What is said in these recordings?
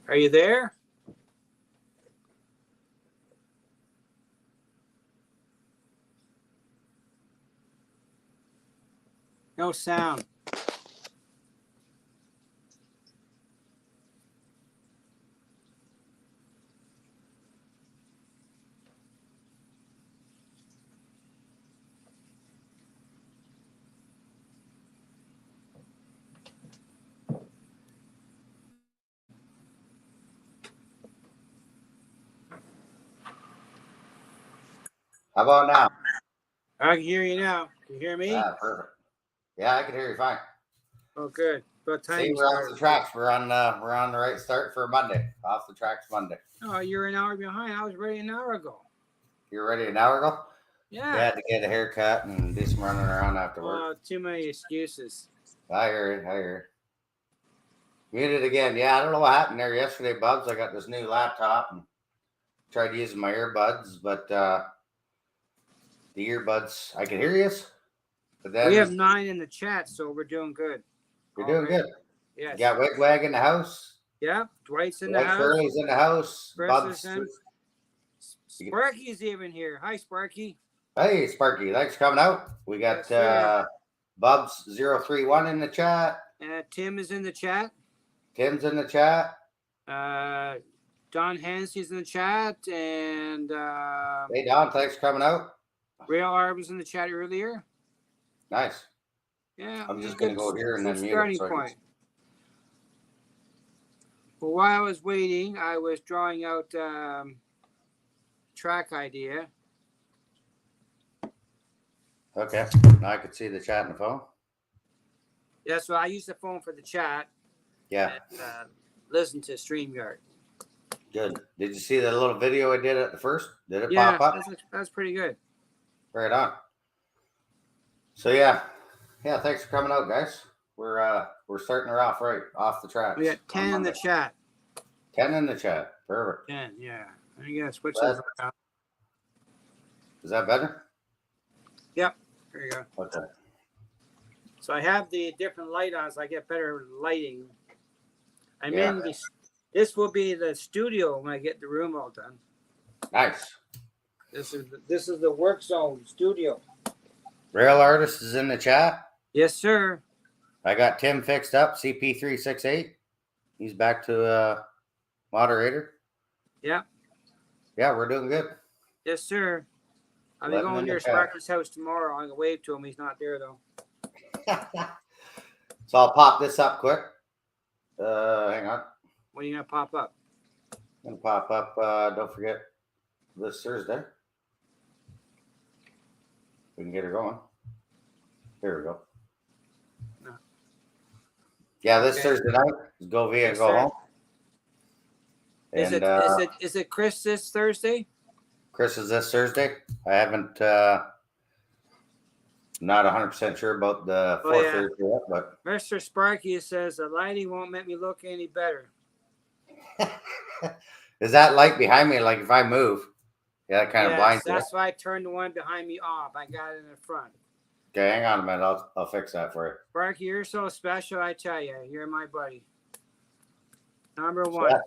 Are you there? No sound. How about now? I can hear you now. Can you hear me? Ah, perfect. Yeah, I can hear you fine. Oh, good. What time See, you we're off started? the tracks. We're on the right start for Monday. Off the tracks Monday. Oh, you're an hour behind. I was ready an hour ago. You're ready an hour ago? Yeah. You had to get a haircut and do some running around after work. Too many excuses. I hear it. I hear it. Muted again. Yeah, I don't know what happened there yesterday, Bubs. I got this new laptop and tried using my earbuds, but the earbuds, I could hear you. But then We have 9 in the chat, so we're doing good. You're doing good. Yes. You got Wigwag in the house. Yep. Dwight's in the house. Shirley's in the house. Chris Bubs. is in. Sparky's even here. Hi, Sparky. Hey, Sparky. Thanks for coming out. We got Bubs 031 in the chat. Tim is in the chat. Tim's in the chat. Don Hansey's in the chat. And hey, Don. Thanks for coming out. Real R was in the chat earlier. Nice. Yeah. I'm just going to go here and then mute it. Starting point. Well, while I was waiting, I was drawing out track idea. Okay. Now I could see the chat on the phone. Yeah, so I use the phone for the chat. Yeah. And, listen to StreamYard. Good. Did you see the little video I did at the first? Did it pop up? That's pretty good. Right on. So yeah, thanks for coming out, guys. We're starting her off right off the tracks. We got 10 in the chat. 10 in the chat. Perfect. 10, yeah. I gotta switch this around. Is that better? Yep. There you go. Okay. So I have the different light on, so I get better lighting. This will be the studio when I get the room all done. Nice. This is the work zone studio. Rail Artist is in the chat. Yes, sir. I got Tim fixed up, CP368. He's back to moderator. Yeah. Yeah, we're doing good. Yes, sir. I'll be going near Sparky's house tomorrow. I'm going to wave to him. He's not there, though. So I'll pop this up quick. Hang on. What are you going to pop up? I'm going to pop up, don't forget, this Thursday. We can get her going. Here we go. No. Yeah, this Thursday night is go via, go home. Is it Chris this Thursday? Chris is this Thursday. I haven't not 100% sure about the fourth Thursday yet, but Mr. Sparky says the lighting won't make me look any better. Is that light behind me? Like if I move, that kind of blinds. That's why I turned the one behind me off. I got it in the front. Okay, hang on a minute. I'll fix that for you. Sparky, you're so special. I tell you, you're my buddy. Number one. So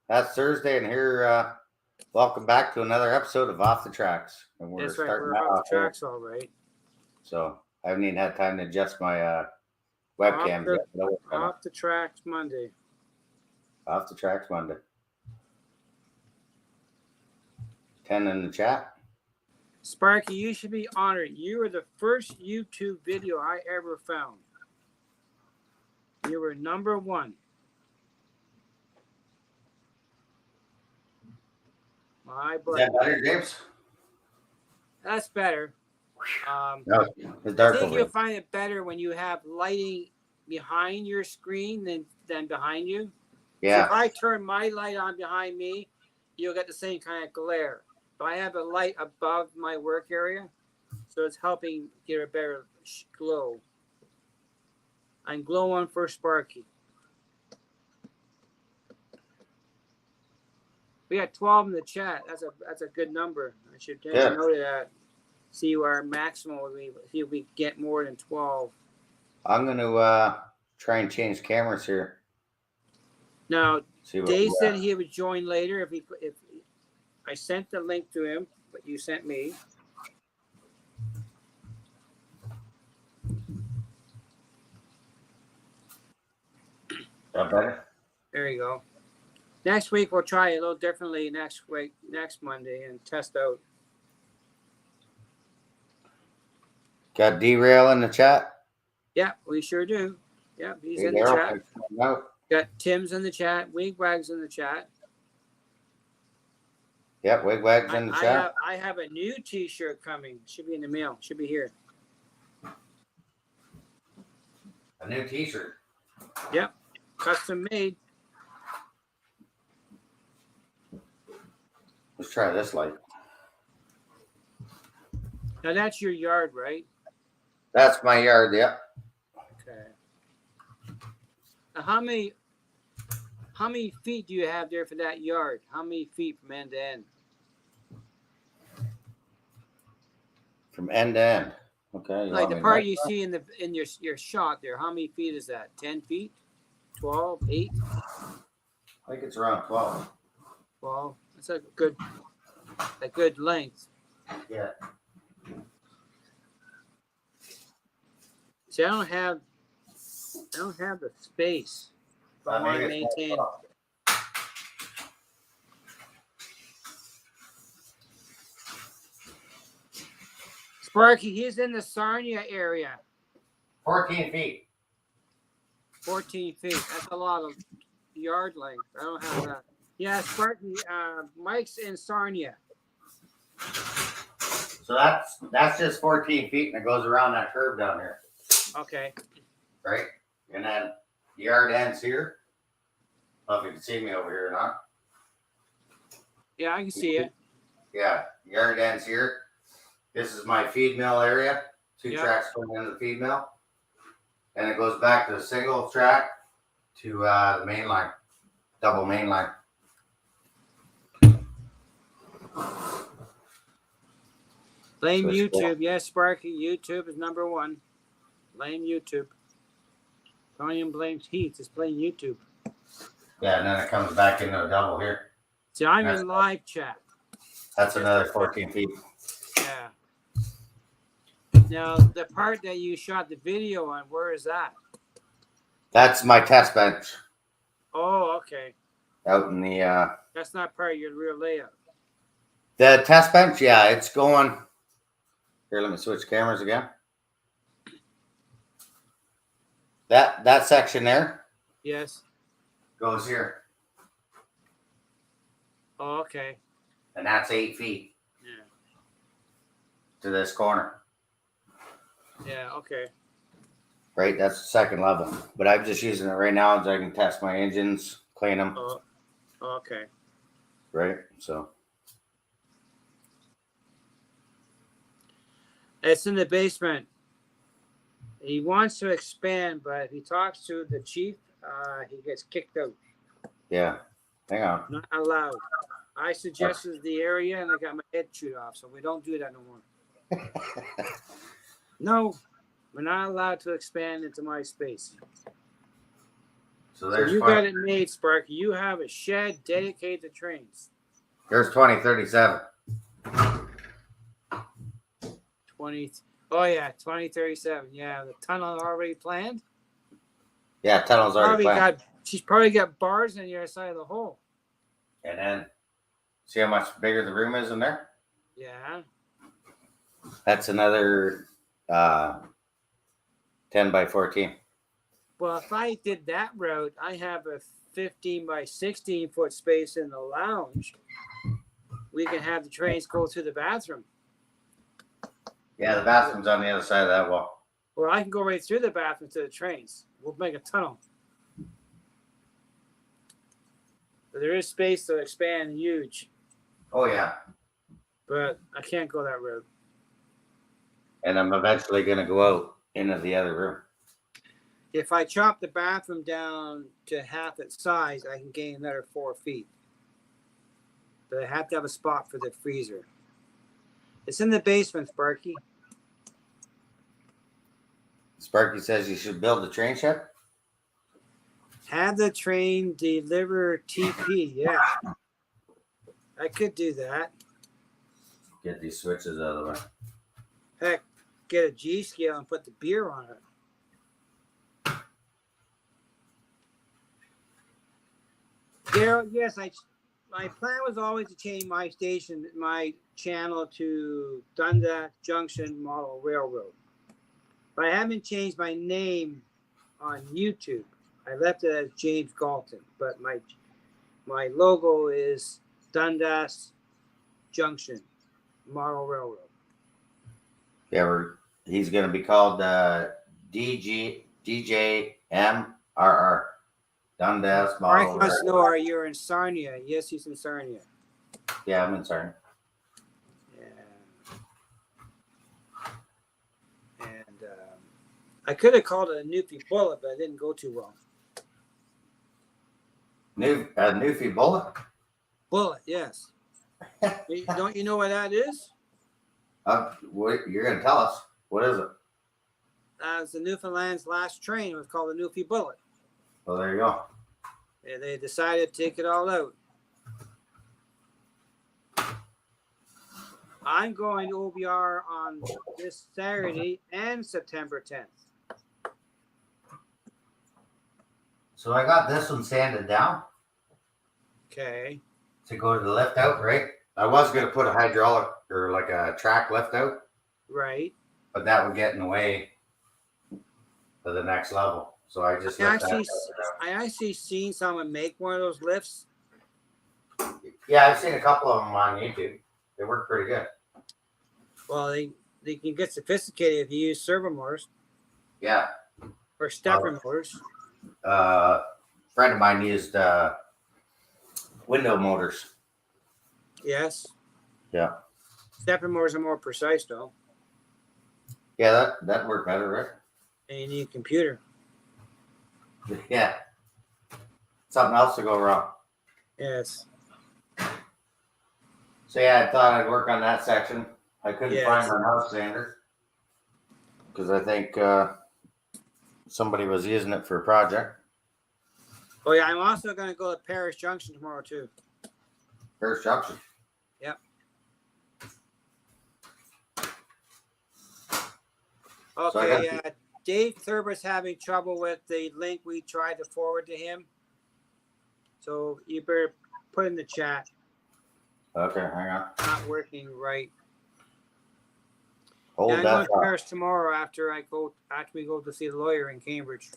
that's Thursday, and here, welcome back to another episode of Off the Tracks. And we're starting off the tracks, all right. So I haven't even had time to adjust my webcam yet. Off the Tracks Monday. Off the Tracks Monday. 10 in the chat. Sparky, you should be honored. You were the first YouTube video I ever found. You were number one. My buddy. Is that better, James? That's better. No, it's dark. I think you'll find it better when you have lighting behind your screen than behind you. Yeah. So if I turn my light on behind me, you'll get the same kind of glare. But I have a light above my work area, so it's helping get a better glow. I'm glowing for Sparky. We got 12 in the chat. That's a good number. I should take note of that. See where our maximum will be. See if we get more than 12. I'm going to try and change cameras here. Now, See what Dave we said got. he would join later if I sent the link to him, but you sent me. That better? There you go. Next week we'll try it a little differently next Monday and test out. Got derail in the chat. Yeah, we sure do. Yeah, he's Hey, in the Daryl, chat. thanks for coming out. Got Tim's in the chat. Wigwag's in the chat. Yep, Wigwag's in the chat. I have a new T-shirt coming. Should be in the mail. Should be here. A new T-shirt. Yep, custom made. Let's try this light. Now that's your yard, right? That's my yard. Yep. Okay. Now how many feet do you have there for that yard? How many feet from end to end? From end to end. Okay. Like the part you see in your shot there, how many feet is that? 10 feet? 12? 8? I think it's around 12. 12. That's a good length. Yeah. See, I don't have the space if I want to maintain. Sparky, he's in the Sarnia area. 14 feet. 14 feet. That's a lot of yard length. I don't have that. Yeah, Sparky, Mike's in Sarnia. So that's just 14 feet, and it goes around that curve down here. Okay. Right? And then the yard ends here. I don't know if you can see me over here or not. Yeah, I can see it. Yeah, yard ends here. This is my feed mill area. Two Yeah. tracks going into the feed mill. And it goes back to the single track to the main line, double main line. Blame So YouTube. cool. Yes, Sparky, YouTube is number one. Blame YouTube. Tony blames Heath. It's playing YouTube. Yeah, and then it comes back into a double here. See, I'm That's- in live chat. That's another 14 feet. Yeah. Now, the part that you shot the video on, where is that? That's my test bench Oh, okay. out in the That's not part of your real layout. the test bench. Yeah, it's going. Here, let me switch cameras again. That section there Yes. goes here, Oh, okay. and that's 8 feet Yeah. to this corner. Yeah, okay. Right, that's the second level. But I'm just using it right now so I can test my engines, clean them. Oh, okay. Right, so It's in the basement. He wants to expand, but if he talks to the chief, he gets kicked out. yeah. Hang on. Not allowed. I suggested the area, and I got my head chewed off, so we don't do that no more. No, we're not allowed to expand into my space. So So there's you got it made, Sparky. You have a shed dedicated to trains. there's 2037. 20. Oh yeah, 2037. Yeah, the tunnel already planned. Yeah, tunnel's already planned. She's probably got bars on the other side of the hole. And then see how much bigger the room is in there? Yeah. That's another 10 by 14. Well, if I did that route, I have a 15 by 16 foot space in the lounge. We can have the trains go to the bathroom. Yeah, the bathroom's on the other side of that wall. Well, I can go right through the bathroom to the trains. We'll make a tunnel. But there is space to expand huge, Oh yeah. but I can't go that road. And I'm eventually gonna go out into the other room. If I chop the bathroom down to half its size, I can gain another 4 feet. But I have to have a spot for the freezer. It's in the basement, Sparky. Sparky says you should build a train shed. Have the train deliver TP. Yeah, I could do that. Get these switches out of the way. Heck, get a G scale and put the beer on it. Daryl, yes, my plan was always to change my station, my channel to Dundas Junction Model Railroad. But I haven't changed my name on YouTube. I left it as James Galton, but my logo is Dundas Junction Model Railroad. Yeah, he's going to be called DJMRR. Dundas Mark Model. wants to know, are you in Sarnia? Yes, he's in Sarnia. Yeah, I'm in Sarnia. And I could have called it a Newfie Bullet, but it didn't go too well. Newfie Bullet? Bullet, yes. Don't you know what that is? You're going to tell us. What is it? It's the Newfoundland's last train. It was called the Newfie Bullet. Well, there you go. And they decided to take it all out. I'm going to OBR on this Saturday and September 10th. So I got this one sanded down. Okay. To go to the lift out, right? I was going to put a hydraulic or like a track lift out. Right. But that would get in the way to the next level. So I just I actually seen someone make one of those lifts. Yeah, I've seen a couple of them on YouTube. They work pretty good. Well, they can get sophisticated if you use servo motors. Yeah. Or stepper motors. Friend of mine used window motors. Yes. Yeah. Stepper motors are more precise though. Yeah, that worked better, right? And you need a computer. Yeah. Something else to go wrong. Yes. So yeah, I thought I'd work on that section. I couldn't find my house sander because I think somebody was using it for a project. Oh yeah, I'm also going to go to Paris Junction tomorrow too. Paris Junction. Yep. Okay. So Dave Thurber's having trouble with the link we tried to forward to him. So you better put in the chat. Okay, hang on. Not working right. Hold I'm that going to Paris tomorrow after we go to see the lawyer in Cambridge.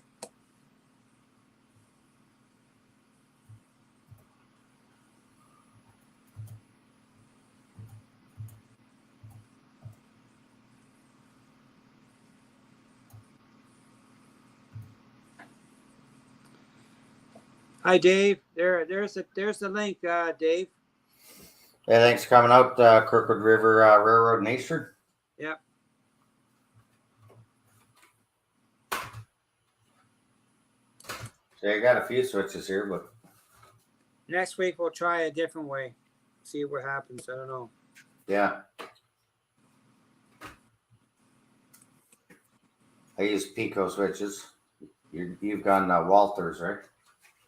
Hi, Dave. There's the link, Dave. Yeah, thanks for coming out, Kirkwood River Railroad in Eastern. Yep. So I got a few switches here, but next week we'll try a different way. See what happens. I don't know. Yeah. I use Pico switches. You've gone Walters, right?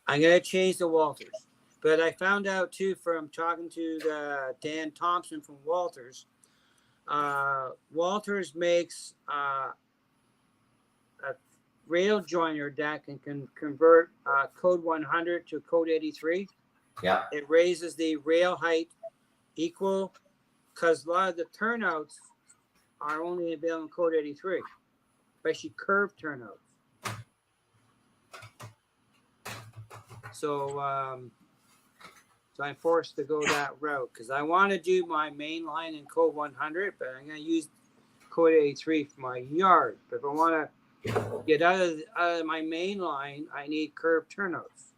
I'm going to change the Walters. But I found out, too, from talking to Dan Thompson from Walters, Walters makes a rail joiner that can convert code 100 to code 83. Yeah. It raises the rail height equal because a lot of the turnouts are only available in code 83, especially curved turnouts. So I'm forced to go that route because I want to do my main line in code 100, but I'm going to use code 83 for my yard. But if I want to get out of my main line, I need curved turnouts.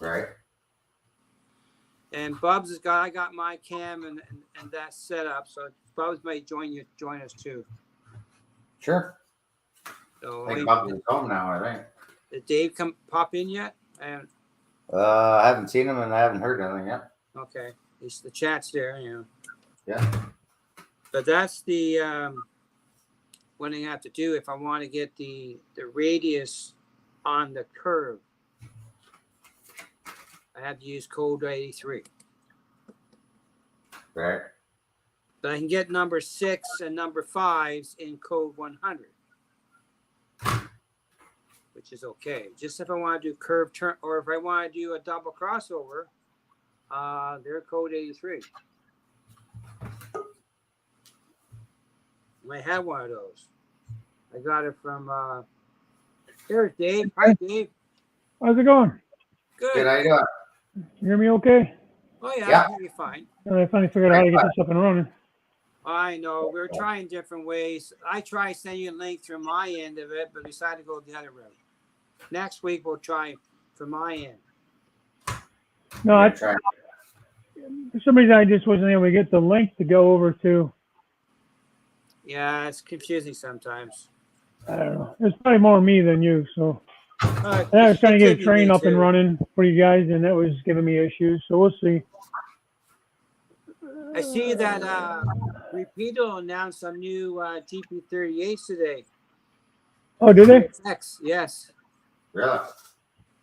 Right. And I got my cam and that set up, so Bubs might join us too. Sure. So I think Bubs is home now, I think. Did Dave pop in yet? I haven't seen him and I haven't heard anything yet. Okay. The chat's there, Yeah. But that's the what I have to do if I want to get the radius on the curve. I have to use code 83. Right. But I can get number 6 and number 5s in code 100, which is okay. Just if I want to do curve turn, or if I want to do a double crossover, they're code 83. I have one of those. I got it from, there's Dave. Hi, Dave. How's it going? Good. Good. How you doing? You hear me okay? Oh, yeah, Yeah. I hear you fine. I finally figured out how to get this up and running. I know. We're trying different ways. I try sending you a link through my end of it, but we decided to go the other route. Next week, we'll try from my end. No, Yeah, I, try. for some reason I just wasn't able to get the link to go over to. Yeah, it's confusing sometimes. I don't know. It's probably more me than you. So and I was It trying to get could a be train me up and too. running for you guys, and that was giving me issues. So we'll see. I see that Repeato announced some new GP38s today. Oh, did they? X, yes. Really?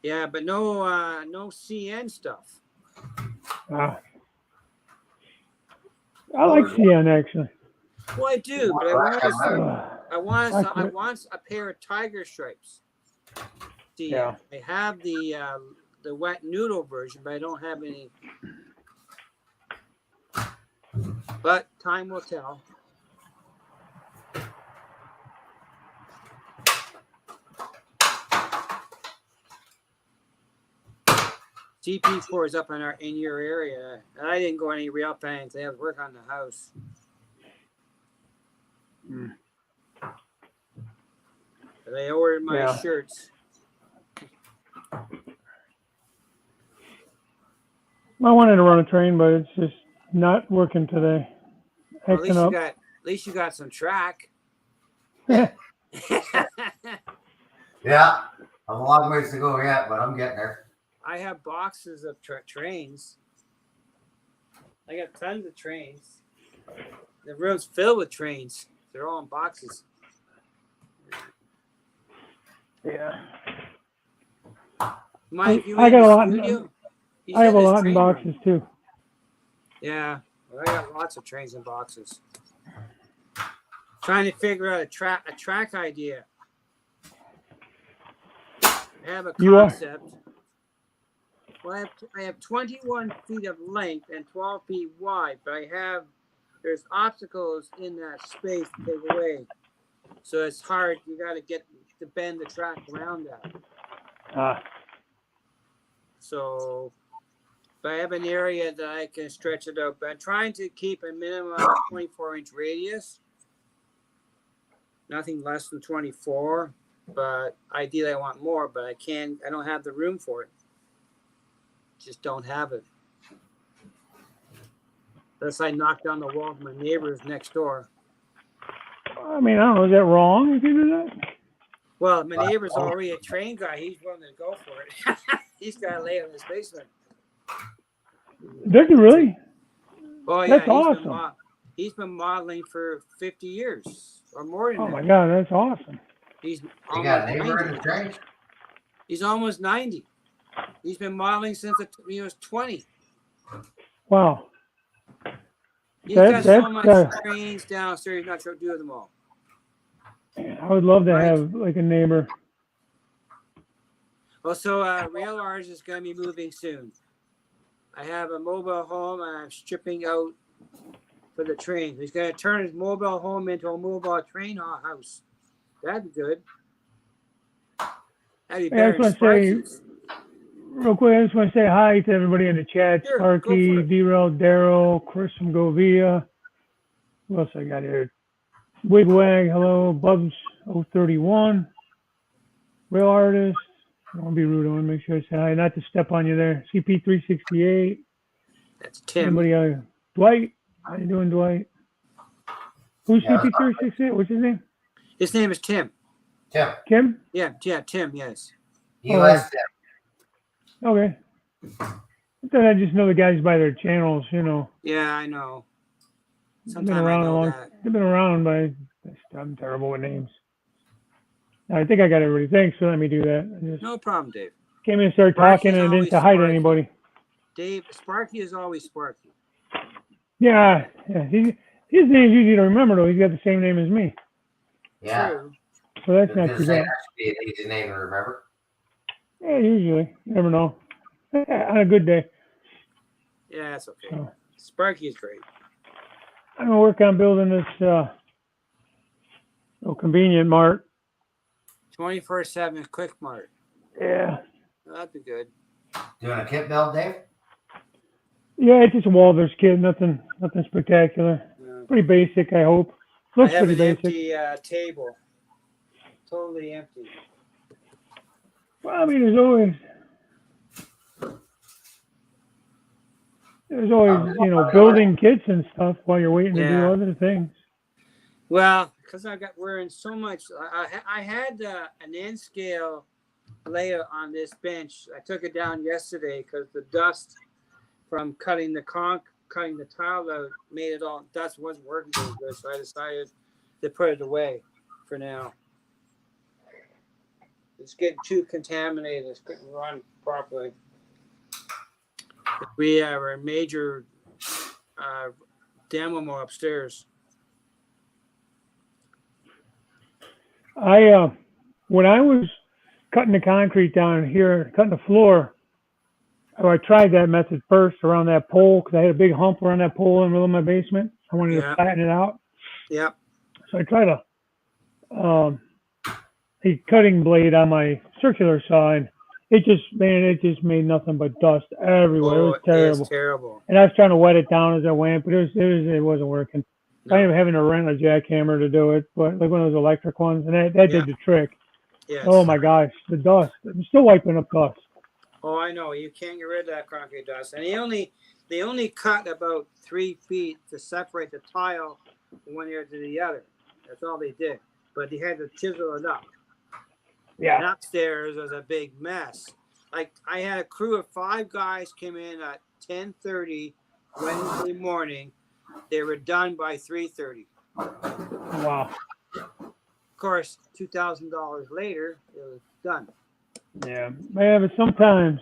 Yeah, but no CN stuff. I like CN actually. Well, I do, but I want a pair of tiger stripes. CN. Yeah. I have the wet noodle version, but I don't have any. But time will tell. GP4 is up in your area, and I didn't go any real plans. I have to work on the house. But I ordered my shirts. I wanted to run a train, but it's just not working today. Well, at least you got some track. Yeah. I'm a long ways to go yet, but I'm getting there. I have boxes of trains. I got tons of trains. The room's filled with trains. They're all in boxes. Yeah. Mike, I got a lot. I have a in his lot in train boxes room. too. Yeah, well, I got lots of trains in boxes. Trying to figure out a track idea. I have a concept. Well, I have 21 feet of length and 12 feet wide, but there's obstacles in that space to take away. So it's hard. You got to bend the track around that. So, but I have an area that I can stretch it out. But I'm trying to keep a minimum of 24-inch radius. Nothing less than 24. But ideally, I want more. But I don't have the room for it. Just don't have it. Unless I knock down the wall of my neighbors next door. I mean, I don't know. Is that wrong if you do that? Well, my neighbor's already a train guy. He's willing to go for it. He's got to lay in his basement. Does he really? Oh, yeah. That's awesome. He's been modeling for 50 years or more than that. Oh, my God. That's awesome. He's You got a neighbor in the train? He's almost 90. He's been modeling since he was 20. Wow. He's got so much trains downstairs, he's not sure to do them all. I would love to have like a neighbor. Well, so Rail Ours is going to be moving soon. I have a mobile home and I'm stripping out for the train. He's going to turn his mobile home into a mobile train house. That'd be good. That'd be better than Sparky's. Real quick, I just want to say hi to everybody in the chat. Sure, Sparky, D-Rel, Daryl, Chris from Govia. Who else I got here? Wigwag, hello. Bubs 031. Real Artist. I don't want to be rude. I want to make sure I say hi. Not to step on you there. CP368. That's Tim. Anybody? Dwight. How you doing, Dwight? Who's CP368? What's his name? His name is Tim. Kim? Yeah, Tim, yes. U.S. Okay. I thought I just know the guys by their channels, you know. Yeah, I know. They've been around a long. They've been around by. I'm terrible with names. I think I got everybody. Thanks for letting me do that. I just No problem, Dave. came in and started Sparky's talking, and I didn't always say hi to Sparky. anybody. Dave, Sparky is always Sparky. Yeah. His name's easy to remember, though. He's got the same name as me. Yeah. True. So that's I was not gonna too say bad. that should be an easy name to remember. Yeah, usually. You never know. On a good day. Yeah, that's okay. So Sparky is great. I'm going to work on building this little convenient mart. 24/7 Quick Mart. Yeah. That'd be good. Doing a kit build, Dave? Yeah, it's just a Walters kit. Nothing spectacular. Yeah. Pretty basic, I hope. I Looks have pretty an basic. empty table. Totally empty. Well, I mean, there's always, building kits and stuff while you're waiting to do Yeah. other things. Well, because we're in so much. I had an N scale layout on this bench. I took it down yesterday because the dust from cutting the tile out made it all. Dust wasn't working very good, so I decided to put it away for now. It's getting too contaminated. It couldn't run properly. We have a major demo upstairs. When I was cutting the concrete down here, cutting the floor, I tried that method first around that pole because I had a big hump around that pole in the middle of my basement. I wanted to flatten it out. Yep. So I tried a cutting blade on my circular saw, and it just made nothing but dust everywhere. It was terrible. It's terrible. And I was trying to wet it down as I went, but it wasn't working. No. I ended up having to rent a jackhammer to do it, but like one of those electric ones, and that did the trick. Yes. Oh my gosh, the dust! I'm still wiping up dust. Oh, I know. You can't get rid of that concrete dust. And they only cut about 3 feet to separate the tile from one area to the other. That's all they did. But they had to chisel it up. Yeah. And upstairs was a big mess. Like I had a crew of 5 guys came in at 10:30 Wednesday morning. They were done by 3:30. Wow. Of course, $2,000 later, it was done. Yeah, man, but sometimes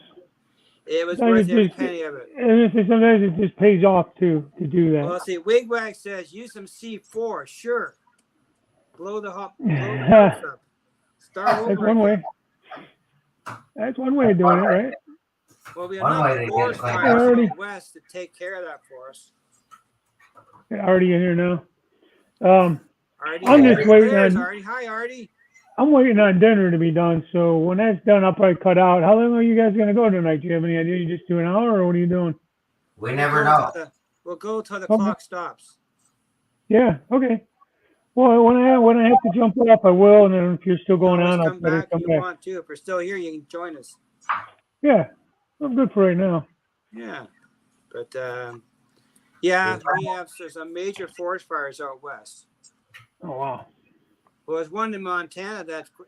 It was worth every penny of it. And sometimes it just pays off to do that. Well, see, Wigwag says use some C4. Sure. Blow the house up. Start over. That's one way. That's one way of doing it, right? Well, we have enough forest fires in the west to take care of that for us. Artie in here now. Artie, I'm just waiting on. Artie. Hi, Artie. I'm waiting on dinner to be done. So when that's done, I'll probably cut out. How long are you guys gonna go tonight? Do you have any idea? You just do an hour, or what are you doing? We never know. We'll go till the clock stops. Yeah. Okay. Well, when I have to jump off, I will. And then if you're still going on, I'll try to come if back. you want to. If we're still here, you can join us. Yeah, I'm good for right now. Yeah, but yeah, there's some major forest fires out west. Oh wow. Well, there's one in Montana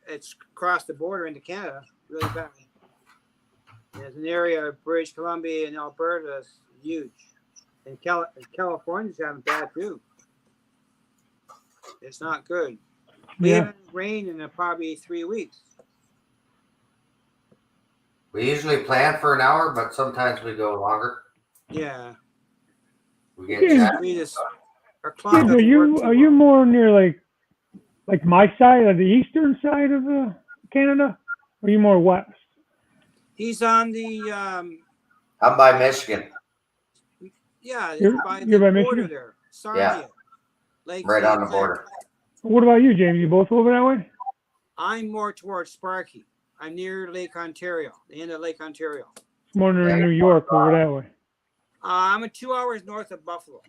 it's crossed the border into Canada, really bad. There's an area of British Columbia and Alberta that's huge. And California's having bad too. It's not good. We haven't rained in probably 3 weeks. We usually plan for an hour, but sometimes we go longer. Yeah. We get our clock Are you more near like my side, or the eastern side of Canada? Or are you more west? He's on the I'm by Michigan. yeah, you're by by border Michigan? there. Sarnia. Yeah. Right on the border. What about you, James? You both over that way? I'm more towards Sparky. I'm near Lake Ontario, the end of Lake Ontario. More near New York, over that way. I'm 2 hours north of Buffalo.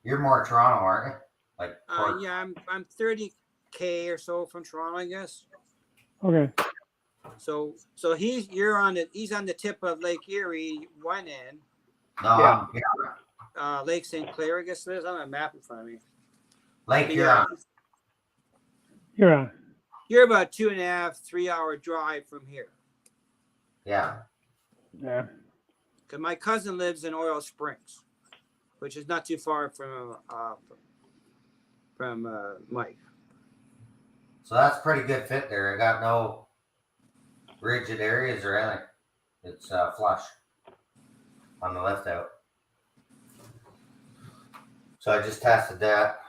You're more Toronto, aren't you? Like yeah, I'm 30K or so from Toronto, I guess. Okay. So he's on the tip of Lake Erie, one end. No, Lake St. Clair, I guess it is. I don't have a map in front of me. Lake Huron. Huron. You're about 2.5, 3 hour drive from here. Yeah. Yeah. Because my cousin lives in Oil Springs, which is not too far from Mike. So that's pretty good fit there. I got no rigid areas or anything. It's flush on the lift out. So I just tested that.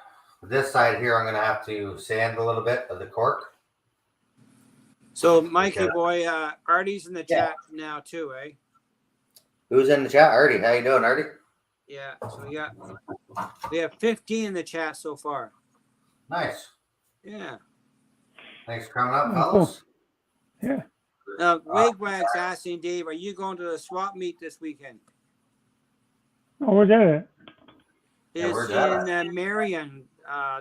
This side here, I'm going to have to sand a little bit of the cork. So, Mikey Okay. boy, Artie's in the Yeah. chat now too, eh? Who's in the chat? Artie. How you doing, Artie? Yeah. So we have 15 in the chat so far. Nice. Yeah. Thanks for coming up, Oh, fellas. Yeah. Wigwag's asking Dave, are you going to the swap meet this weekend? Oh, where's that at? Yeah, It's where's that in Marion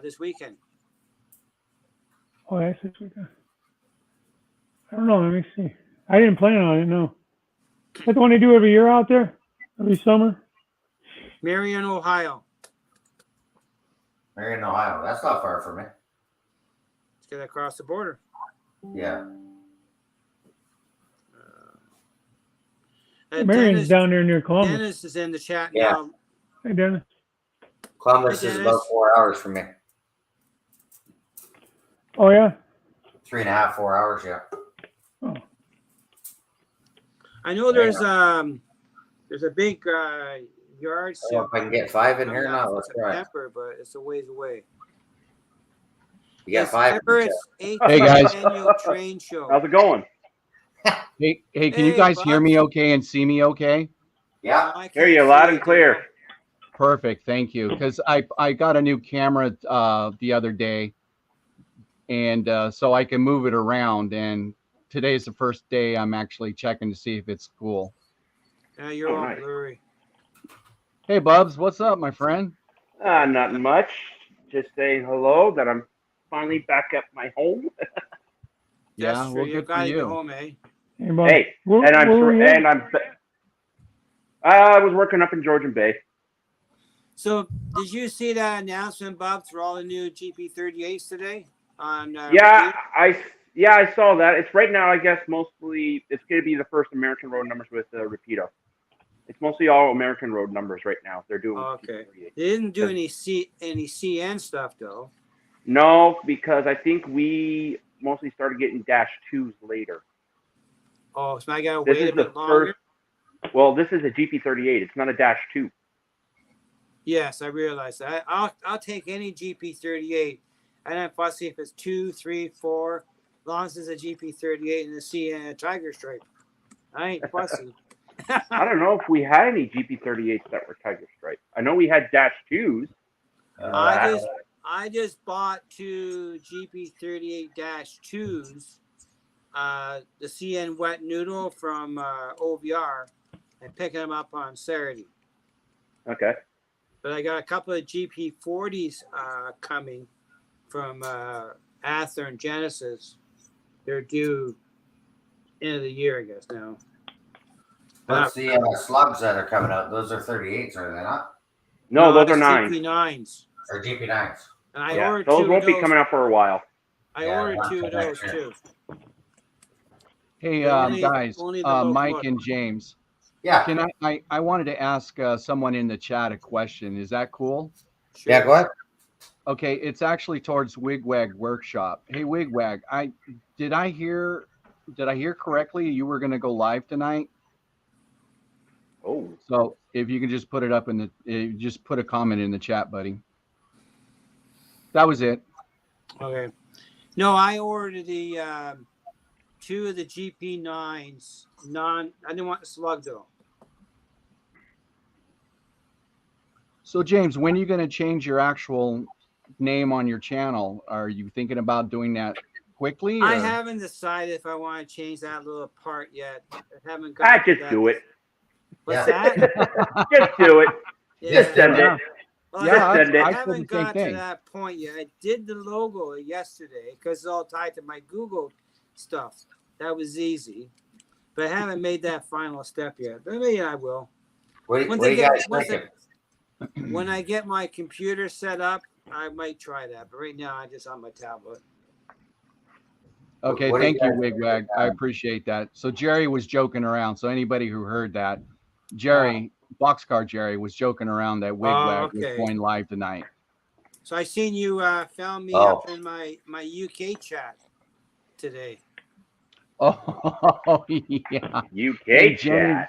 this weekend. Oh, that's this weekend. I don't know. Let me see. I didn't plan on it. No. That's the one they do every year out there, every summer. Marion, Ohio. Marion, Ohio. That's not far from me. Let's get across the border. Yeah. Marion's down there near Columbus. Dennis is in the chat Yeah. now. Hey, Dennis. Columbus Hey, is Dennis. about 4 hours from me. Oh, yeah? 3.5, 4 hours, yeah. Oh. I know there's a big yard I don't know sale if I can get 5 in coming here up now. in Let's try. September, but it's a ways away. You got 5 in September, the chat. it's Hey, 18th guys. annual train show. How's it going? Hey, can you Hey, guys hear Buck. me okay and see me okay? Yeah. I Hear can't you see loud and clear. Dale. Perfect, thank you. Because I got a new camera the other day, and so I can move it around. And today's the first day I'm actually checking to see if it's cool. Yeah, you're Oh, all nice. blurry. Hey, Bubs, what's up, my friend? Nothing much. Just saying hello that I'm finally back at my home. Yeah, That's true. well, You good for gotta go you. home, eh? Hey, Bob. Hey, Where and were you at? I was working up in Georgian Bay. So, did you see that announcement, Bob, for all the new GP38s today? On Yeah, I saw that. It's right now. I guess mostly it's going to be the first American road numbers with Rapido. It's mostly all American road numbers right now. They're doing. Okay. GP38. They didn't do any CN stuff though. No, because I think we mostly started getting -2s later. Oh, so I gotta This wait is a the bit longer. Well, this is a GP38. It's not a -2. Yes, I realize that. I'll take any GP38. I don't fussy if it's 2, 3, 4, as long as it's a GP38 and a CN and a Tiger Stripe. I ain't fussy. I don't know if we had any GP38s that were Tiger Stripe. I know we had -2s. I just bought 2 GP38-2s, the CN wet noodle from OVR, and picking them up on Saturday. Okay. But I got a couple of GP40s coming from Ather and Genesis. They're due end of the year, I guess now. What's the slugs that are coming out? Those are 38s, are they not? No, those are it's 9s. GP9s. Or GP9s? And I Yeah, ordered those 2 won't of be those. coming out for a while. I Yeah, ordered not 2 of till those next year. too. Hey, Only- guys, only the low Mike flood. and James. Yeah. Can I wanted to ask someone in the chat a question. Is that cool? Sure. Yeah, go ahead. Okay, it's actually towards Wigwag Workshop. Hey, Wigwag, did I hear correctly? You were going to go live tonight. Oh. So if you can just put it up just put a comment in the chat, buddy. That was it. Okay. No, I ordered the 2 of the GP9s. I didn't want the slug though. So James, when are you going to change your actual name on your channel? Are you thinking about doing that quickly? I or- haven't decided if I want to change that little part yet. I haven't got Just that. do it. What's Yeah. that? Just do it. Yeah. Just send Yeah. it. Well, Yeah, I I said haven't the same got to thing. that point yet. I did the logo yesterday because it's all tied to my Google stuff. That was easy. But I haven't made that final step yet. But maybe I will. What Once do I you get- guys once thinking? When I get my computer set up, I might try that. But right now, I just on my tablet. Okay, What do you thank you, guys think Wigwag. I appreciate that. So Jerry was joking around. So anybody who heard that, Jerry, Boxcar Jerry was joking around that Wigwag was okay. going live tonight. So I seen you found me Oh. up in my UK chat today. Oh, yeah. UK Hey, chat.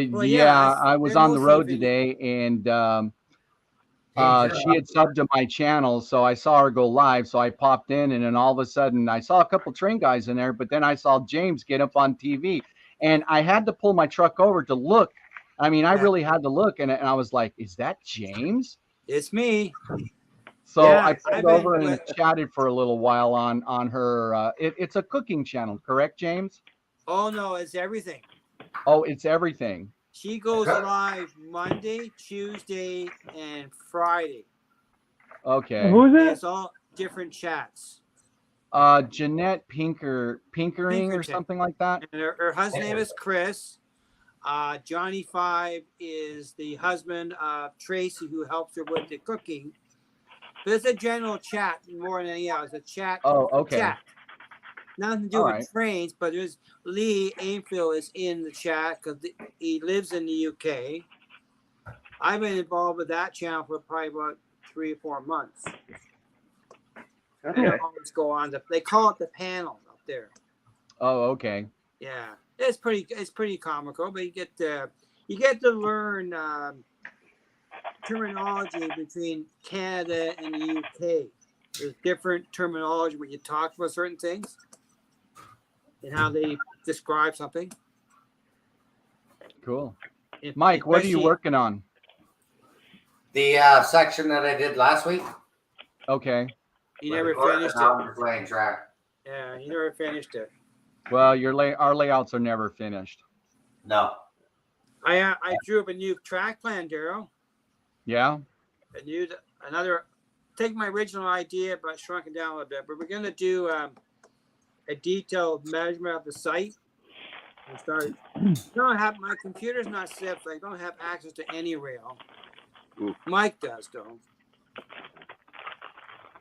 Well, Yeah, I was they're on the road mostly today, and James, she had subbed to my channel, so I saw her go live. So I popped in, and then all of a sudden, I saw a couple train guys in there, but then I saw James get up on TV, and I had to pull my truck over to look. I mean, I Yeah. really had to look, and I was like, "Is that James?" It's me. So Yeah, I I've pulled been over and with- chatted for a little while on her. It's a cooking channel, correct, James? Oh no, it's everything. Oh, it's everything. She goes live Monday, Tuesday, and Friday. Okay. Who is And it? it's all different chats. Jeanette Pinkering or Pinkerton. something like that. And her husband's name is Chris. Johnny Five is the husband of Tracy, who helps her with the cooking. But it's a general chat more than anything else. A chat. Oh, okay. Chat. Nothing to do All with right. trains, but there's Lee Ainfield is in the chat because he lives in the UK. I've been involved with that channel for probably about 3 or 4 months. Okay. They always go on they call it the panel up there. Oh, okay. Yeah, it's pretty comical, but you get to learn terminology between Canada and the UK. There's different terminology when you talk about certain things and how they describe something. Cool. Mike, what are you Especially- working on? the section that I did last week. Okay. You never With the finished now it. I'm just laying track. Yeah, you never finished it. Well, our layouts are never finished. No. I drew up a new track plan, Daryl. Yeah. Take my original idea, but shrunk it down a little bit. But we're gonna do a detailed measurement of the site. And start. Don't have my computer's not set, so I don't have access to any rail. Ooh. Mike does though.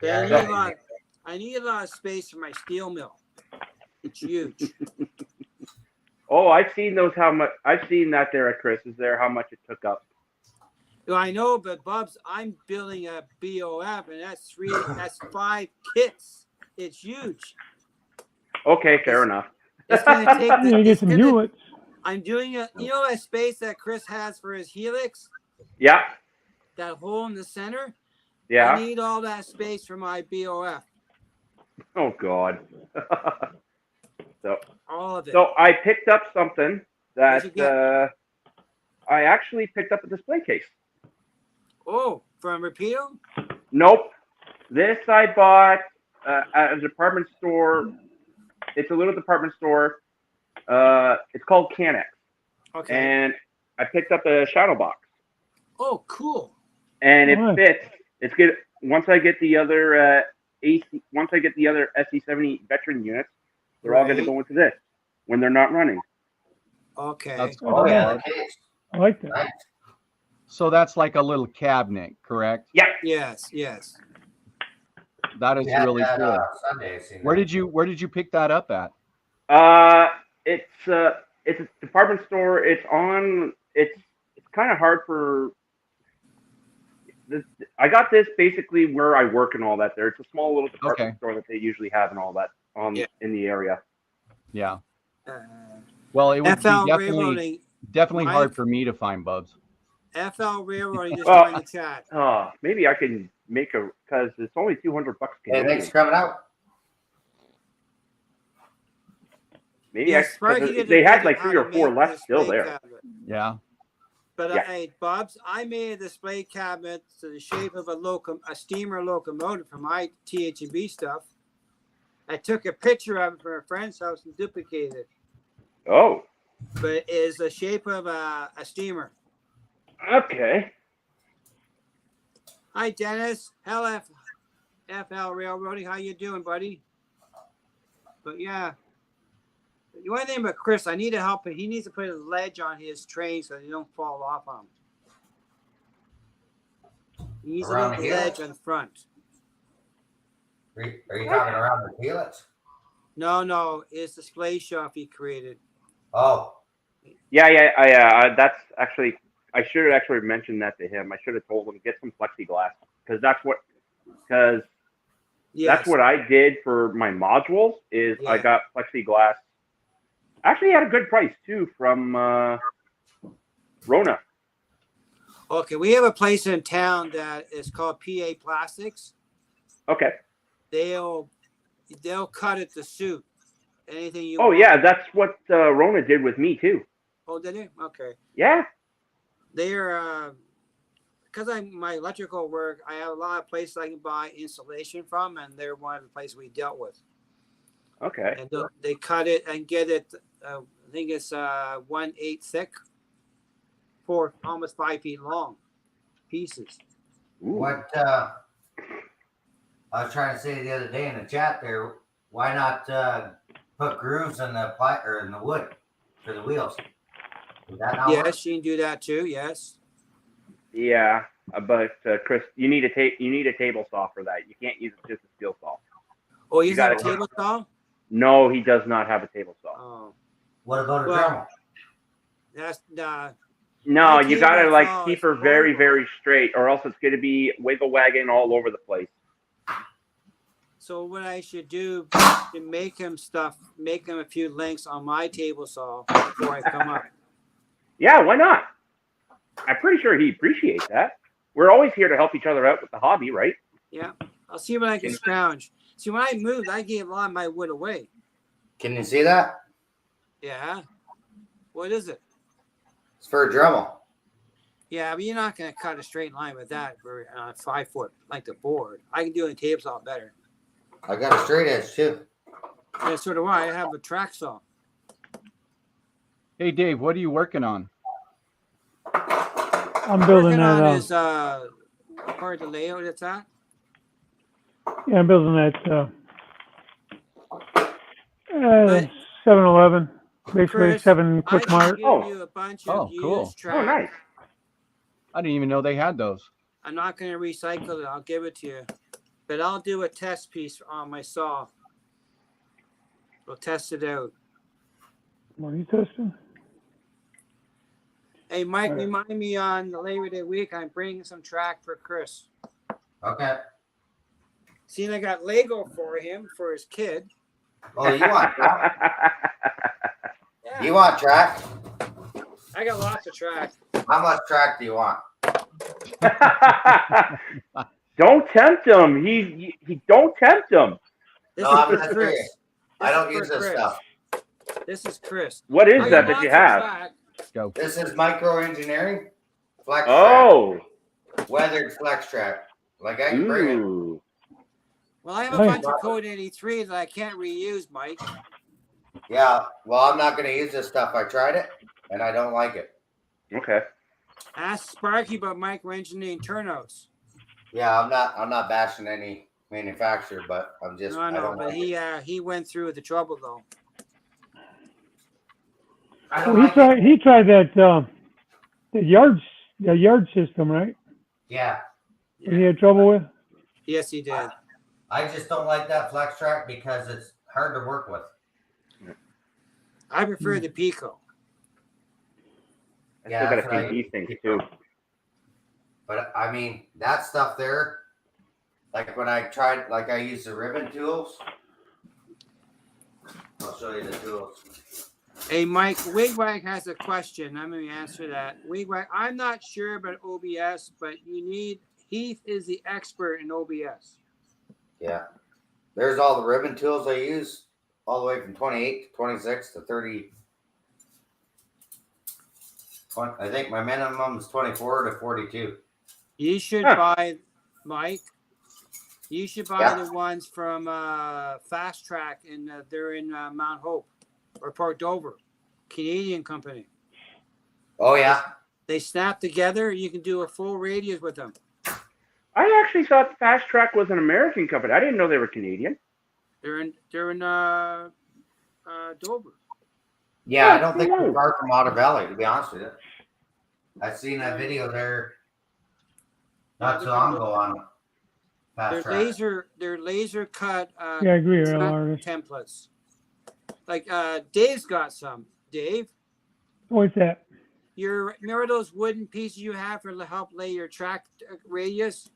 But Yeah, I need a lot of space for my steel mill. It's huge. Oh, I've seen those. I've seen that there at Chris's there. How much it took up. Well, I know, but Bubs, I'm building a BOF, and that's 5 kits. It's huge. Okay, fair enough. It's gonna take. You gotta get some Hewletts. I'm doing a. You know that space that Chris has for his helix, Yeah, that hole in the center. I yeah. need all that space for my BOF. Oh God. All of it. So I picked up something What'd you get? that I actually picked up a display case. Oh, from Rapido? Nope. This I bought at a department store. It's a little department store. It's called Canex. Okay. And I picked up a shadow box. Oh, cool. And it Nice. fits. It's good. Once I get the other SC70 veteran units, they're all going to Right. go into this when they're not running. Okay. That's Oh yeah, the case. I like that. Nice. So that's like a little cabinet, correct? Yeah. Yes. That is We had really that, cool. Sunday, I seen Where that. did you pick that up at? It's a department store. It's kind of hard for this. I got this basically where I work and all that there. It's a small little department Okay. store that they usually have and all that in the area. Yeah. Uh, Well, it would be FL definitely Railroading. hard Mike? for me to find, Bubs. FL Railroading just Well, joined the chat. Maybe I can make because it's only $200 Hey, Canadian. thanks for coming out. Maybe Yes, Sparky did a they had video like how 3 to or 4 make left still display there. cabinet. Yeah. But Yeah. hey, Bubs, I made a display cabinet to the shape of a steamer locomotive for my TH&B stuff. I took a picture of it from a friend's house and duplicated it. Oh, But it is the shape of a steamer. okay. Hi, Dennis. FL Railroading. How you doing, buddy? But yeah. The one thing about Chris, I need to help him. He needs to put a ledge on his train so they don't fall off on him. He needs Around a the little hill? ledge on the front. Are you talking around the Helix? No, it's the display shelf he created. Oh, Yeah. That's actually I should have actually mentioned that to him. I should have told him get some plexiglass because that's what because Yes. that's what I did for my modules. Is I Yeah. got plexiglass. Actually, at a good price too from Rona. Okay, we have a place in town that is called PA Plastics. Okay. They'll cut it to suit anything you Oh want. yeah, that's what Rona did with me too. Oh, did they? Okay. Yeah. They're because my electrical work, I have a lot of places I can buy insulation from, and they're one of the places we dealt with. Okay. And they cut it and get it. I think it's 1/8 thick, for almost 5 feet long pieces. Ooh. What I was trying to say the other day in the chat there, why not put grooves in the or in the wood for the wheels? Would that not work? Yes, you can do that too. Yes. Yeah, but Chris, you need a table saw for that. You can't use just a steel saw. Oh, you got a gotta- table saw? No, he does not have a table saw. Oh, What about a Well, Dremel? that's No, my you gotta table like saw keep is her very, portable. very straight, or else it's gonna be wiggle wagging all over the place. So what I should do to make him a few links on my table saw before I come up. Yeah, why not? I'm pretty sure he appreciates that. We're always here to help each other out with the hobby, right? Yeah, I'll see what I can scrounge. See, when I moved, I gave a lot of my wood away. Can you see that? Yeah. What is it? It's for a Dremel. Yeah, but you're not going to cut a straight line with that for 5 foot like the board. I can do it in table saw better. I got a straight edge too. Yeah, so do I. I have a track saw. Hey, Dave, what are you working on? I'm building Working on that. is part of the layout it's at. Yeah, I'm building that. But 7-Eleven, basically Chris, 7 I Quick can Mart. give Oh. you a bunch Oh, of cool. used track. Oh, nice. I didn't even know they had those. I'm not going to recycle it. I'll give it to you. But I'll do a test piece on my saw. We'll test it out. What are you testing? Hey, Mike, All right. remind me on the Labor Day week, I'm bringing some track for Chris. Okay. Seeing I got Lego for him, for his kid. Oh, you want track? Yeah, You want track? I got lots of track. How much track do you want? Don't tempt him. He don't tempt him. This No, is I'm for not Chris. serious. I don't use this Chris. stuff. This is Chris. What is I that got you lots of have? track. Go. This is micro engineering. Flex Oh. track. Weathered flex track. Like I can bring it. Ooh. Well, I have a Nice. bunch of Code 83 that I can't reuse, Mike. Yeah. Well, I'm not going to use this stuff. I tried it and I don't like it. Okay. Ask Sparky about microengineering turnouts. Yeah, I'm not bashing any manufacturer, but I'm just No, I no, don't but like it. he went through the trouble though. I don't Well, like it. he tried that the yard system, right? Yeah. That he had trouble with. Yes, he did. I just don't like that flex track because it's hard to work with. I prefer the Pico. I Yeah, still that's got a what few I- these things too. But I mean, that stuff there, like when I tried, like I used the ribbon tools. I'll show you the tools. Hey, Mike, Wigwag has a question. I'm going to answer that. Wigwag, I'm not sure about OBS, but Heath is the expert in OBS. Yeah. There's all the ribbon tools I use, all the way from 28 to 26 to 30. I think my minimum is 24 to 42. You should Huh. buy, Mike. You should buy Yeah. the ones from Fast Track, and they're in Mount Hope or Port Dover, Canadian company. Oh yeah. They snap together. You can do a full radius with them. I actually thought Fast Track was an American company. I didn't know they were Canadian. They're in Dover. Yeah, I don't think we're far from Otter Valley, to be honest with you. I seen a video there not so long ago on Fast Track. They're laser cut Yeah, I agree, real cut artist. templates. Like Dave's got some. Dave, What's that? remember those wooden pieces you have for to help lay your track radius?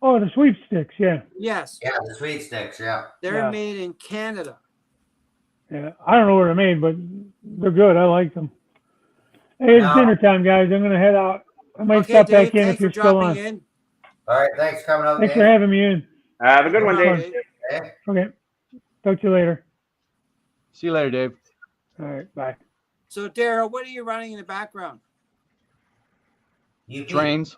Oh, the sweepsticks. Yeah. Yes, Yeah, the sweet sticks. Yeah. they're Yeah. made in Canada. Yeah. I don't know where they're made, but they're good. I like them. Hey, it's Now, dinner time, guys. I'm gonna head out. I might Okay, stop back Dave, in thanks if for you're still dropping on. in. all right. Thanks for coming out, Thanks for Dave. having me in. Have a good No one, problem, Dave. Okay. Okay. Talk to you later. See you later, Dave. All right. Bye. So, Daryl, what are you running in the background? UP. Trains.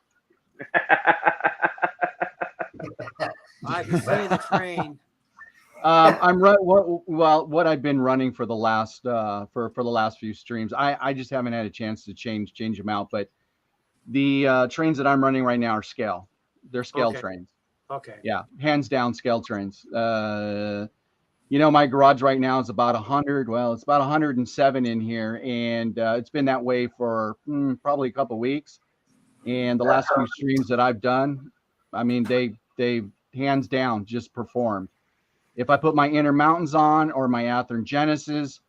I can see the train. I'm right. What I've been running for the last for the last few streams. I just haven't had a chance to change them out. But the trains that I'm running right now are scale. They're scale Okay. trains. Okay. Yeah, hands down scale trains. You know, my garage right now is about 100. Well, it's about 107 in here, and it's been that way for probably a couple of weeks. And the last few streams that I've done, I mean, they hands down just performed. If I put my Inner Mountains on or my Athearn Genesis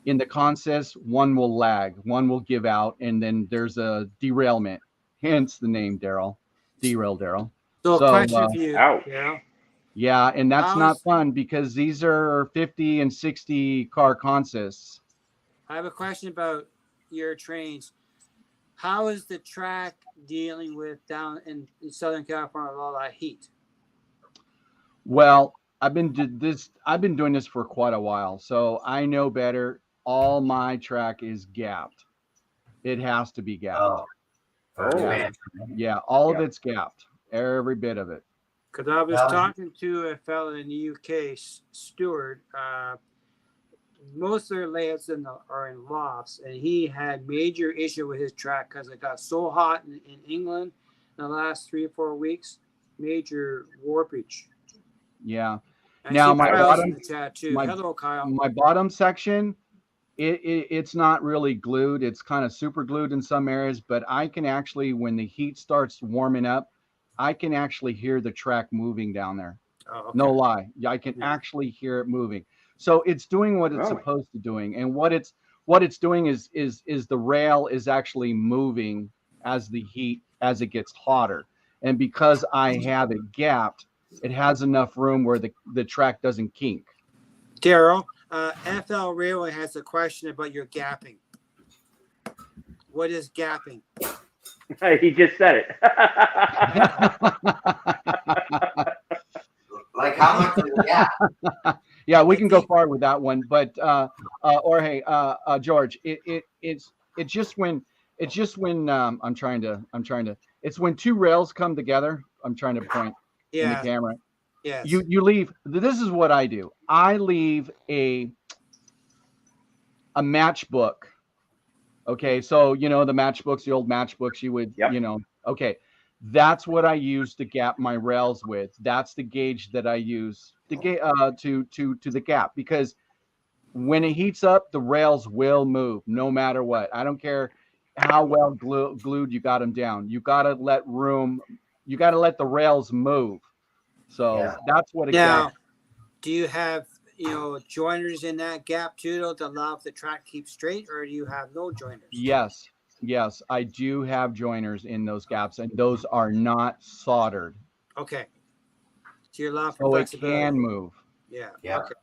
in the consist, one will lag, one will give out, and then there's a derailment. Hence the name Daryl. Derail Daryl. So, So, question for you, ouch. Daryl. Yeah, and that's not How's, fun because these are 50 and 60 car consists. I have a question about your trains. How is the track dealing with down in Southern California with all that heat? Well, I've been doing this for quite a while, so I know better. All my track is gapped. It has to be gapped. Oh. For Oh. expansion. Yeah, all of Yep. it's gapped. Every bit of it. Because I was Well, talking to a fellow in the UK, Stewart. Most of their layouts are in lofts, and he had major issue with his track because it got so hot in England in the last 3 or 4 weeks. Major warpage. Yeah. I Now see my Kyle's bottom in the chat too. my Hello, Kyle. my bottom section, it's not really glued. It's kind of super glued in some areas, but I can actually, when the heat starts warming up, I can actually hear the track moving down there. Oh, okay. No lie. I can Yeah. actually hear it moving. So it's doing what it's Really? supposed to doing. And what it's doing is the rail is actually moving as it gets hotter. And because I have it gapped, it has enough room where the track doesn't kink. Daryl, FL Railway has a question about your gapping. What is gapping? He just said it. Like how much is the gap? Yeah, we I can go think- far with that one, but George, it's just when I'm trying to it's when two rails come together. I'm trying to point in the Yeah. camera. Yes. You leave. This is what I do. I leave a matchbook. Okay, so you know the matchbooks, the old matchbooks. You would, Yep. Okay, that's what I use to gap my rails with. That's the gauge that I use to to the gap, because when it heats up, the rails will move no matter what. I don't care how well glued you got them down. You got to let room. You got to let the rails move. So Yeah. that's what a Now, gap. do you have joiners in that gap too, though, to allow the track to keep straight, or do you have no joiners? Yes, I do have joiners in those gaps, and those are not soldered, Okay. So you're allowed for so it flexibility. can move. Yeah. Yeah. Okay.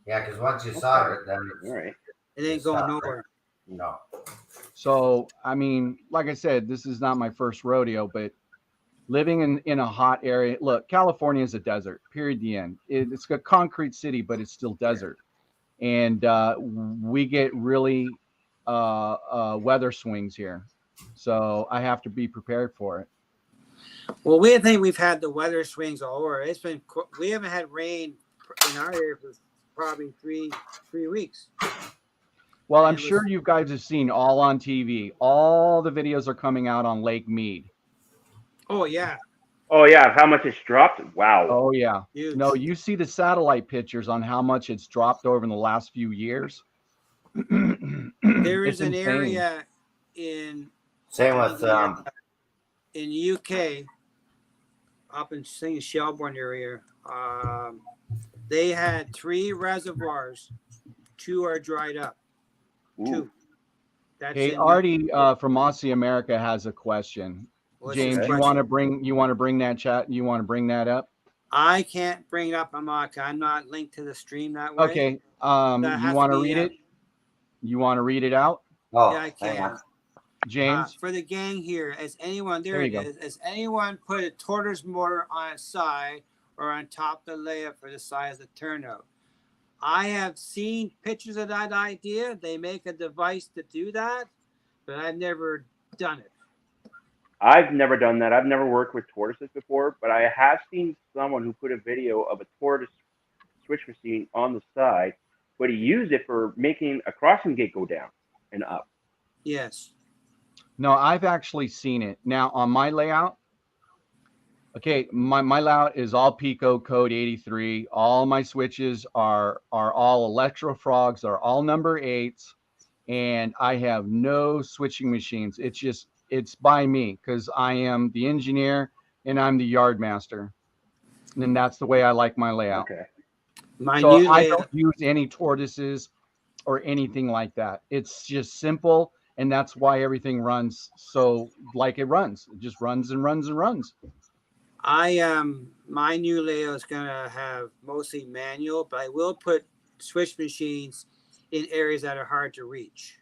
Yeah, because once you solder it, then it's, All right. It ain't going nowhere. no. So I mean, like I said, this is not my first rodeo, but living in a hot area. Look, California is a desert. Period. The end. It's a concrete city, but it's still desert, and we get really weather swings here. So I have to be prepared for it. Well, we think we've had the weather swings all over. It's been we haven't had rain in our area for probably three weeks. Well, I'm And it sure was- you guys have seen all on TV. All the videos are coming out on Lake Mead. Oh yeah. Oh yeah, how much it's dropped? Wow. Oh yeah. Huge. No, you see the satellite pictures on how much it's dropped over in the last few years. There is It's an insane. area in Same with in the UK, up in St. Shelbourne area. They had 3 reservoirs. 2 are dried up. Ooh. 2. That's Hey, in Artie from Aussie America has a question. What's James, his you question? want to bring that chat? You want to bring that up? I can't bring it up. I'm not linked to the stream that way. Okay. That You has want to be, read it? You want to read it out, Oh, Yeah, I hang can. on. James? For the gang here, has anyone There you go. Has anyone put a tortoise motor on its side or on top of the layout for the size of the turnout? I have seen pictures of that idea. They make a device to do that, but I've never done it. I've never done that. I've never worked with tortoises before, but I have seen someone who put a video of a tortoise switch machine on the side, but he used it for making a crossing gate go down and up. Yes. No, I've actually seen it. Now on my layout, okay, my layout is all Pico code 83. All my switches are all Electro Frogs, are all number 8s, and I have no switching machines. It's by me because I am the engineer and I'm the yard master. And that's the way I like my layout. Okay. My So new I layout. don't use any tortoises or anything like that. It's just simple, and that's why everything runs so like it runs. It just runs and runs and runs. My new layout is gonna have mostly manual, but I will put switch machines in areas that are hard to reach,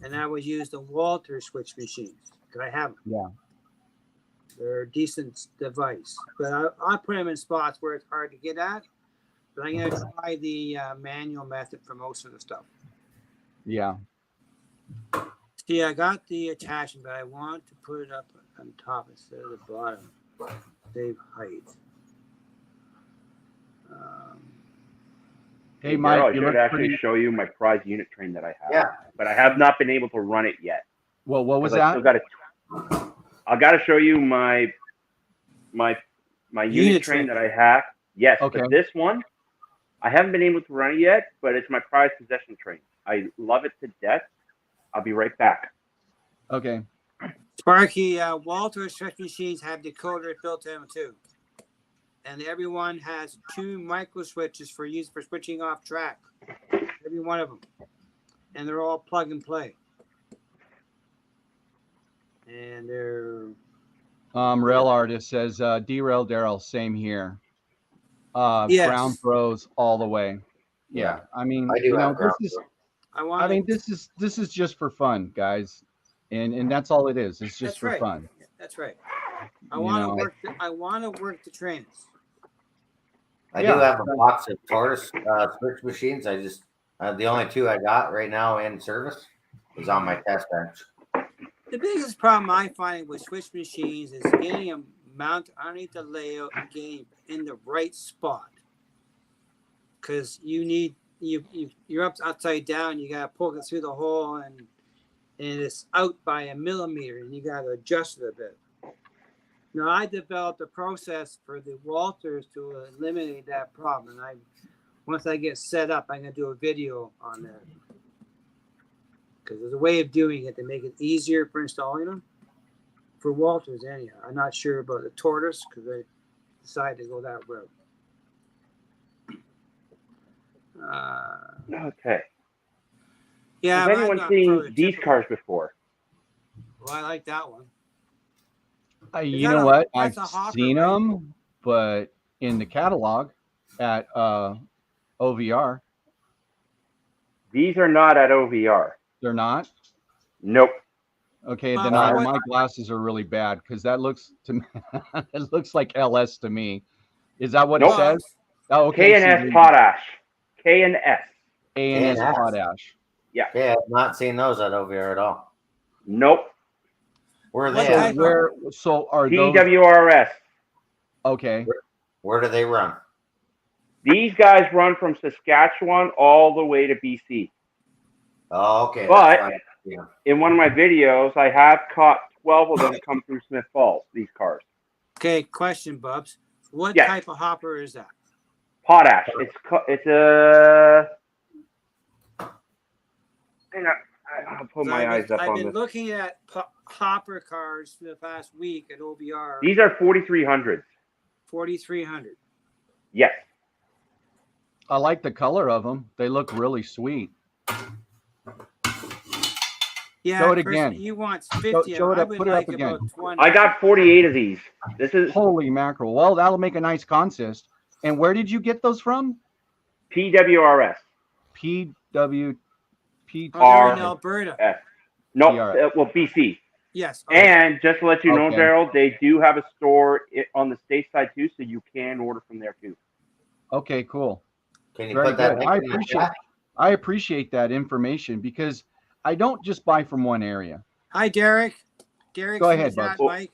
and I would use the Walter switch machines because I have them. Yeah. They're a decent device, but I put them in spots where it's hard to get at. But I'm gonna try the manual method for most of the stuff. Yeah. See, I got the attachment, but I want to put it up on top instead of the bottom. Save height. Hey, Mike, Daryl, I you should look actually pretty. show you my prize unit train that I have. Yeah. But I have not been able to run it yet. Well, what was 'Cause that? I got to show you my unit train that I have. Yes, Okay. but this one, I haven't been able to run it yet, but it's my prized possession train. I love it to death. I'll be right back. Okay. Sparky, Walter stretch machines have decoders built in them too. And everyone has 2 micro switches for use for switching off track. Every one of them. And they're all plug and play. And they're Rail Artist says, derail Daryl, same here. Yes. Ground throws all the way. Yeah. I mean, I do have this ground is throw. I mean this is just for fun, guys. And that's all it is. It's just That's for right. fun. That's right. I You want know. to work. I want to work the trains. I Yeah. do have a box of tortoise switch machines. The only 2 I got right now in service is on my test bench. The biggest problem I find with switch machines is getting them mounted underneath the layout and getting in the right spot. Because you're upside down. You gotta poke it through the hole, and it's out by a millimeter, and you gotta adjust it a bit. Now, I developed a process for the Walters to eliminate that problem, and once I get set up, I'm gonna do a video on that because there's a way of doing it to make it easier for installing them for Walters. Anyhow, I'm not sure about the tortoise because I decided to go that route. Okay. Yeah, Has but I'm anyone not seen prototypical. these cars before? Well, I like that one. You that know a- what? that's I've a hopper, seen right? them, but in the catalog at OVR, These are not at OVR. they're not. Nope. Okay, Well, then for what- my glasses are really bad because that looks to me, it looks like LS to me. Is that what Nope. it says? Oh, okay. K&S potash. K&S. A&S K&S. potash. Okay, I've not seen those at OVR at all. Nope. Where are What they So type at? so are those TWRS. okay? Where do they run? These guys run from Saskatchewan all the way to BC. Oh, okay. But- That's fine. Yeah. In one of my videos, I have caught 12 of them come through Smith Falls, these cars. Okay, question, Bubs. What Yes. type of hopper is that? Potash. It's a... Hang on. I'll put my eyes up I've on been this. looking at hopper cars for the past week at OBR. These are 4300s. 4,300. Yes. I like the color of them. They look really sweet. Yeah, Show it Chris, again. he wants 50. Show it I up. would Put it like up again. about 20. I got 48 of these. This is Holy mackerel! Well, that'll make a nice consist. And where did you get those from? PWRS. PW. Oh, they're in R- Alberta. No, PRS. well, BC. Yes. Okay. And just to let you know, Okay. Daryl, they do have a store on the state side too, so you can order from there too. Okay, cool. Can you Very put that good. link in the chat? I appreciate that information because I don't just buy from one area. Hi, Derek. Derek, Go ahead, Bubs. Mike.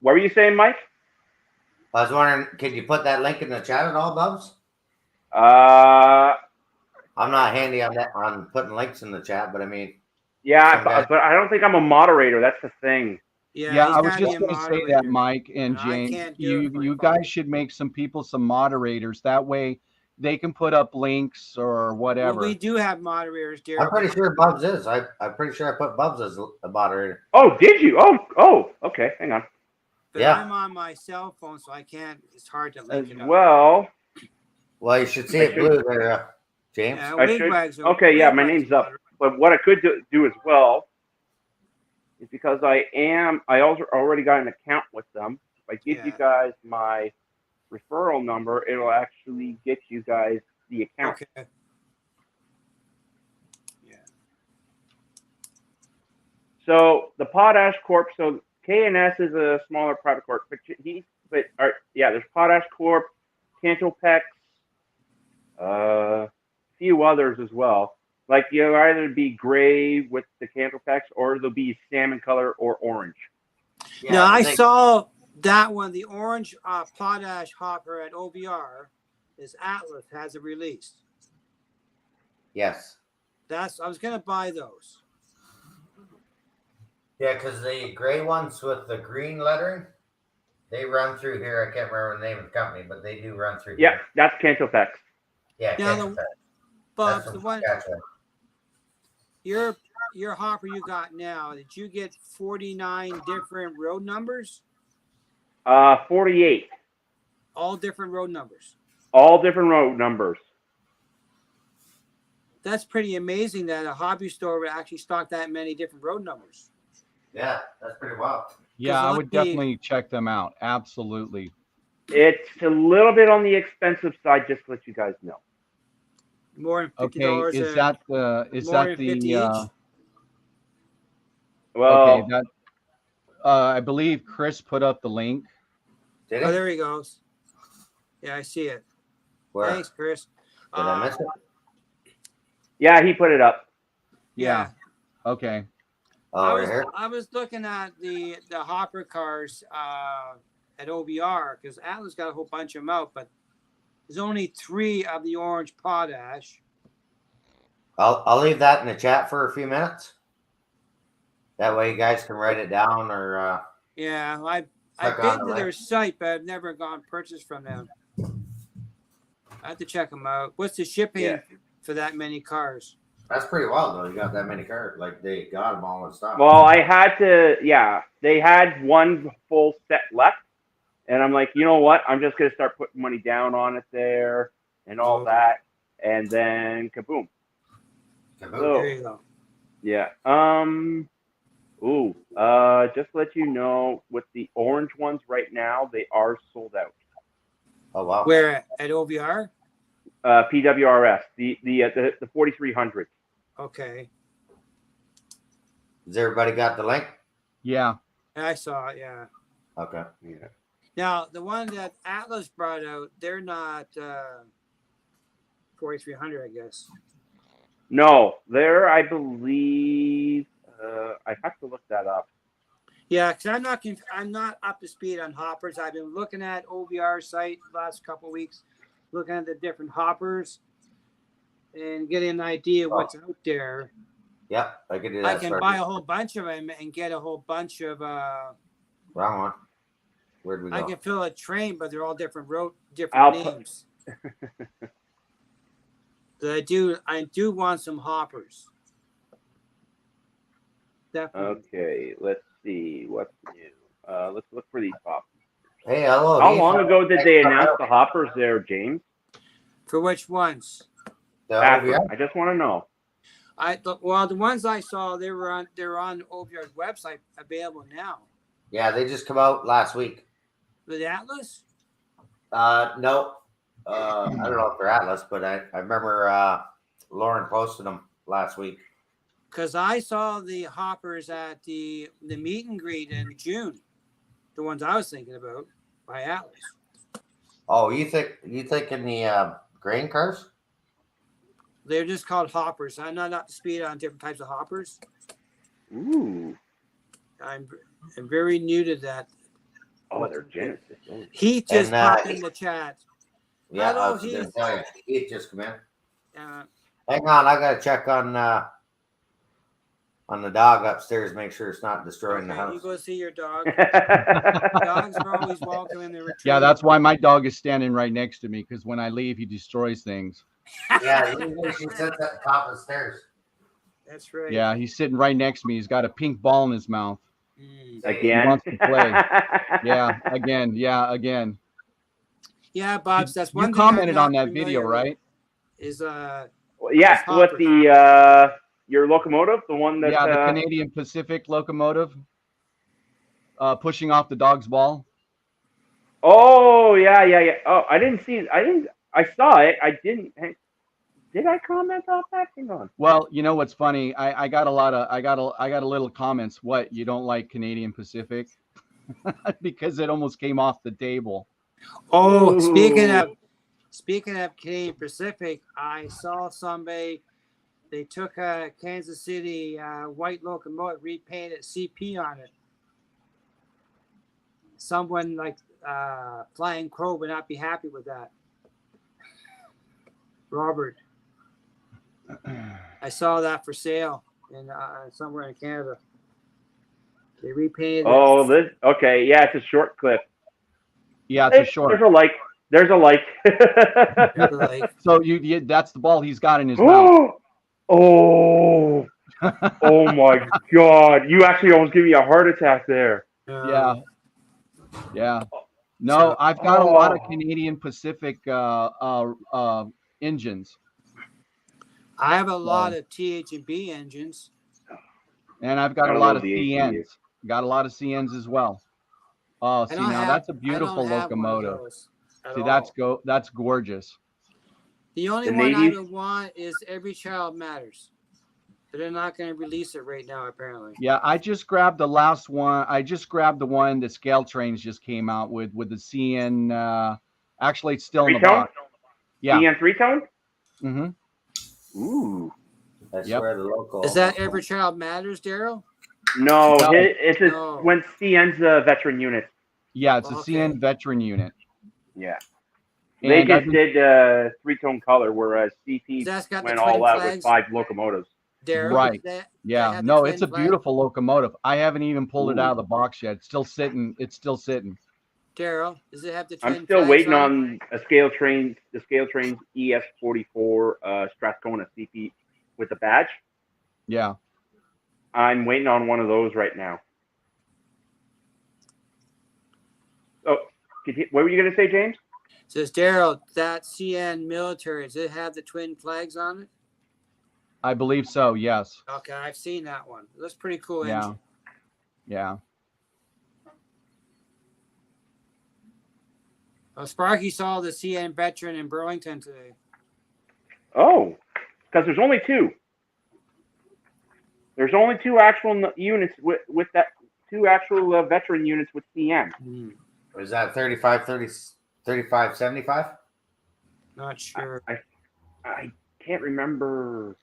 What were you saying, Mike? I was wondering, can you put that link in the chat at all, Bubs? I'm not handy on that on putting links in the chat, but I mean, Yeah, Some guy- but I don't think I'm a moderator. That's the thing. Yeah, he's I was gotta just be a going to say that, moderator. Mike and I James. can't do it for You you. guys should make some people some moderators. That way, they can put up links or Well, whatever. we do have moderators, Derek. I'm pretty sure Bubs is. I'm pretty sure I put Bubs as a moderator. Oh, did you? Oh, okay. Hang on. But Yeah. I'm on my cell phone, so I can't. It's hard to As link it up. well. Well, you should see it blue there, James. Yeah, I should- Wigwags are- okay, yeah, my Wigwags name's are up. moderator. But what I could do as well is because I also already got an account with them. If I give you Yeah. guys my referral number, it'll actually get you guys the account. Okay. Yeah. So the Potash Corp. So K&S is a smaller private corp, there's Potash Corp, Cantopex, a few others as well. Like you'll either be gray with the Cantopex, or they'll be salmon color or orange. Yeah, Now I think- saw that one, the orange potash hopper at OVR, is Atlas has it released. Yes. I was gonna buy those. Yeah, because the gray ones with the green lettering, they run through here. I can't remember the name of the company, but they do run through Yeah, here. that's Cantopex. Yeah. Now Cantopex. But That's the from one Saskatchewan. your hopper you got now, did you get 49 different road numbers? 48. All different road numbers. All different road numbers. That's pretty amazing that a hobby store would actually stock that many different road numbers. Yeah, that's pretty wild. Yeah, I let would me- definitely check them out. Absolutely. It's a little bit on the expensive side, just to let you guys know. More than Okay, $50. is that the more than 50 each? Well, okay? That I believe Chris put up the link. Did Oh, it? there he goes. Yeah, I see it. Where? Thanks, Chris. Did I miss it? yeah, he put it up. Yeah. Okay. Oh, right here. I was looking at the hopper cars at OVR because Atlas got a whole bunch of them out, but there's only 3 of the orange potash. I'll leave that in the chat for a few minutes. That way you guys can write it down or Yeah, I've Check been on to the their link. site, but I've never gone purchase from them. I have to check them out. What's the shipping Yeah. for that many cars? that's pretty wild though. You got that many cars. Like they got them all in stock. Well, I had to, they had one full set left. And I'm like, you know what? I'm just going to start putting money down on it there and all that. And then kaboom. Kaboom. So, There you go. yeah. Just to let you know, with the orange ones right now, they are sold out. Oh wow. Where at OVR? PWRS, the 4300. Okay. Has everybody got the link? Yeah. I saw it, yeah. Okay. Yeah. Now, the one that Atlas brought out, they're not 4300, I guess. No, there, I believe, I have to look that up. Yeah, because I'm not up to speed on hoppers. I've been looking at OVR site the last couple of weeks, looking at the different hoppers and getting an idea of what's out there. Yep, I could do I that. can buy a whole bunch of them and get a whole bunch of Wrong one. Where'd we go? I can fill a train, but they're all different I'll names. So I do want some hoppers. Definitely. Okay, let's see what's new. Let's look for these hoppers. Hey, hello. How Heath. long ago did they announce the hoppers there, James? For which ones? The After. OVR? I just want to know. Well, the ones I saw, they're on Oviar's website, available now. Yeah, they just come out last week. With Atlas? No. I don't know if they're Atlas, but I remember Lauren posted them last week. Because I saw the hoppers at the meet and greet in June. The ones I was thinking about by Atlas. Oh, you think in the grain cars? They're just called hoppers. I'm not up to speed on different types of hoppers. Ooh. I'm very new to that. Oh, they're Genesis. Oh. Heath just And, popped in the chat. Yeah, Hello, I was gonna Heath. tell you. Heath just come in. Uh, Hang on, I gotta check on the dog upstairs, make sure it's not destroying the okay, house. you go see your dog. Dogs are always welcome in the retreat. Yeah, that's why my dog is standing right next to me, because when I leave, he destroys things. Yeah, usually she sits at the top of the stairs. That's right. Yeah, he's sitting right next to me. He's got a pink ball in his mouth. Mm. Again. He wants to play. Yeah, again. Yeah, again. Yeah, Bob's. That's one You thing I'm commented not on that video, familiar with right? Is Well, yeah, It's with Hopper. the your locomotive, the one that Yeah, the Canadian Pacific locomotive pushing off the dog's ball. Oh yeah. Oh, I didn't see it. I saw it. I didn't. Did I comment on that? Hang on. Well, you know what's funny? I got a little comments. What, you don't like Canadian Pacific? Because it almost came off the table. Oh, Ooh. speaking of Canadian Pacific, I saw somebody. They took a Kansas City white locomotive, repainted CP on it. Someone like Flying Crow would not be happy with that. Robert, I saw that for sale in somewhere in Canada. They repainted Oh, it. this. Okay, yeah, it's a short clip. Yeah, it's a short. There's a like. There's a like. Like, So that's the ball he's got in his mouth. Oh. Oh my God! You actually almost gave me a heart attack there. Yeah. Yeah. No, So- I've got a lot of Canadian Pacific engines, I have a lot of TH&B engines. and I've got Gotta a lot love of the CNs. Got a lot of CNs as well. Oh, see, now that's a beautiful locomotive. See, that's gorgeous. The only The one I Navy? would want is Every Child Matters. But they're not going to release it right now, apparently. Yeah, I just grabbed the last one. I just grabbed the one that Scale Trains just came out with the CN. Actually, it's still in the Three-tone? box. Yeah. CN 3-tone? Mm-hmm. Ooh. I swear the local. Is that Every Child Matters, Daryl? No, No. it's when CN's a veteran unit. Yeah, it's a Okay. CN veteran unit. Yeah. They And just did 3-tone color, whereas CP That's got the went twin all out flags. with 5 locomotives. Daryl, Right. that Yeah, have the no, twin it's a flag? beautiful locomotive. I haven't even pulled it Ooh. out of the box yet. It's still sitting. Daryl, does it have the twin I'm still flags waiting on? on the Scale Trains ES44 Strathcona CP with the badge. Yeah. I'm waiting on one of those right now. Oh, what were you going to say, James? Says Daryl, that CN military, does it have the twin flags on it? I believe so. Yes. Okay, I've seen that one. That's pretty cool Yeah. engine. Yeah. Sparky saw the CN veteran in Burlington today. Oh, because there's only 2. There's only 2 actual units with that 2 actual veteran units with CN. Was that 3575? Not sure. I can't remember.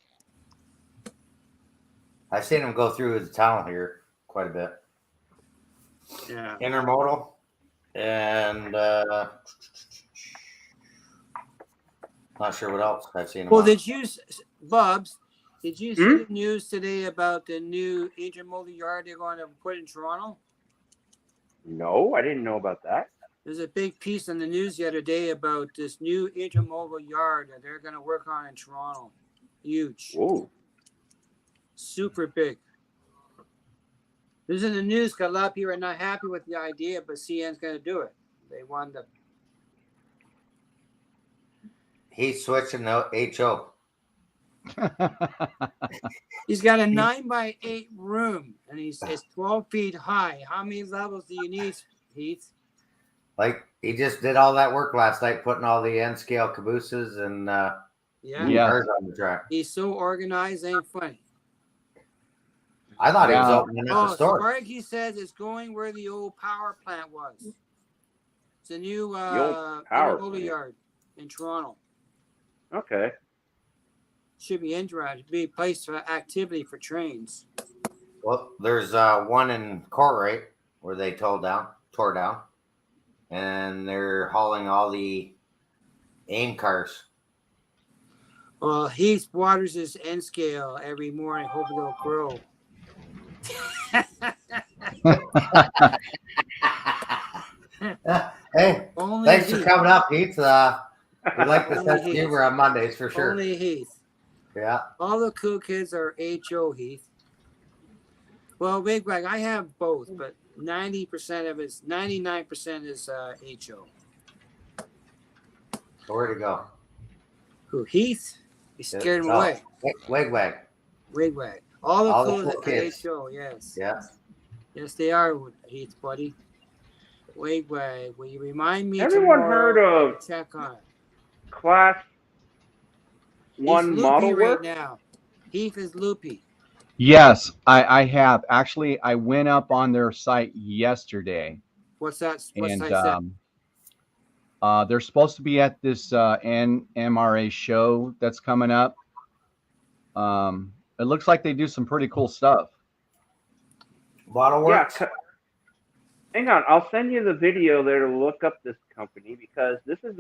I've seen him go through his tunnel here quite a bit. Yeah. Intermodal and not sure what else I've seen him Well, on. did you see the news today about the new intermodal yard they're going to put in Toronto? No, I didn't know about that. There's a big piece in the news the other day about this new intermodal yard that they're going to work on in Toronto. Huge. Whoa. Super big. This is in the news because a lot of people are not happy with the idea, but CN's going to do it. They want to. He's switching to HO. He's got a 9x8 room, and it's 12 feet high. How many levels do you need, Heath? Like he just did all that work last night, putting all the N scale cabooses and new Yeah. cars on the track. He's so organized, ain't funny. I thought he was Yeah. opening up a store. Sparky says it's going where the old power plant was. It's a new old power intermodal plant. yard in Toronto. Okay. Should be interesting. Be a place for activity for trains. Well, there's one in Courtwright where they tore down, and they're hauling all the AIM cars. Well, Heath waters his N scale every morning, hoping it'll grow. Hey, Only thanks for Heath. coming up, Heath. We like the Only sense of Heath. humor on Mondays for sure. Only Heath. Yeah. All the cool kids are HO, Heath. Well, Big Wag, I have both, but 99% is HO. So where'd it go? Who, Heath? You scared him away. Wig-wag. Wig Wag. All the cool kids. HO, yes. Yeah. Yes, they are, Heath, buddy. Wig Wag, will you remind me Everyone tomorrow heard of to check on it? Class He's 1 loopy model right work? now. Heath is loopy. Yes, I have. Actually, I went up on their site yesterday, What's that? What's and that? they're supposed to be at this NMRA show that's coming up. It looks like they do some pretty cool stuff. Model works. Yeah. Hang on, I'll send you the video there to look up this company because this is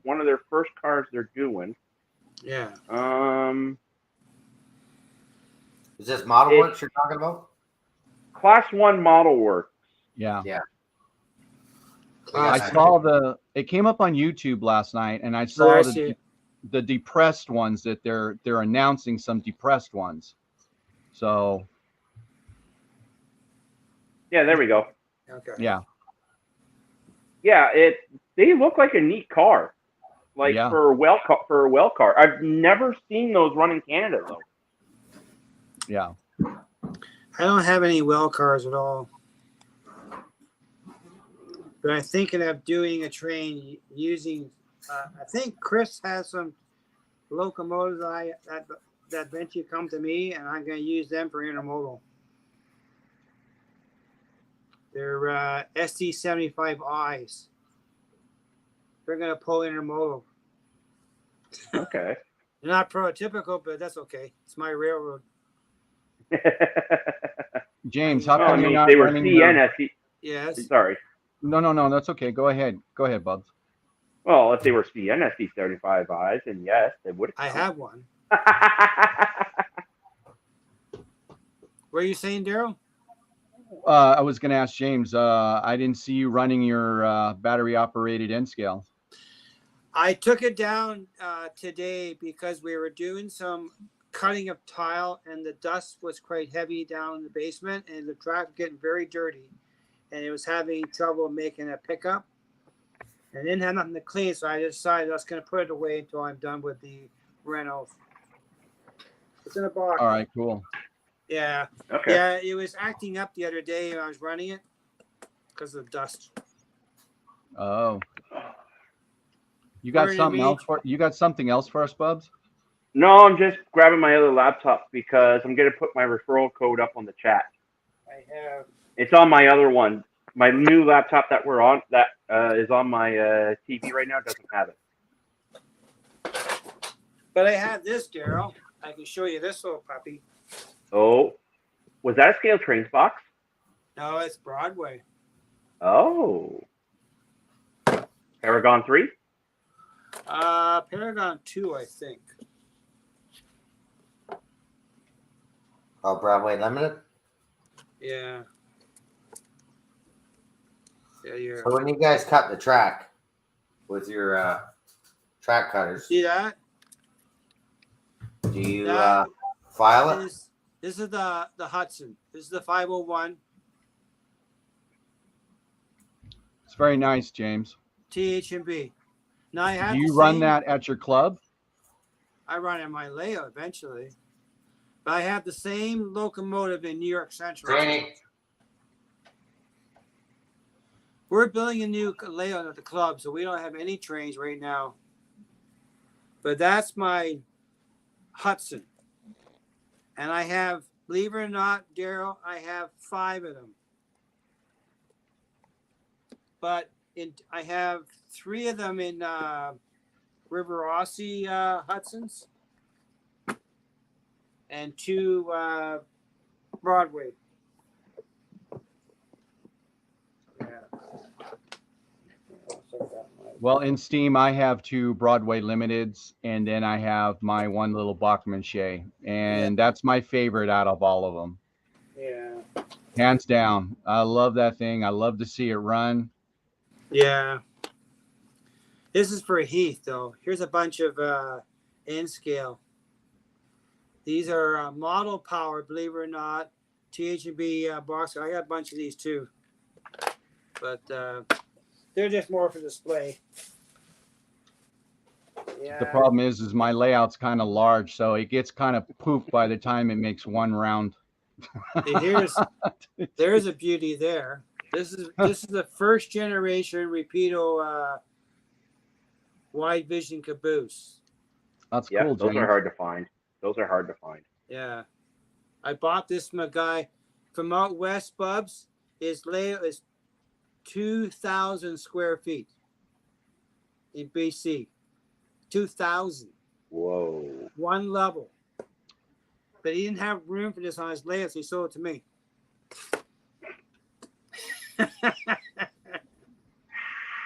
one of their first cars they're doing. Yeah. Is this Model Works you're talking about? Class 1 Model Works. Yeah. Yeah. I saw it came up on YouTube last night, and I saw the depressed ones that they're announcing some depressed ones. So yeah, there we go. Okay. Yeah. Yeah, they look like a neat car. Like for a well car. I've never seen those run in Canada though. Yeah. I don't have any well cars at all. But I'm thinking of doing a train using. I think Chris has some locomotives that eventually come to me, and I'm going to use them for intermodal. They're SD75Is. They're going to pull intermodal. Okay. They're not prototypical, but that's okay. It's my railroad. James, how come you're not they were running CNSD? Yes. Sorry. No, that's okay. Go ahead, Bubs. Well, if they were CNSD 75Is, then yes, they would. I have one. What are you saying, Daryl? I was going to ask James. I didn't see you running your battery-operated N scale. I took it down today because we were doing some cutting of tile, and the dust was quite heavy down in the basement, and the track was getting very dirty, and it was having trouble making a pickup. And didn't have nothing to clean, so I decided I was going to put it away until I'm done with the reno. It's in a box. All right, cool. Yeah. Okay. Yeah, it was acting up the other day when I was running it because of the dust. Oh. You got something else for us, Bubs? No, I'm just grabbing my other laptop because I'm going to put my referral code up on the chat. I have. It's on my other one. My new laptop that we're on, that is on my TV right now, doesn't have it. But I have this, Daryl. I can show you this little puppy. Oh, was that a Scale Trains box? No, it's Broadway. Oh. Paragon 3? Paragon 2, I think. Oh, Broadway Limited? Yeah. Yeah, you're. So when you guys cut the track with your track cutters, See that? do you That file it? This is the Hudson. This is the 501 It's very nice, James. TH&B. Now I have Do you the run same- that at your club? I run in my layout eventually. But I have the same locomotive in New York Central. Training. We're building a new layout at the club, so we don't have any trains right now. But that's my Hudson. And I have, believe it or not, Daryl, I have 5 of them. But I have 3 of them in River Aussie Hudsons and 2 Broadway. Yeah. Well, in Steam, I have 2 Broadway Limiteds, and then I have my one little Bachmann-Shea, and that's my favorite out of all of them. Yeah. Hands down. I love that thing. I love to see it run. Yeah. This is for Heath, though. Here's a bunch of N scale. These are model power, believe it or not. TH&B box. I got a bunch of these too, but they're just more for display. Yeah. The problem is my layout's kind of large, so it gets kind of poofed by the time it makes one round. There's a beauty there. This is the first generation Rapido wide vision caboose. That's Yeah, cool, those James. are hard to find. Those are hard to find. Yeah, I bought this from a guy from out west, Bubs. His layout is 2,000 square feet in BC. 2,000. Whoa. One level. But he didn't have room for this on his layout, so he sold it to me.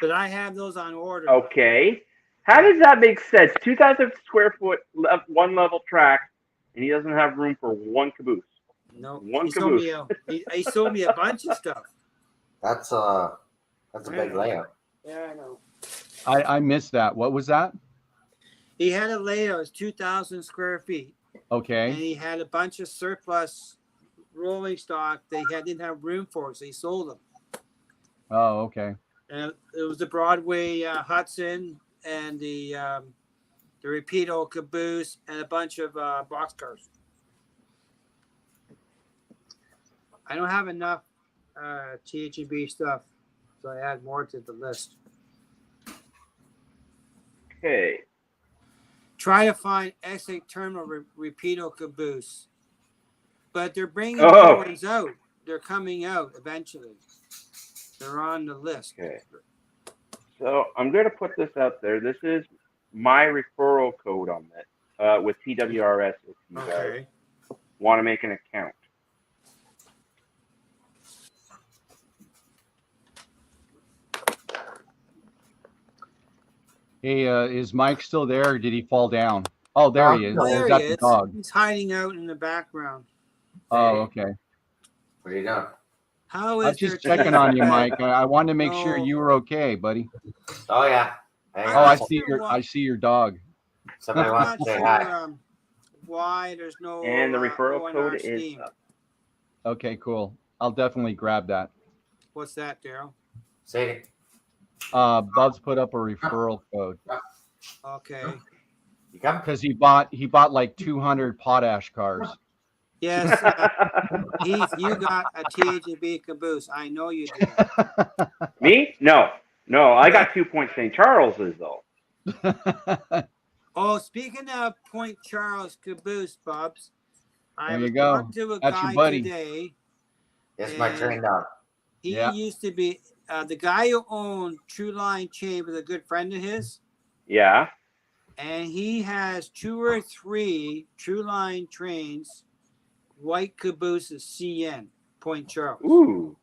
But I have those on order. Okay. How does that make sense? 2,000 square foot, one level track, and he doesn't have room for one caboose. No, One he sold caboose. he sold me a bunch of stuff. That's a big layout. Yeah, I know. I missed that. What was that? He had a layout, it was 2,000 square feet, and Okay. he had a bunch of surplus rolling stock that he didn't have room for, so he sold them. Oh, okay. And it was the Broadway Hudson and the Rapido caboose and a bunch of boxcars. I don't have enough TH&B stuff, so I add more to the list. Okay. Try to find exit terminal Rapido caboose, but they're bringing new ones out. They're coming out eventually. They're on the list. Okay. So I'm going to put this out there. This is my referral code on this with TWRS if you guys want to make an account. Hey, is Mike still there, or did he fall down? Oh, there he is. Oh, there Got he the is. dog. He's hiding out in the background. Oh, okay. What are you doing? How I'm is just their checking on you, Mike. I wanted to make sure No. you were okay, buddy. Oh yeah. Hang Oh, on. I see your dog. Somebody I'm wants not to say sure hi. why there's no And the no referral in code our is Steam. up. Okay, cool. I'll definitely grab that. What's that, Daryl? Say it. Bubs put up a referral code Okay. You come? because he bought like 200 potash cars. Yes, Heath, you got a TH&B caboose. I know you did. Me? No. I got 2 Point St. Charles's though. Oh, speaking of Point Charles caboose, Bubs, I There you was go. talking to a That's your guy buddy. today. It's my And train dog. He Yeah. used to be the guy who owned True Line Chain was a good friend of his, Yeah. and he has 2 or 3 True Line trains, white cabooses, CN Point Charles. Ooh.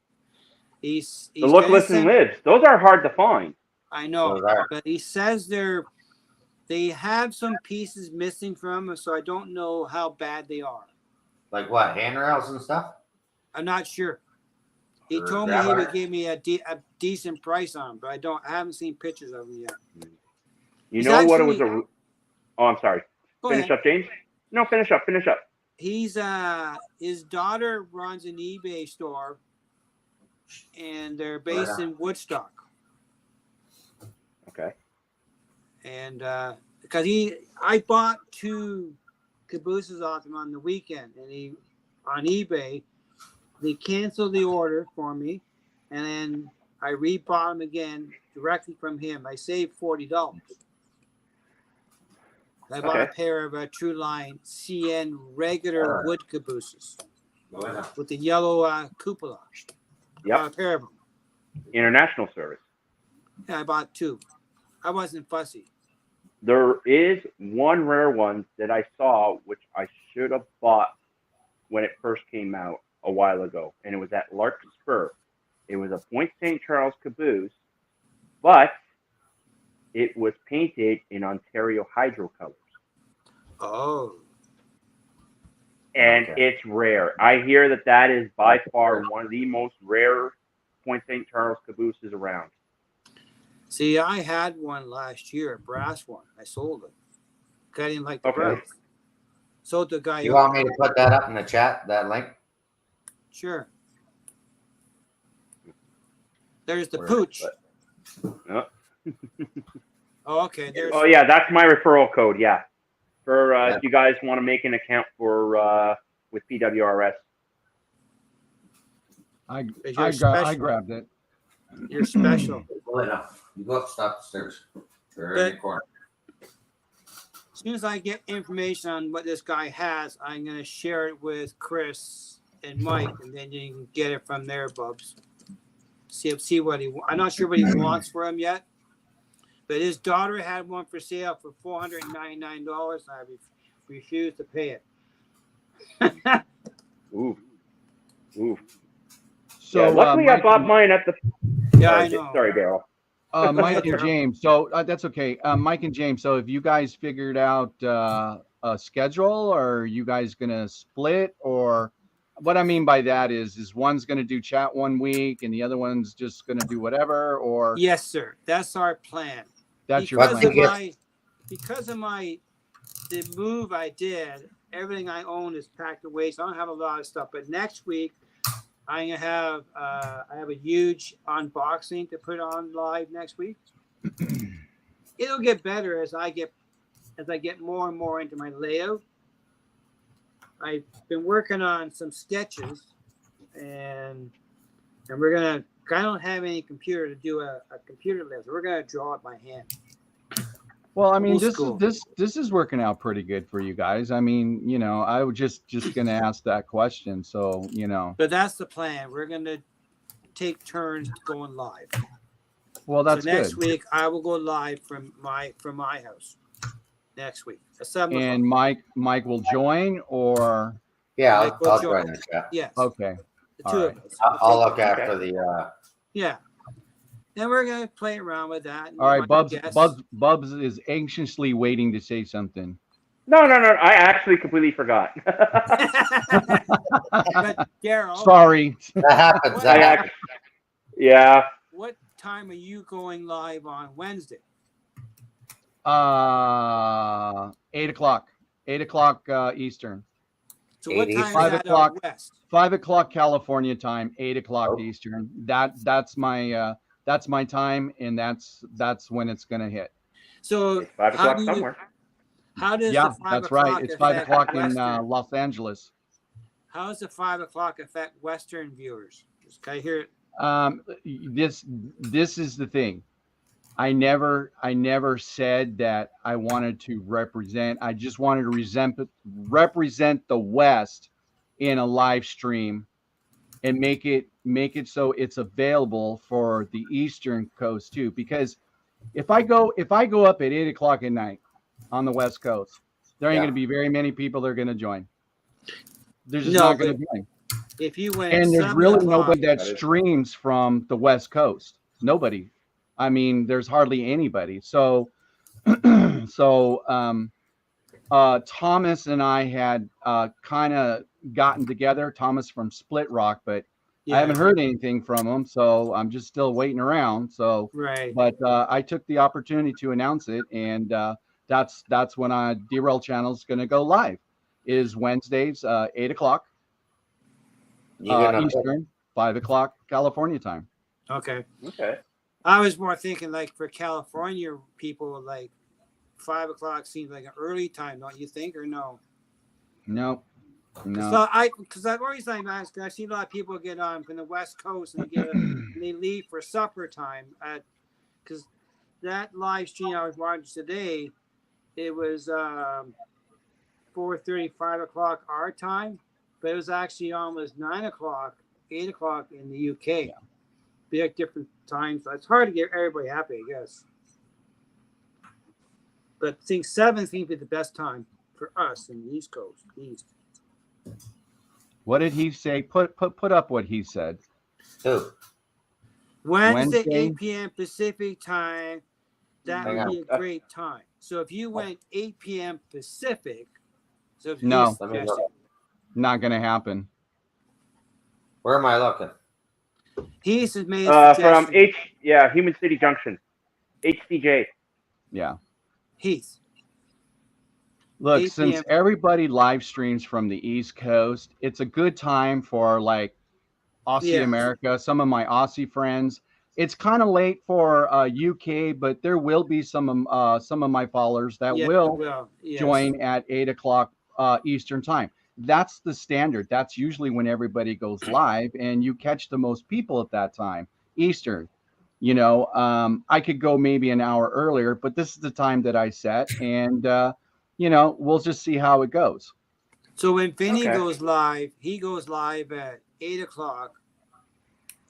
He's The Look, gonna Listen, send- Lives. Those are hard to find. I know, Those are. but he says they have some pieces missing from them, so I don't know how bad they are. Like what? Handrails and stuff? I'm not sure. He Or told me he grab would it? give me a decent price on them, but I haven't seen pictures of them yet. You He's know what it was actually- Oh, I'm sorry. Go Finish ahead. up, James. No, finish up. He's his daughter runs an eBay store, and they're based in Woodstock. Okay. And a because I bought 2 cabooses off him on the weekend, and on eBay, they canceled the order for me, and then I rebought them again directly from him. I saved $40. I bought a pair of True Line CN regular wood cabooses with the yellow cupola. Yep. Bought a pair of them. International service. Yeah, I bought 2. I wasn't fussy. There is one rare one that I saw, which I should have bought when it first came out a while ago, and it was at Larkspur. It was a Point St. Charles caboose, but it was painted in Ontario Hydro colors. Oh. And it's rare. I hear that is by far one of the most rare Point St. Charles cabooses around. See, I had one last year, a brass one. I sold it. I didn't like the brass. Sold the guy. You want me to put that up in the chat, that link? Sure. There's the pooch. Oh, okay. Oh, yeah, that's my referral code, yeah. For if you guys want to make an account for with PWRS. I grabbed it. You're special. Pull it up. You go up, stop the stairs. They're in the corner. As soon as I get information on what this guy has, I'm going to share it with Chris and Mike, and then you can get it from there, Bubs. See what I'm not sure what he wants for him yet, but his daughter had one for sale for $499, and I refused to pay it. Ooh. So luckily, I bought mine at the. Yeah, I know. Sorry, Daryl. Mike and James. So that's okay. Mike and James. So have you guys figured out a schedule, or are you guys gonna split? Or what I mean by that is one's gonna do chat one week and the other one's just gonna do whatever? Or yes, sir. That's our plan. That's your plan. Because of the move I did, everything I own is packed away, so I don't have a lot of stuff. But next week, I'm gonna have I have a huge unboxing to put on live next week. It'll get better as I get more and more into my layout. I've been working on some sketches, and we're gonna. I don't have any computer to do a computer layout, so we're gonna draw it by hand. Well, I mean, this is working out pretty good for you guys. I mean, I was just gonna ask that question. So, But that's the plan. We're gonna take turns going live. Well, that's next good. week I will go live from my house. Next week. And Mike will join, or I'll join the chat. Yes. Okay. The two of us. I'll look after the. Yeah. Then we're gonna play around with that. All right, Bubs is anxiously waiting to say something. No. I actually completely forgot. But Daryl, sorry. That happens. Yeah. What time are you going live on Wednesday? 8 o'clock. 8 o'clock Eastern. So what time 5 is that o'clock West? 5 o'clock California time. 8 o'clock Eastern. That's my time, and that's when it's gonna hit. So it's 5 o'clock somewhere. How does the 5 that's right. It's 5 o'clock in Western? Los Angeles. How does the 5 o'clock affect Western viewers? Can I hear it? This is the thing. I never said that I wanted to represent. I just wanted to represent the West in a live stream and make it so it's available for the Eastern Coast too. Because if I go up at 8 o'clock at night on the West Coast, there ain't going to be very many people that are going to join. There's just not going to join. If you went and there's really nobody that streams from the West Coast. Nobody. I mean, there's hardly anybody. So, Thomas and I had kind of gotten together. Thomas from Split Rock, but I haven't heard anything from him. So I'm just still waiting around. So, right. But I took the opportunity to announce it, and that's when Derail Channel is going to go live. It is Wednesdays, 8 o'clock Eastern, 5 o'clock California time. Okay. I was more thinking like for California people, like 5 o'clock seems like an early time, don't you think, or no? No, no. So because I've always like asked, I see a lot of people get on from the West Coast and they leave for supper time because that live stream I was watching today, it was 4:30, 5 o'clock our time, but it was actually almost 9 o'clock, 8 o'clock in the UK. Yeah. Big different times. So it's hard to get everybody happy, I guess. But I think 7 seems to be the best time for us in the East Coast. East. What did he say? Put up what he said. Who? Wednesday, Wednesday? 8 p.m. Pacific time. That Hang would on. be a great time. So if you went 8 p.m. Pacific, so if No. he's Let me suggesting, look. Not going to happen. Where am I looking? he's made a From suggestion. Human City Junction, HCJ. Yeah. Heath. Look, 8 since p.m. everybody live streams from the East Coast, it's a good time for like Aussie Yeah. America, some of my Aussie friends. It's kind of late for UK, but there will be some of my followers that Yeah, will well, yes. join at 8 o'clock Eastern time. That's the standard. That's usually when everybody goes live, and you catch the most people at that time, Eastern. You know, I could go maybe an hour earlier, but this is the time that I set, and you know, we'll just see how it goes. So when Vinny Okay. goes live, he goes live at 8 o'clock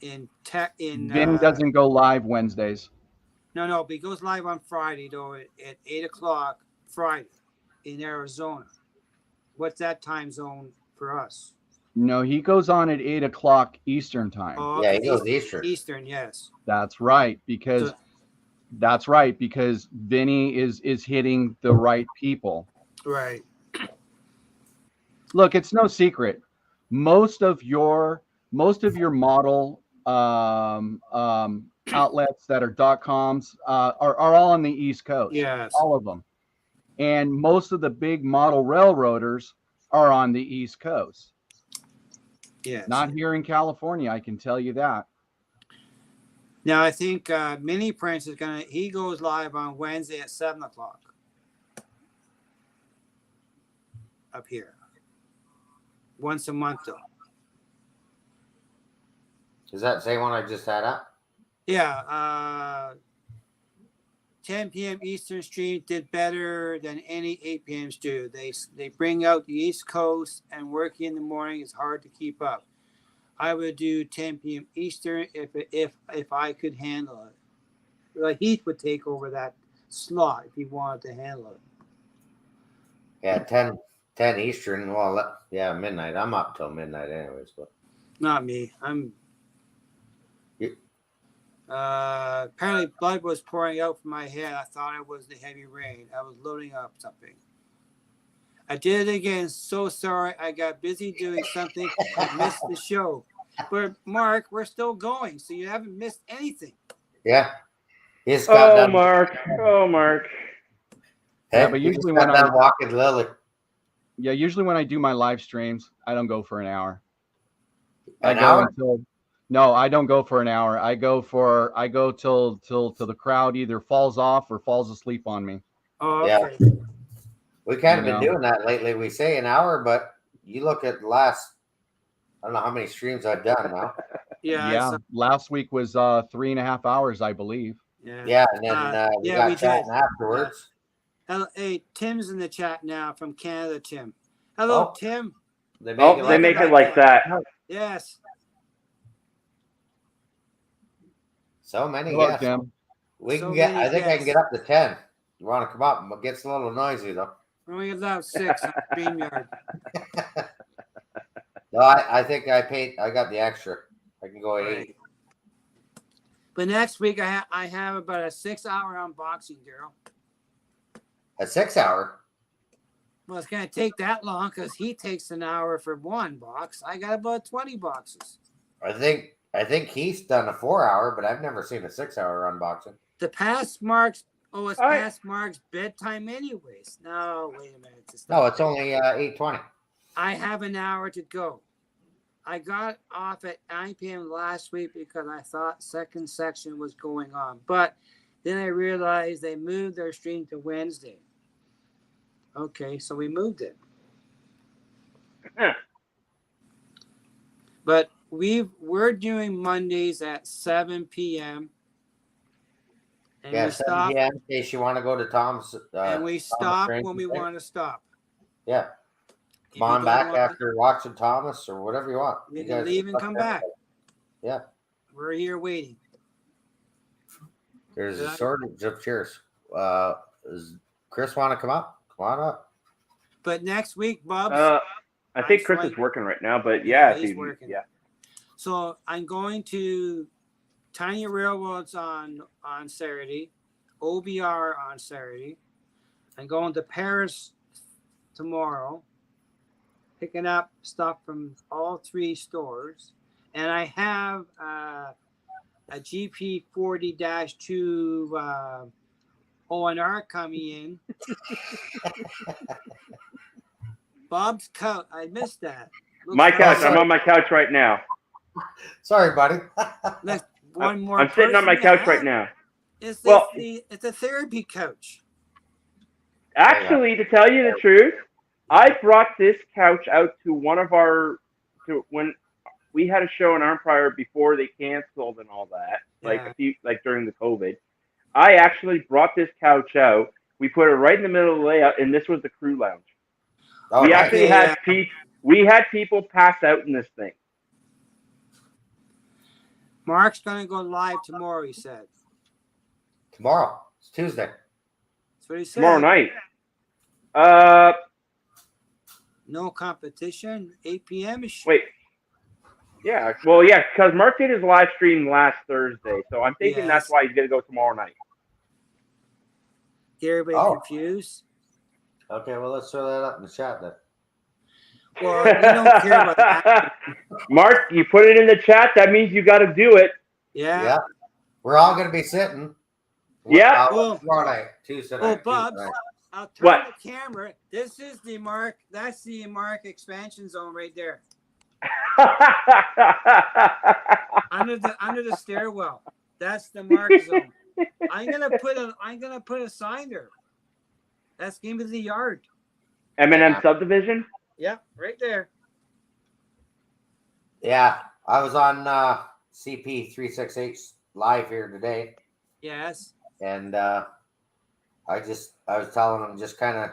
in Vin doesn't go live Wednesdays. No, but he goes live on Friday though at 8 o'clock Friday in Arizona. What's that time zone for us? No, he goes on at 8 o'clock Eastern time. Oh, Yeah, okay. he goes Eastern. Eastern, yes. That's right, because Vinny is hitting the right people. Right. Look, it's no secret. Most of your model outlets that are .coms are all on the East Coast. Yes. All of them. And most of the big model railroaders are on the East Coast. Yes. Not here in California, I can tell you that. Now I think Mini Prince he goes live on Wednesday at 7 o'clock. Up here. Once a month though. Is that the same one I just had up? Yeah, 10 p.m. Eastern stream did better than any 8 p.m.s do. They bring out the East Coast, and working in the morning is hard to keep up. I would do 10 p.m. Eastern if I could handle it. Like Heath would take over that slot if he wanted to handle it. Yeah, 10 Eastern. Well, yeah, midnight. I'm up till midnight anyways. But Not me. Apparently blood was pouring out from my head. I thought it was the heavy rain. I was loading up something. I did it again. So sorry. I got busy doing something. I missed the show. But Mark, we're still going, so you haven't missed anything. yeah, he's got done. Mark. Oh, Mark. Hey, Yeah, but usually when when I'm walking Lily. Yeah, usually when I do my live streams, I don't go for an hour. An hour? No, I don't go for an hour. I go till the crowd either falls off or falls asleep on me. Oh, Yeah. okay. We kind of been doing that lately. We say an hour, but you look at the last, I don't know how many streams I've done now. Yeah. Last week was 3.5 hours, I believe. Yeah, and then we got chatting afterwards. Hello, hey, Tim's in the chat now from Canada. Tim, hello, Tim. They make it like that. Yes. So many Hello, guests. Tim. We can get. I think I can get up to 10. You want to come up? But it gets a little noisy though. We're only allowed 6 on StreamYard. No, I think I paid. I got the extra. I can go at 8. But next week I have about a 6-hour unboxing, Daryl. A 6 hour. Well, it's gonna take that long because he takes an hour for one box. I got about 20 boxes. I think he's done a 4 hour, but I've never seen a 6 hour unboxing. The past Mark's past Mark's bedtime anyways. No, wait a minute. No, it's only 8:20. I have an hour to go. I got off at 9 p.m. last week because I thought second section was going on. But Then I realized they moved their stream to Wednesday. Okay, so we moved it. But we're doing Mondays at 7 p.m. And Yeah, we 7 stop p.m. in case you want to go to Tom's. and we stop Thomas when we Drinking want to stop. Yeah. If Come you on don't back want- after watching Thomas or whatever you want. We You can guys leave and fuck come everybody. back. Yeah. We're here waiting. There's a Right. shortage of chairs. Does Chris want to come up? Come on up. But next week, Bubs. I think I'm Chris fine. is working right now, but Yeah, yeah, he's if you- working. Yeah. So I'm going to Tiny Railroads on Saturday, OBR on Saturday. I'm going to Paris tomorrow, picking up stuff from all 3 stores. And I have a GP40-2 ONR coming in. Bob's couch. I missed that. Looks My like- couch. I'm on my couch right now. Sorry, buddy. Next, one more. I'm sitting on my person to couch right add. now. It's Well- it's a therapy couch. Actually, to tell you the truth, I brought this couch out to one of our when we had a show in Empire before they canceled and all that, like during the COVID. I actually brought this couch out. We put it right in the middle of the layout, and this was the crew lounge. All we right. actually had people pass out in this thing. Mark's gonna go live tomorrow. He said. Tomorrow. It's Tuesday. That's what he said. Tomorrow night. No competition. 8 p.m. Wait. Yeah. Well, yeah, because Mark did his live stream last Thursday, so I'm thinking that's Yes. why he's gonna go tomorrow night. Get everybody Oh. confused. Okay, well, let's throw that up in the chat then. Well, we don't care about that. Mark, you put it in the chat. That means you got to do it. Yeah. We're all going to be sitting. Yeah. Tomorrow night. Tuesday night. Oh, Tuesday Bubs, night. I'll turn What? the camera. This is the Mark. That's the Mark expansion zone right there. Under the stairwell. That's the Mark zone. I'm gonna put a sign there. That's gonna be the yard. M&M subdivision. Yep, right there. Yeah, I was on CP368 live here today, Yes. and I was telling them just kind of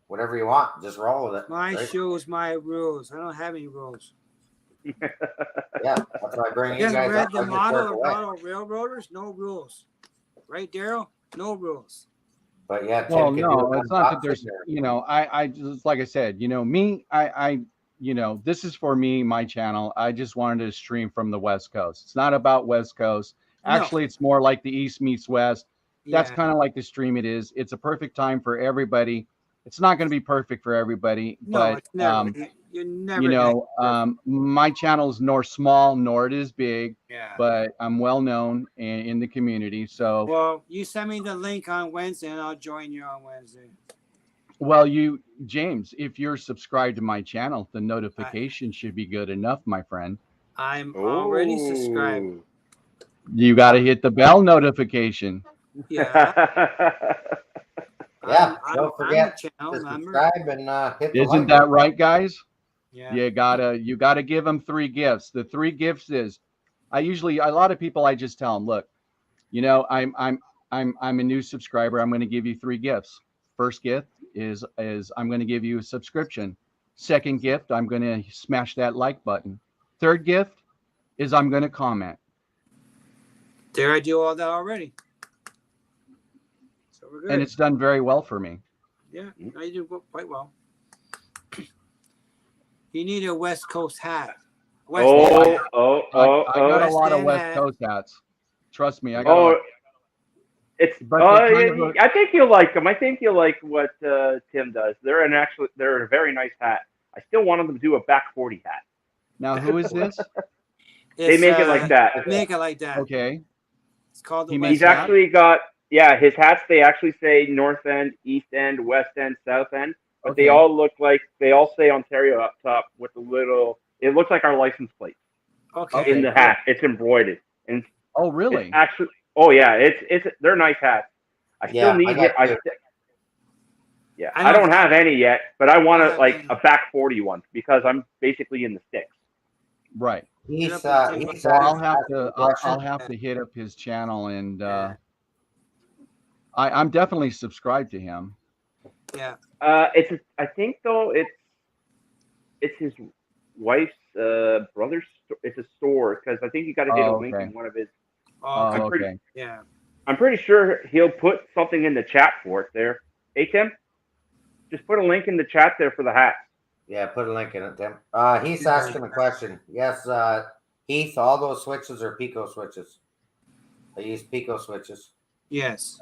whatever you want, just roll with it. My right? shows, my rules. I don't have any rules. Yeah, that's why I bring You you guys guys read up. the I just model work of away. model railroaders? No rules. Right, Daryl? No rules. But yeah, Tim Well, can do no, it it's not that unboxing there's, there. I just, like I said, me, this is for me, my channel. I just wanted to stream from the West Coast. It's not about West Coast. No. Actually, it's more like the East meets West. That's Yeah. kind of like the stream it is. It's a perfect time for everybody. It's not going to be perfect for everybody, No, but it's never. You're never. my channel is nor small nor it is big, Yeah. but I'm well known in the community. So, Well, you send me the link on Wednesday, and I'll join you on Wednesday. well, James, if you're subscribed to my channel, the notification should be good enough, my friend. I'm already subscribed. You got to hit the bell notification. Yeah. Yeah, I'm don't a forget channel to member. subscribe and hit the Isn't like that button. right, guys? Yeah. You gotta give them 3 gifts. The 3 gifts is, a lot of people, I just tell them, look, I'm a new subscriber. I'm going to give you 3 gifts. First gift is I'm going to give you a subscription. Second gift, I'm going to smash that like button. Third gift is I'm going to comment. There, I do all that already. So we're good. And it's done very well for me. Yeah, no, you do quite well. You need a West Coast hat. West Coast Oh, hat. oh, I oh, got oh. a lot of West West End Coast hats. Trust me, I got a Oh, lot. it's. But they're kind of I think you'll like them. I think you'll like what Tim does. They're a very nice hat. I still want them to do a back 40 hat. Now, who is this? They make it like that. Make it like that. Okay. It's called the He West He's makes End. actually got, his hats, they actually say North End, East End, West End, South End, but Okay. they all say Ontario up top with a little, it looks like our license plate Okay. Okay. in the hat. It's embroidered. And Oh, really? it's actually, Oh yeah, it's they're nice hats. I still Yeah, I need got it. two. Yeah, I I don't don't have any yet, but I want I to have like any. a back 40 one because I'm basically in the sticks. Right. Hit Heath, up and take Heath So I'll have asked a to question. I'll have to hit up his channel, and Yeah. I'm definitely subscribed to him. Yeah. I think though it's his wife's brother's. It's a store because I think you got to hit a Oh, link okay. in one of his. Oh, Okay. okay. Yeah. I'm pretty sure he'll put something in the chat for it there. Hey Tim, just put a link in the chat there for the hat. Yeah, put a link in it, Tim. Heath's Yeah. asking a question. Yes, Heath, all those switches are Pico switches. I use Pico switches. Yes.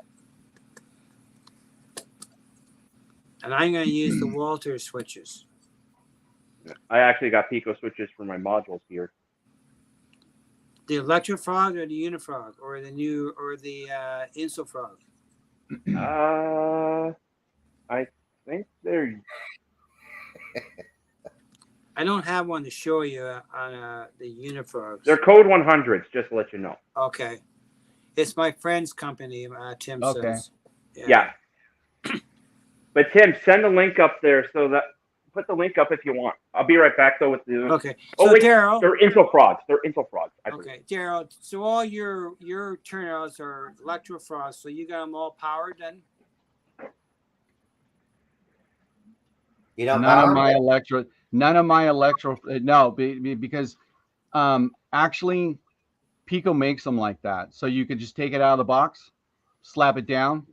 And I'm going to use the Walter switches. I actually got Pico switches for my modules here. The Electrofrog or the Unifrog or the Insulfrog. I think they're. I don't have one to show you on the Unifrogs. They're code 100s, just to let you know. Okay. It's my friend's company, Tim Okay. says. Yeah. But Tim, send the link up there so that put the link up if you want. I'll be right back though with the. Okay. Oh So wait, Daryl. they're Insulfrogs. They're Insulfrogs. Okay, Daryl. So all your turnouts are Electrofrogs. So you got them all powered then? You don't None power of my them? electro. No, because actually, Pico makes them like that. So you could just take it out of the box, slap it down,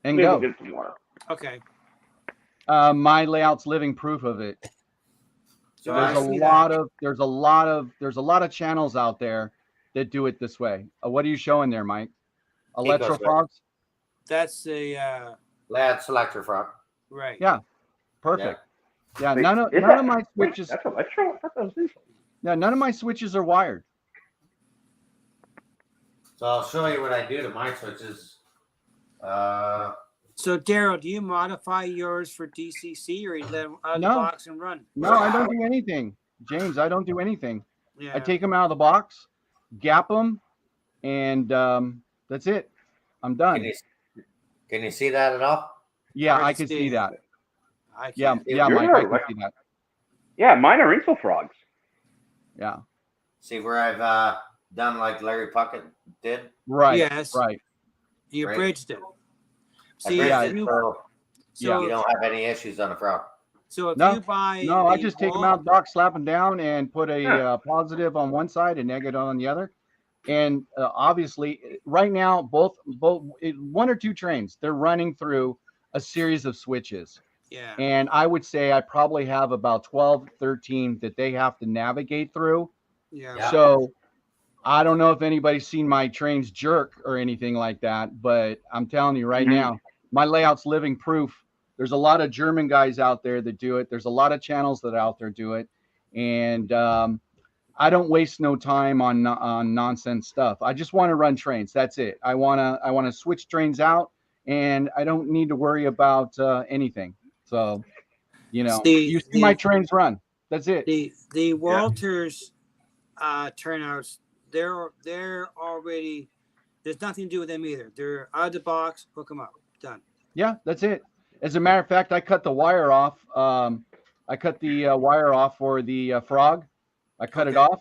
and Maybe we'll go. get some water. Okay. My layout's living proof of it. So There's I a see lot that. of channels out there that do it this way. What are you showing there, Mike? Pico switch. Electrofrogs? That's the That's Electrofrog. right. Yeah, perfect. Yeah, Wait, none of is none that- of my wait, switches. That's Electro. I thought that was Insul. Yeah, none of my switches are wired. So I'll show you what I do to my switches. So Daryl, do you modify yours for DCC or you let them out of the No. box and run? No, I don't do anything, James. I don't do anything. Yeah. I take them out of the box, gap them, and that's it. I'm done. Can you see that at all? Yeah, Hard I to can see. see that. I Yeah, can't. yeah, Yours Mike, are I can elect- see that. Yeah, mine are Insulfrogs. Yeah, See where I've done like Larry Puckett did? right. Yes. Right. You Right. bridged it. I See, bridged yeah, if it you, so so, you don't have any issues on the frog. so if No, you buy No, I the just take them wall- out of the box, slap them down, and put a Yeah. positive on one side and negative on the other. And obviously, right now, both one or two trains, they're running through a series of switches. Yeah. And I would say I probably have about 12, 13 that they have to navigate through. Yeah. Yeah. So I don't know if anybody's seen my trains jerk or anything like that, but I'm telling you right Mhm. now, my layout's living proof. There's a lot of German guys out there that do it. There's a lot of channels that out there do it. And I don't waste no time on nonsense stuff. I just want to run trains. That's it. I want to switch trains out, and I don't need to worry about anything. So, See, you see my trains run. That's it. The Walters turnouts, they're already, there's nothing to do with them either. They're out of the box, hook them up, done. Yeah, that's it. As a matter of fact, I cut the wire off. I cut the wire off for the frog. I cut it Okay. off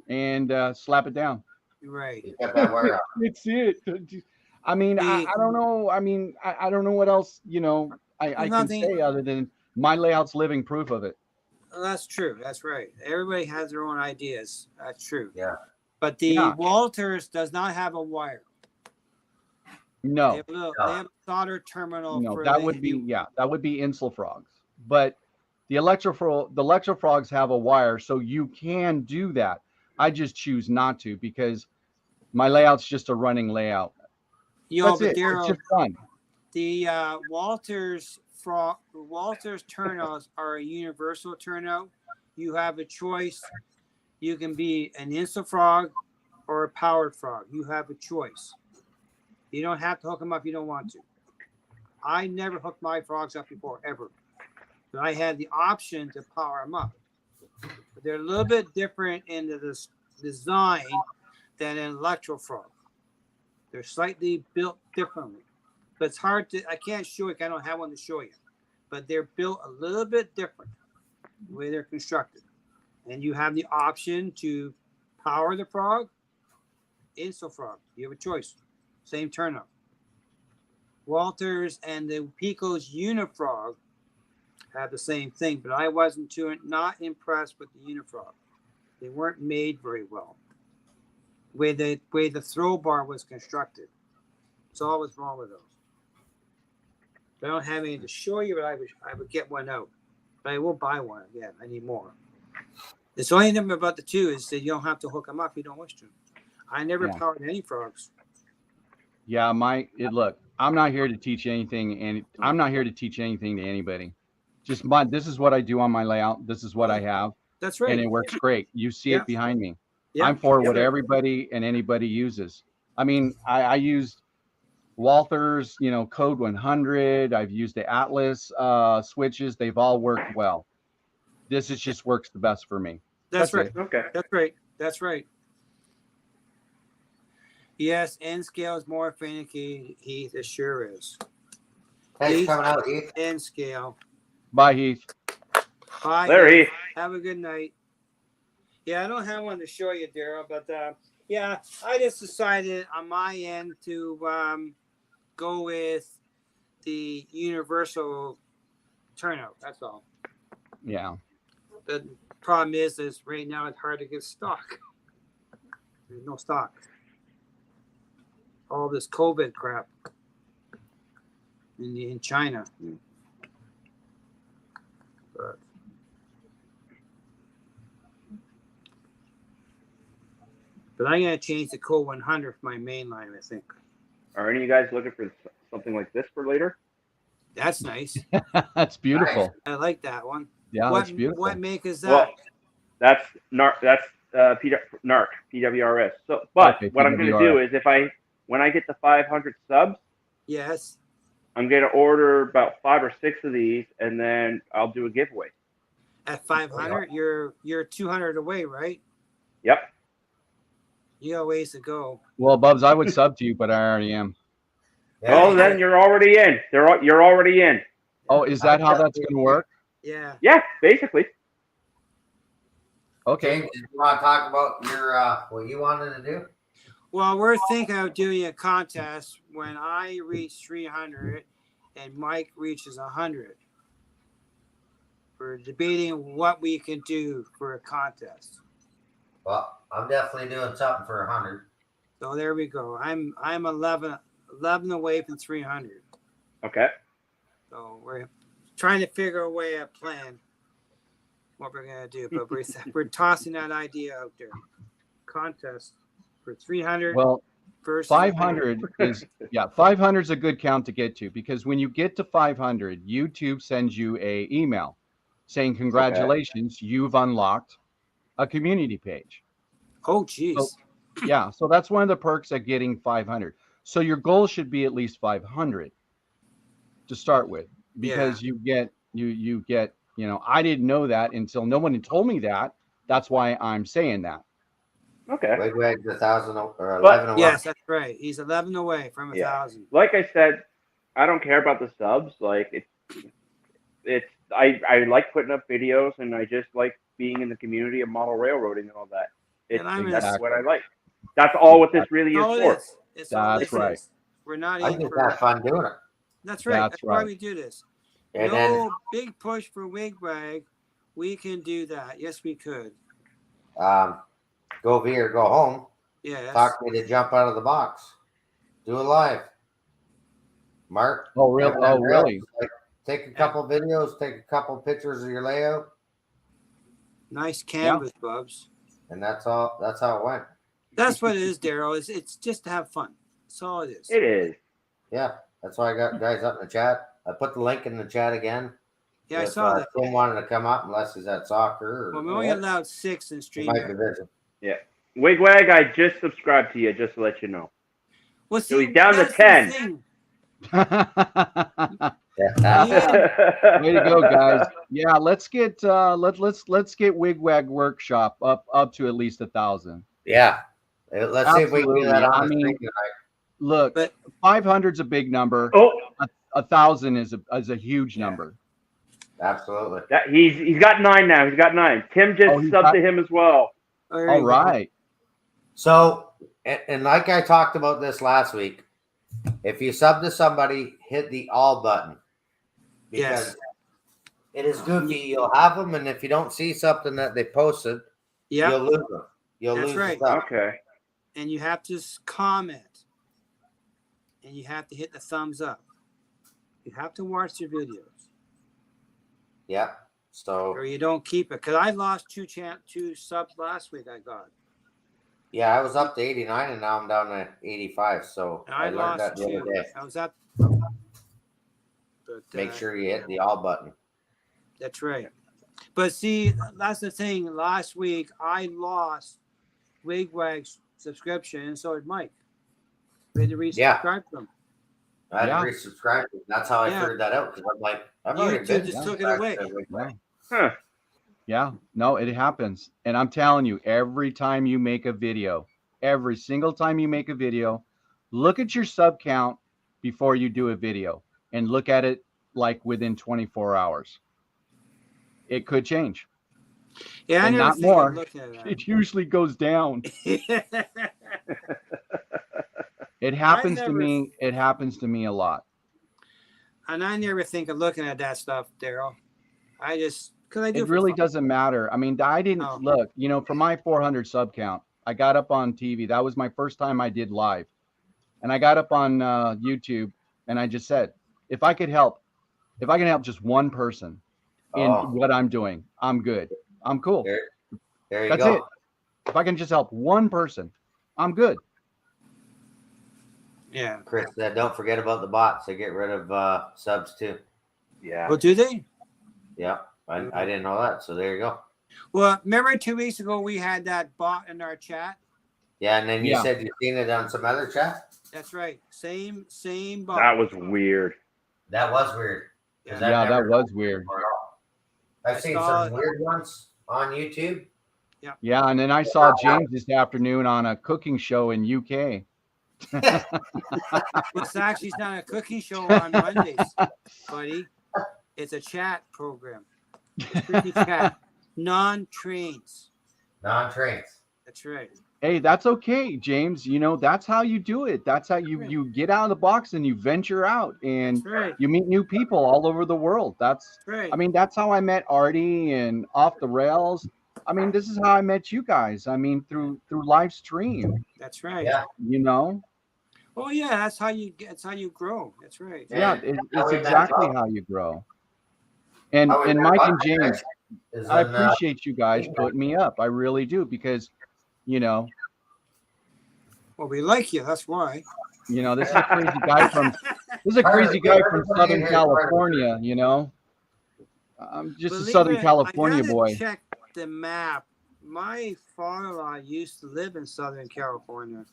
and slap it down. Right. You got that wire out. That's it. I mean, I don't know. I mean, I don't know what else, I can Nothing. say other than my layout's living proof of it. Well, that's true. That's right. Everybody has their own ideas. That's true. Yeah. But the Yeah. Walters does not have a wire. They No, have a solder terminal. no, for that the- would be Insul frogs. But the electro frogs have a wire, so you can do that. I just choose not to because my layout's just a running layout. That's but it. Daryl, It's just fun. the Walters turnouts are a universal turnout. You have a choice. You can be an instant frog or a powered frog. You have a choice. You don't have to hook them up if you don't want to. I never hooked my frogs up before, ever. But I had the option to power them up. But they're a little bit different in the design than an electro frog. They're slightly built differently. But it's hard to, I can't show you, I don't have one to show you. But they're built a little bit different the way they're constructed. And you have the option to power the frog, install frog. You have a choice. Same turnout. Walters and the Pico's Unifrog have the same thing, but I wasn't not impressed with the Unifrog. They weren't made very well. The way the throw bar was constructed. That's all was wrong with those. I don't have any to show you, but I would get one out. But I will buy one again. I need more. The only thing about the two is that you don't have to hook them up if you don't wish to. I never powered any frogs. Yeah, look, I'm not here to teach anything, and I'm not here to teach anything to anybody. Just this is what I do on my layout. This is what I have. That's right. And it works great. You see it behind me. Yeah. I'm for what everybody and anybody uses. I mean, I used Walther's, Code 100. I've used the Atlas switches. They've all worked well. This just works the best for me. That's right. Okay. That's right. That's right. Yes, N scale is more finicky, Heath. It sure is. Thanks for coming out, Heath. N scale. Bye, Heath. Bye. Larry. Heath. Have a good night. Yeah, I don't have one to show you, Daryl, but yeah, I just decided on my end to go with the universal turnout. That's all. Yeah. The problem is right now it's hard to get stock. There's no stock. All this COVID crap in China. But I'm going to change the Code 100 for my main line, I think. Are any of you guys looking for something like this for later? That's nice. That's beautiful. I like that one. Yeah, that's beautiful. What make is that? Well, that's NARC. That's NARC, PWRS. So, but Okay, what I'm going to do is when I get the 500 subs, Yes. I'm going to order about 5 or 6 of these, and then I'll do a giveaway. At 500, you're 200 away, right? Yep. You got ways to go. Well, Bubs, I would sub to you, but I already am. Yeah. Oh, then you're already in. You're already in. Oh, is that how that's going to work? Yeah. Yeah, basically. Okay. James, did you want to talk about your what you wanted to do? Well, we're thinking of doing a contest when I reach 300 and Mike reaches 100. We're debating what we can do for a contest. Well, I'm definitely doing something for 100. So there we go. I'm 11 away from 300. Okay. So we're trying to figure a way, a plan, what we're gonna do. But we're tossing that idea out there. Contest for 300. Well, versus 500 is 500 is a good count to get to, because when you get to 500, YouTube sends you a email saying congratulations, you've unlocked a community page. Oh, geez. So that's one of the perks of getting 500. So your goal should be at least 500 to start with, because you get I didn't know that until no one told me that. That's why I'm saying that. Okay. Wigwag's 1,000 or 11 away. Yes, that's right. He's 11 away from 1,000. Like I said, I don't care about the subs. Like I like putting up videos, and I just like being in the community of model railroading and all that. That's what I like. That's all what this really is for. It's all That's this right. is. We're not I in just for have fun doing it. That's right. That's That's why right. we do this. And No then big push for Wigwag. We can do that. Yes, we could. go via or go home. Yes. Talk me to jump out of the box. Do it live. Mark. Oh, really? Oh, really? Like, take a couple videos, take a couple pictures of your layout, Nice canvas, Bubs. and that's all. That's how it went. That's what it is, Daryl. It's just to have fun. That's all it is. It is. Yeah, that's why I got guys up in the chat. I put the link in the chat again. Yeah, I If, saw that. Tim wanted to come up unless he's at soccer. Or Well, we only allowed 6 in he stream. might be busy. Wigwag, I just subscribed to you, just to let you know. Well, So he's down to that's the 10. thing. Yeah. Yeah. Way to go, guys. Yeah, let's get let's get Wigwag Workshop up to at least 1,000. Yeah. Let's see if we can do that Absolutely. on I the mean, stream tonight. look, But 500's a big number. Oh, 1,000 is a huge Yeah. number. Absolutely. he's got 9 now. He's got 9. Tim just Oh, he's subbed got- to him as well. oh, there All you go. right. So, and like I talked about this last week, if you sub to somebody, hit the all button because Yes. it is goofy. You'll have them, and if you don't see something that they posted, Yep. you'll lose them. You'll That's lose right. the stuff. Okay. And you have to comment. And you have to hit the thumbs up. You have to watch your videos, Yeah. So or you don't keep it. Because I lost two subs last week. I got. yeah, I was up to 89, and now I'm down to 85. So And I I learned that lost the other two. day. I was up. But Make sure you hit the all button. That's right. But see, that's the thing. Last week I lost Wigwag's subscription, and so did Mike. We had to resubscribe to him. I had Yeah. to resubscribe. That's how I Yeah. figured that out because I'm like, I've already YouTube been just took it subscribed away. to Wigwag. Huh. Yeah, no, it happens. And I'm telling you, every time you make a video, every single time you make a video, look at your sub count before you do a video and look at it like within 24 hours. It could change. Yeah, I And never not think more. of looking at It usually goes down. that. It happens to never- me. It happens to me a lot. And I never think of looking at that stuff, Daryl. I just because I do. It for really fun. doesn't matter. I mean, I didn't Oh. look, for my 400 sub count, I got up on TV. That was my first time I did live. And I got up on YouTube and I just said, if I can help just one person in Oh. what I'm doing, I'm good. I'm cool. There you That's go. it. If I can just help one person, I'm good. Yeah. Chris said, don't forget about the bots. They get rid of subs too. Yeah. Well, do they? Yeah. I didn't know that. So there you go. Well, remember 2 weeks ago we had that bot in our chat. Yeah. And then you Yeah. said you've seen it on some other chat. That's right. Same bot. That was weird. That was weird. 'Cause Yeah. I've Yeah, that never was done it weird. before at all. I've I seen saw some it. weird ones on YouTube. Yeah, and then I saw James this afternoon on a cooking show in UK. It's actually not a cooking show on Mondays, buddy. It's a chat program. Strictly chat. Non-trains. Non-trains. That's right. Hey, that's okay, James. That's how you do it. That's how you get out of the box and you venture out and That's right. you meet new people all over the world. That's right. That's how I met Artie and Off the Rails. This is how I met you guys. Through live stream, That's right. Yeah. Oh yeah, that's how you grow. That's right. Yeah, it's exactly how you grow. And How we met Mike and Mike James, is I when, appreciate you guys putting me up. I really do because, Well, we like you. That's why. this is a crazy guy from Southern California. I'm just a Believe Southern it, California I gotta boy. check the map. My father-in-law used to live in Southern California.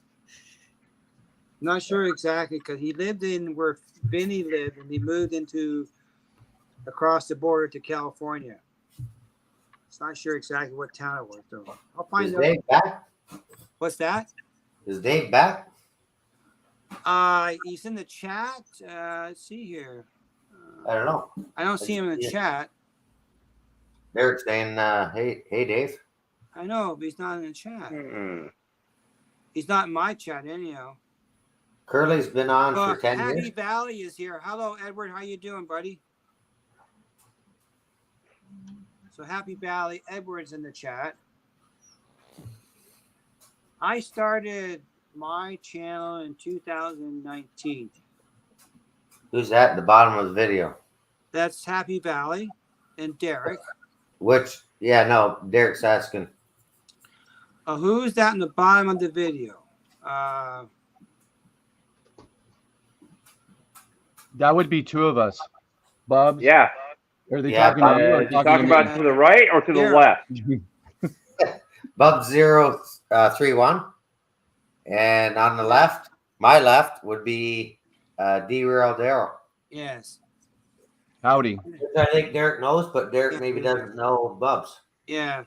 Not sure exactly because he lived in where Vinny lived, and he moved across the border to California. It's not sure exactly what town it was though. I'll Is find out. Dave back? What's that? Is Dave back? He's in the chat. Let's see here. I don't know. I don't see him in the Yeah. chat. Derek's saying, hey, Dave. I know, but he's not in the chat. Mm-mm. He's not in my chat anyhow. Curly's been on for 10 Happy years. Valley is here. Hello, Edward. How you doing, buddy? So Happy Valley, Edward's in the chat. I started my channel in 2019. Who's that at the bottom of the video? That's Happy Valley and Derek. Derek's asking. Who's that in the bottom of the video? That would be two of us. Bubs. Yeah. Are they Yeah, talking to you or You talking talking to about to the right or to the Yeah. left? me? Bub031. And on the left, my left would be Derail Daryl. Yes. Howdy. Which I think Derek knows, but Derek maybe doesn't know Bubs. Yeah.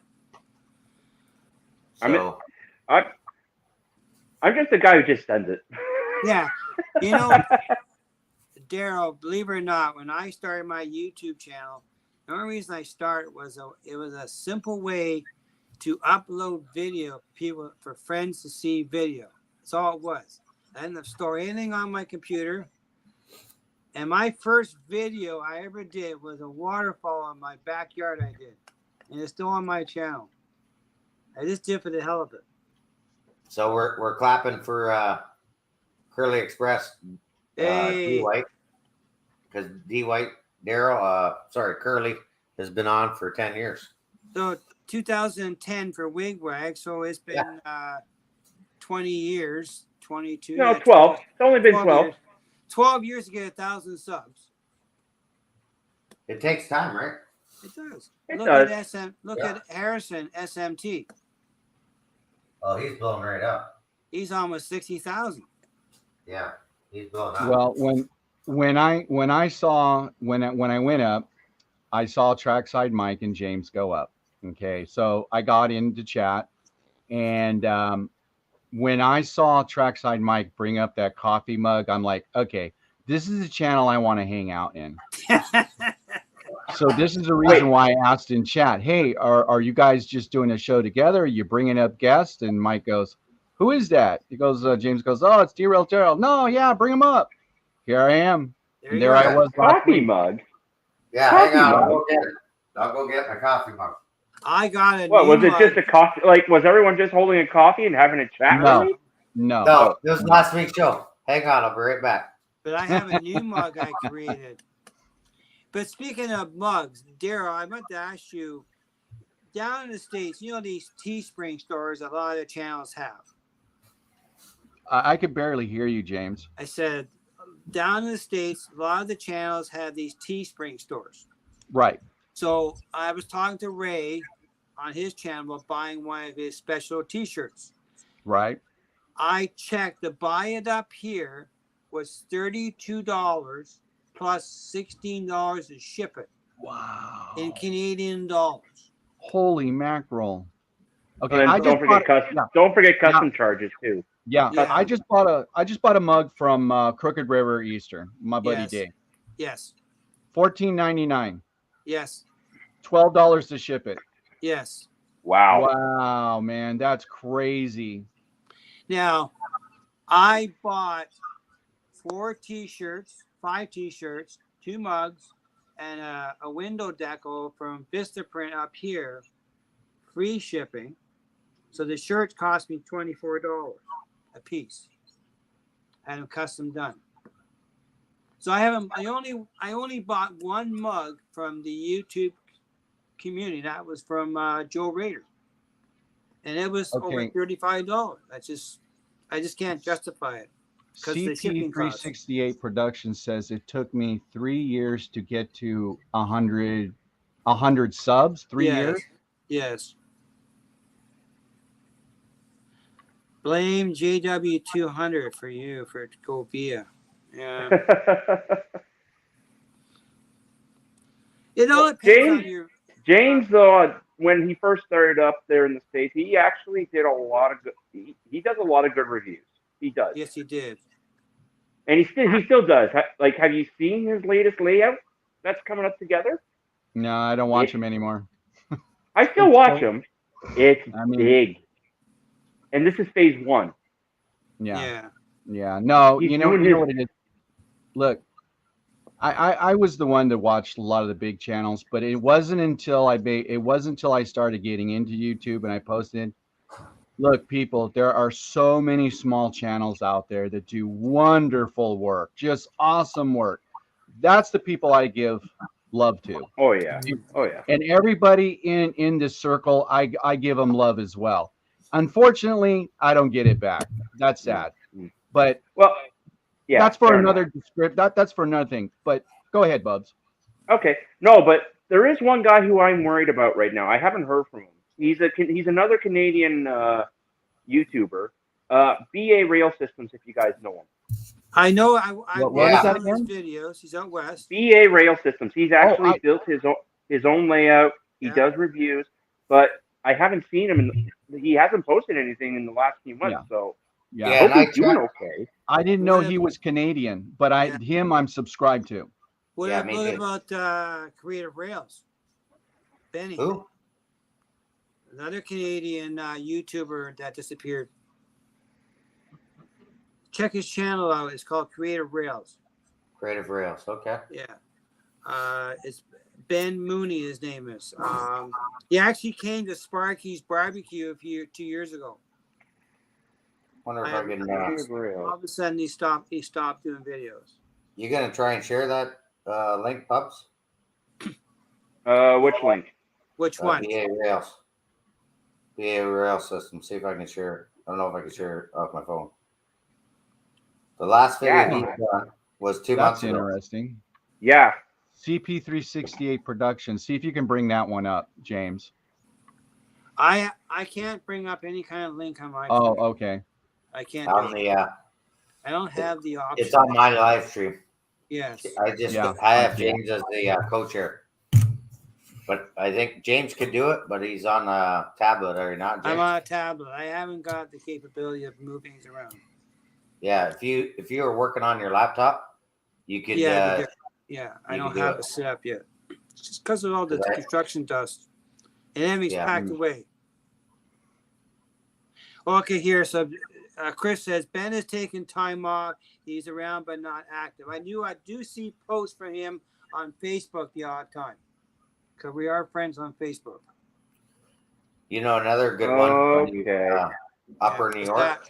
I mean- So I'm just the guy who just sends it. Yeah. You know, Daryl, believe it or not, when I started my YouTube channel, the only reason I started was it was a simple way to upload video for friends to see video. That's all it was. I didn't store anything on my computer. And my first video I ever did was a waterfall in my backyard I did. And it's still on my channel. I just did for the hell of it. So we're clapping for Curly Express, Hey. D White, because D White, Curly has been on for 10 years. So 2010 for Wigwag, so it's been 20 years, 22. No, 12. It's only been 12. Years. 12 years to get 1,000 subs. It takes time, right? It does. It Look does. at Harrison SMT. Oh, he's blowing right up. He's almost 60,000. Yeah, he's blowing up. Well, when I went up, I saw Trackside Mike and James go up. Okay, so I got into chat, and when I saw Trackside Mike bring up that coffee mug, I'm like, okay, this is a channel I want to hang out in. So this is the reason why I asked in chat, hey, are you guys just doing a show together? Are you bringing up guests? And Mike goes, who is that? He goes, James goes, oh, it's Derail Daryl. No, yeah, bring him up. Here I am. And there I was. Coffee mug. Yeah, Coffee hang on. mug. I'll go get it. I'll go get my coffee mug. I got it. What, was it just a coffee? Like, was everyone just holding a coffee and having a chat? No. Really? No, this was last week's show. Hang on, I'll be right back. But I have a new mug I created. But speaking of mugs, Daryl, I meant to ask you, down in the States, you know these Teespring stores a lot of the channels have. I could barely hear you, James. I said, down in the States, a lot of the channels have these Teespring stores. Right. So I was talking to Ray on his channel about buying one of his special T-shirts. Right. I checked to buy it up here was $32 plus $16 to ship it. Wow. In Canadian dollars. Holy mackerel. Okay, And don't forget custom charges too. Yeah, Yeah. I just bought a mug from Crooked River Eastern, my buddy Yes. Dave. Yes. $14.99. Yes. $12 to ship it. Yes. Wow. Wow, man, that's crazy. Now, I bought 5 T-shirts, 2 mugs, and a window decal from Vistaprint up here, free shipping. So the shirts cost me $24 a piece. Had them custom done. So I only bought one mug from the YouTube community. That was from Joe Rader, and it was over $35. I just can't justify it. CT368 Production says it took me 3 years to get to 100 subs. 3 years. Yes. Blame JW200 for you for Govia. Yeah. It all depends on your. James, though, when he first started up there in the States, he actually did a lot of good. He does a lot of good reviews. He does. Yes, he did. And he still does. Like, have you seen his latest layout that's coming up together? No, I don't watch him anymore. I still watch him. It's big. And this is phase 1. Yeah. No, He's you know what it is. Look, I was the one that watched a lot of the big channels, but it wasn't until I started getting into YouTube and I posted. Look, people, there are so many small channels out there that do wonderful work, just awesome work. That's the people I give love to. Oh yeah. And everybody in this circle, I give them love as well. Unfortunately, I don't get it back. That's sad. But yeah, that's for another script. That's for another thing. But go ahead, Bubs. Okay. No, but there is one guy who I'm worried about right now. I haven't heard from him. He's another Canadian YouTuber, BA Rail Systems, if you guys know him. I know. What is that his again? videos. He's out west. BA Rail Systems. He's actually built his own layout. He does reviews, but I haven't seen him. He hasn't posted anything in the last few months. So Yeah. Yeah, and Hope I he's doing tried. okay. I didn't know What he ab- was Canadian, but I'm subscribed to. What, Yeah, me what too. about Creative Rails? Benny, Who? another Canadian YouTuber that disappeared. Check his channel out. It's called Creative Rails. Creative Rails. Okay. Yeah. It's Ben Mooney, his name is. He actually came to Sparky's barbecue 2 years ago. Wonder if I- I can. Creative All Rails. of a sudden, he stopped doing videos. You gonna try and share that link, Pubs? Which link? Which one? BA Rails. BA Rails system. See if I can share it. I don't know if I can share it off my phone. The last video Yeah. he done was 2 That's months ago. interesting. Yeah. CP368 production. See if you can bring that one up, James. I can't bring up any kind of link on my Oh, phone. okay. I can't On do it. the I don't have the option. it's on my live stream. Yes. Yeah, I have yeah. James as the co-chair, but I think James could do it, but he's on a tablet, or not? I'm James? on a tablet. I haven't got the capability of moving things around. Yeah, if you were working on your laptop, you could. Yeah, I you don't can do have it. it set up yet. It's just because of all the 'Cause I- construction dust. And everything's Yeah. packed away. Okay, here. So Chris says, Ben is taking time off. He's around but not active. I do see posts from him on Facebook the odd time. Because we are friends on Facebook. You know, another good one. When you, Okay. Upper Yeah, New what's York. that?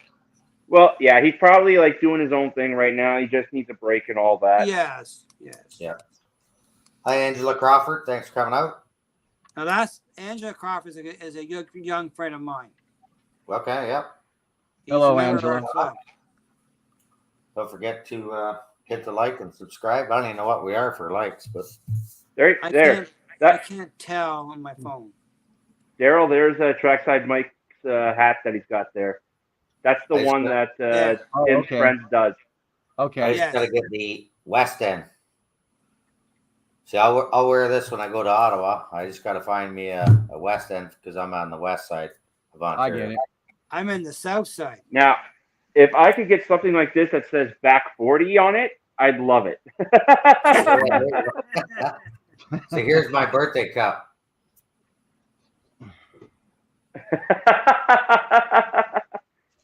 Well, yeah, he's probably like doing his own thing right now. He just needs a break and all that. Yes. Yeah. Hi, Angela Crawford. Thanks for coming out. Now that's Angela Crawford is a young friend of mine. Okay. Yep. He's Hello, a member of our Angela. club. Don't forget to hit the like and subscribe. I don't even know what we are for likes, but There. I can't tell on my phone. Daryl, there's a Trackside Mike's hat that he's got there. That's the I just one got- that Oh, Tim's okay. friends does. I Okay. just Yes. gotta get the West End. See, I'll wear this when I go to Ottawa. I just gotta find me a West End because I'm on the west side of I Ontario. get it. I'm in the south side. Now, if I could get something like this that says back 40 on it, I'd love it. So here's my birthday cup.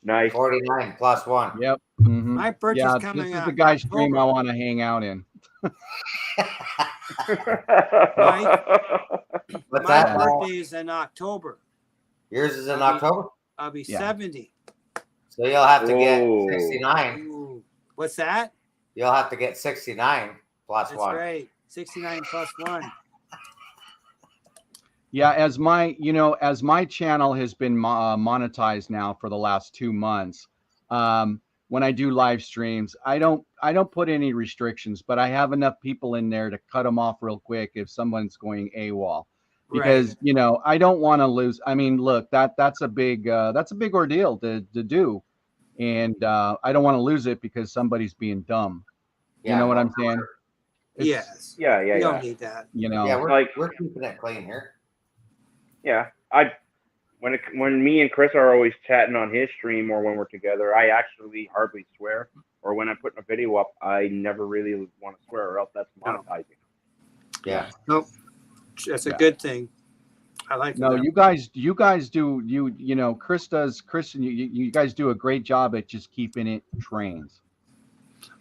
Nice. 49 plus 1. Yep. Mhm. My birthday's Yeah, coming this is up. the guy's stream I October. want to hang out in. What's My that? birthday is in October. Yours is in I'll be- October? I'll be Yeah. 70. So you'll have to get Whoa. 69. Ooh. What's that? You'll have to get 69 plus That's 1. right. 69 plus 1. Yeah, as my channel has been monetized now for the last 2 months, when I do live streams, I don't put any restrictions, but I have enough people in there to cut them off real quick if someone's going AWOL, because I don't want to lose. I mean, look, that's a big ordeal to do, and I don't want to lose it because somebody's being dumb. You know what I'm saying? It's- Yes. Yeah, You don't need that. Yeah, Like- we're keeping it clean here. Yeah, when me and Chris are always chatting on his stream or when we're together, I actually hardly swear. Or when I'm putting a video up, I never really want to swear, or else that's monetizing. Yeah. Nope. That's a Yeah. good thing. I like No, that. you guys do Chris and you guys do a great job at just keeping it trains.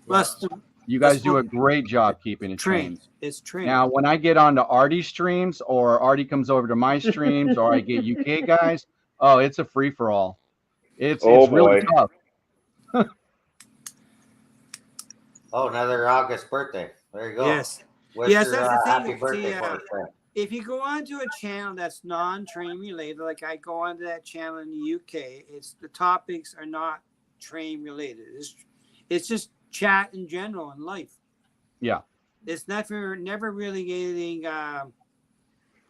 Plus, You guys Let's do a look- great job keeping it train. trains. It's train. Now, when I get onto Artie's streams or Artie comes over to my streams or I get UK guys, oh, it's a free for all. It's really boy. tough. Oh, another August birthday. There you go. Yes. Wish Yes, her, that's the thing. happy birthday See, for us, friend. If you go onto a channel that's non-train related, like I go onto that channel in the UK, the topics are not train related. It's just chat in general in life. Yeah. It's never really anything out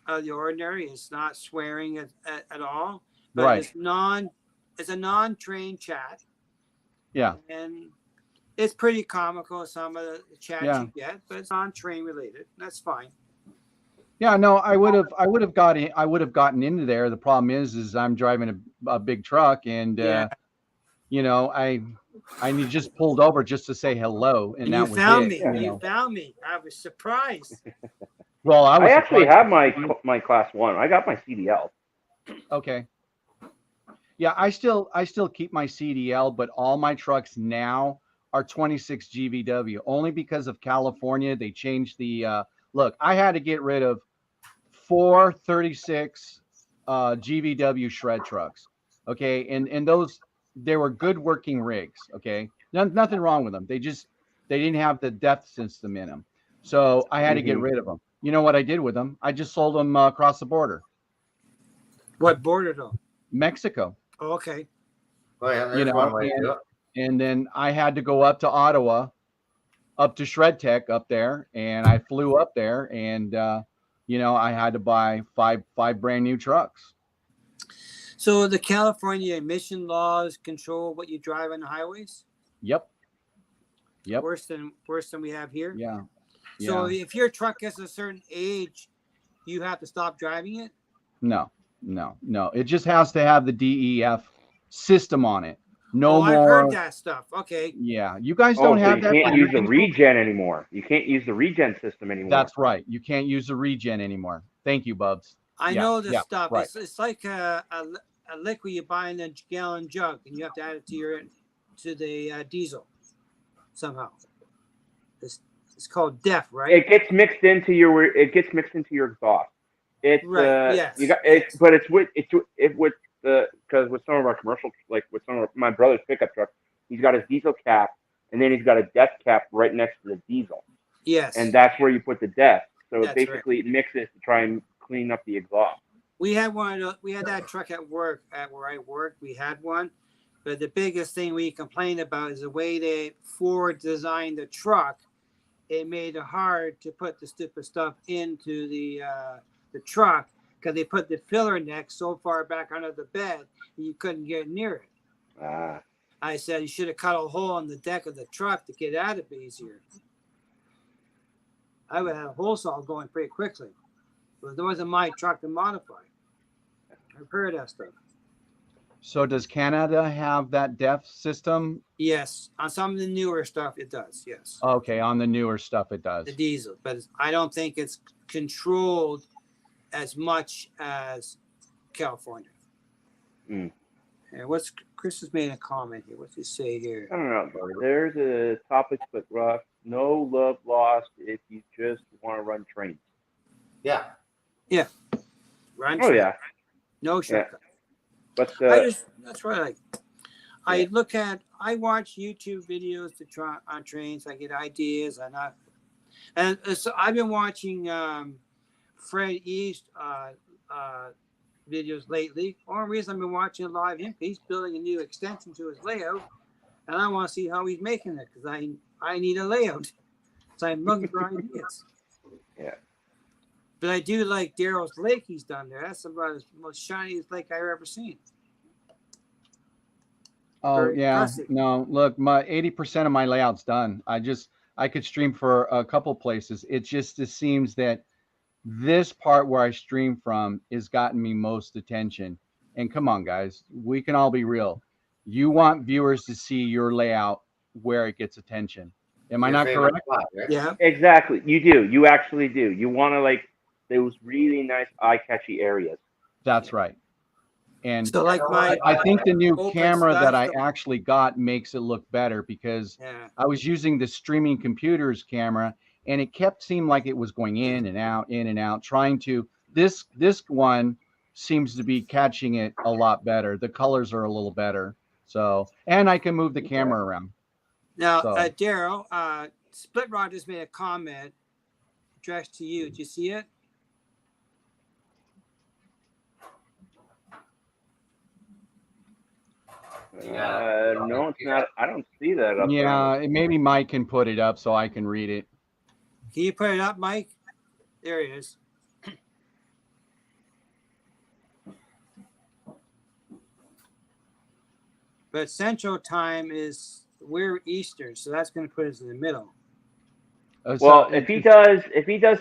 of the ordinary. It's not swearing at all. But Right. it's a non-train chat. Yeah. And it's pretty comical, some of the chat Yeah. you get, but it's non-train related. That's fine. Yeah, no, I would have gotten into there. The problem is I'm driving a big truck and Yeah. you know, I just pulled over just to say hello, and And that you was found it. me. Yeah. You found me. I was surprised. Well, I I was actually surprised. have my class 1. I got my CDL. Okay. Yeah, I still keep my CDL, but all my trucks now are 26 GVW only because of California. They changed the look. I had to get rid of 4 36 GVW shred trucks. Okay, and those they were good working rigs. Okay, nothing wrong with them. They didn't have the depth system in them, so I had to get rid of them. You know what I did with them? I just sold them across the border, What border though? Mexico. Oh, okay. Oh yeah, You there's know, one way to do it. and then I had to go up to Ottawa, up to Shred Tech up there, and I flew up there, and you know, I had to buy five brand new trucks. So the California emission laws control what you drive on the highways. Yep. Worse than we have here. Yeah. So Yeah. if your truck gets a certain age, you have to stop driving it. No. It just has to have the DEF system on it. No Oh, more. I've heard that stuff. Okay. Yeah. You guys Oh, don't so have you that. can't for your use the diesel? regen anymore. You can't use the regen system anymore. That's right. You can't use the regen anymore. Thank you, Bubs. I Yeah, know this yeah, stuff. right. It's like a liquid you buy in a gallon jug, and you have to add it to the diesel somehow. It's called DEF, right? It gets mixed into your exhaust. It's Right, yes, you got yes. it, but it's with the because with some of our commercial, like with some of my brother's pickup truck, he's got his diesel cap, and then he's got a DEF cap right next to the diesel, Yes. and that's where you put the DEF. So That's basically, it mixes to try and clean up the exhaust. We had one. We had that truck at work. At where I worked, we had one. But the biggest thing we complained about is the way they Ford designed the truck. It made it hard to put the stupid stuff into the truck because they put the filler neck so far back under the bed you couldn't get near it. I said you should have cut a hole in the deck of the truck to get out of it easier. I would have a hole saw going pretty quickly. But it wasn't my truck to modify. I've heard that stuff. So does Canada have that DEF system? Yes, on some of the newer stuff, it does. Yes, Okay, on the newer stuff it does. the diesel, but I don't think it's controlled as much as California. Mm. And Chris has made a comment here. What's he say here? I don't know. There's a topic, but Ross, no love lost if you just want to run trains. Yeah. Run Oh train. yeah, No shortcut. but That's right. I watch YouTube videos to try on trains. I get ideas, and so I've been watching Fred East videos lately. Only reason I've been watching a lot of him, he's building a new extension to his layout, and I want to see how he's making it because I need a layout. So I'm looking for ideas. Yeah. But I do like Daryl's lake he's done there. That's about the most shiniest lake I've ever seen. Oh Very yeah. impressive. No, look, my 80% of my layout's done. I could stream for a couple places. It seems that this part where I stream from is gotten me most attention. And come on, guys, we can all be real. You want viewers to see your layout where it gets attention. Am I Your not favorite correct? spot, right? Yeah. exactly, you do. You actually do. You want to like those really nice eye-catchy areas. That's right. And So like my I think the new open camera that I stuff- actually got makes it look better because yeah. I was using the streaming computers camera and it kept seeming like it was going in and out, trying to this one seems to be catching it a lot better. The colors are a little better. So, and I can move the camera around. Now, So- Daryl, Split Rod just made a comment addressed to you. Did you see it? No, it's not. I don't see that up Yeah, maybe Mike can put it up so I can read it. Can you put it up, Mike? There it is. But Central Time we're Eastern, so that's going to put us in the middle. Well, if he does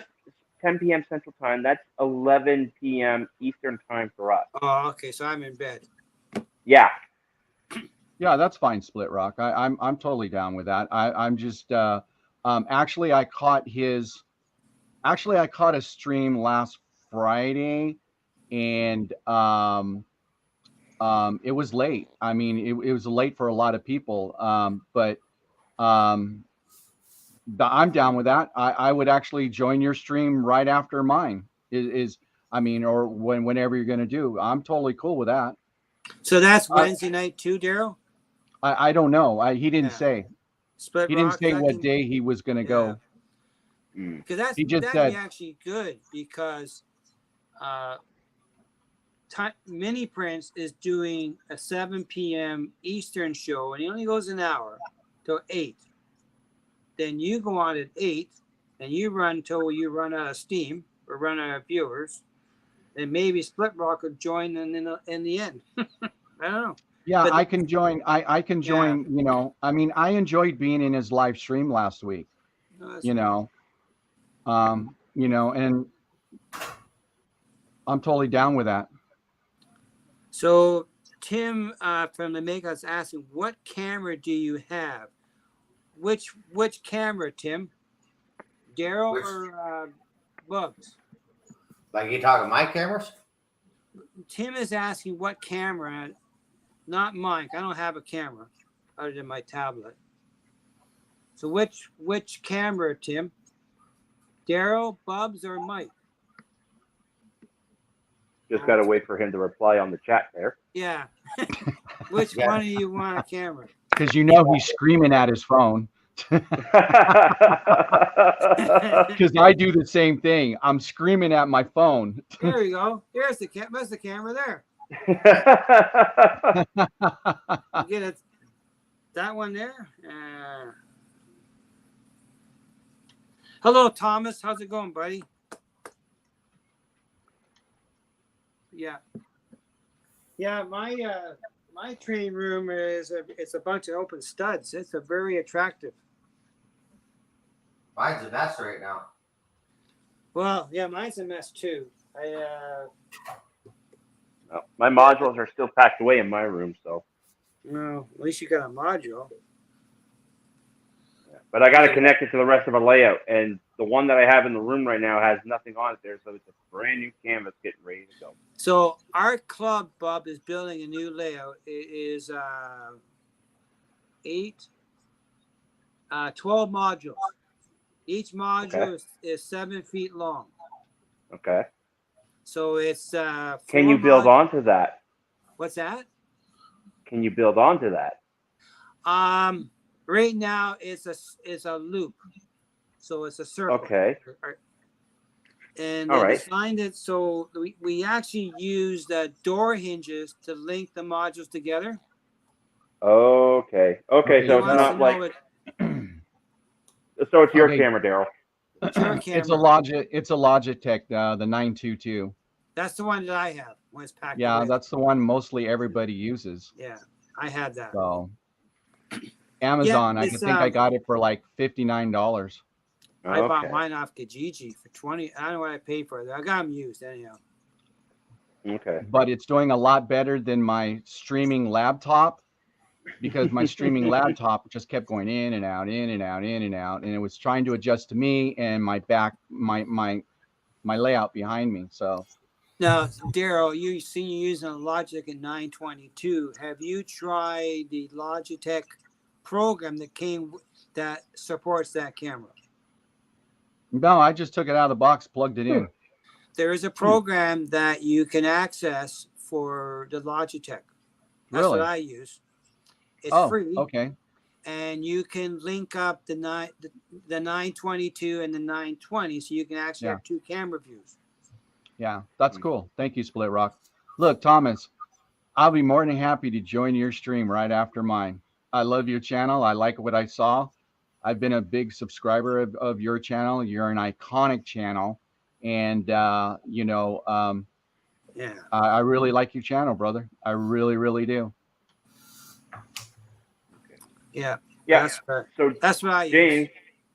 10 p.m. Central Time, that's 11 p.m. Eastern Time for us. Oh, okay. So I'm in bed. Yeah. Yeah, that's fine, Split Rock. I'm totally down with that. I'm just actually I caught a stream last Friday, and it was late. I mean, it was late for a lot of people. Um, I'm down with that. I would actually join your stream right after mine. I mean, or whenever you're gonna do. I'm totally cool with that. So that's Wednesday night too, Daryl. I don't know. He didn't Yeah. say. Split He didn't Rock. say I what can- day he was gonna Yeah. go. Because that's He just that'd be said, actually good because Mini Prince is doing a 7 p.m. Eastern show, and he only goes an hour till 8. Then you go on at 8, and you run till you run out of steam or run out of viewers. And maybe Split Rock will join in the end. I don't know. yeah, But I can join. I can join. You know, I mean, I enjoyed being in his live stream last week. no, that's You know, and I'm totally down with that. So Tim from the Makeup's asking, what camera do you have? Which camera, Tim? Daryl Which- or Bugs? Like you talking my cameras? Tim is asking what camera, not mine. I don't have a camera other than my tablet. So which camera, Tim? Daryl, Bubs, or Mike? Just got to wait for him to reply on the chat there. Yeah. Which Yeah. one do you want a camera? Because you know he's screaming at his phone. Because I do the same thing. I'm screaming at my phone. There we go. There's the That's the camera there. You get it. That one there. Hello, Thomas. How's it going, buddy? Yeah. Yeah, my training room it's a bunch of open studs. It's a very attractive. Mine's a mess right now. Well, yeah, mine's a mess too. My modules are still packed away in my room, so. Well, at least you got a module. But I got to connect it to the rest of a layout, and the one that I have in the room right now has nothing on it there, so it's a brand new canvas getting ready to go. So our club, Bob, is building a new layout. It is 12 modules. Each module is 7 feet long. Okay. So it's Can you build onto that? What's that? Can you build onto that? Right now it's a loop, so it's a circle. Okay. And All they right. designed it so we actually use the door hinges to link the modules together. Okay. Okay. So He it's wants not to know like. what- So it's your Okay. camera, Daryl. It's your It's a camera. It's a Logitech, the 922. That's the one that I have when it's packed Yeah, away. that's the one mostly everybody uses. Yeah, I had that. So Amazon, I it's, think I got it for like $59. I bought Okay. mine off Kijiji for 20. I don't know what I paid for it. I got them used anyhow. Okay. But it's doing a lot better than my streaming laptop, because my streaming laptop just kept going in and out, in and out, in and out, and it was trying to adjust to me and my layout behind me. So Now, Daryl, you using a Logitech 922. Have you tried the Logitech program that supports that camera? no, I just took it out of the box, plugged it in. There is a program that you can access for the Logitech. That's Really? what I use. It's Oh, free, okay. and you can link up the 922 and the 920, so you can actually Yeah. have two camera views. Yeah, that's cool. Thank you, Split Rock. Look, Thomas, I'll be more than happy to join your stream right after mine. I love your channel. I like what I saw. I've been a big subscriber of your channel. You're an iconic channel. And, Yeah. I really like your channel, brother. I really, really do. Yeah. Yeah. So That's what I James, use.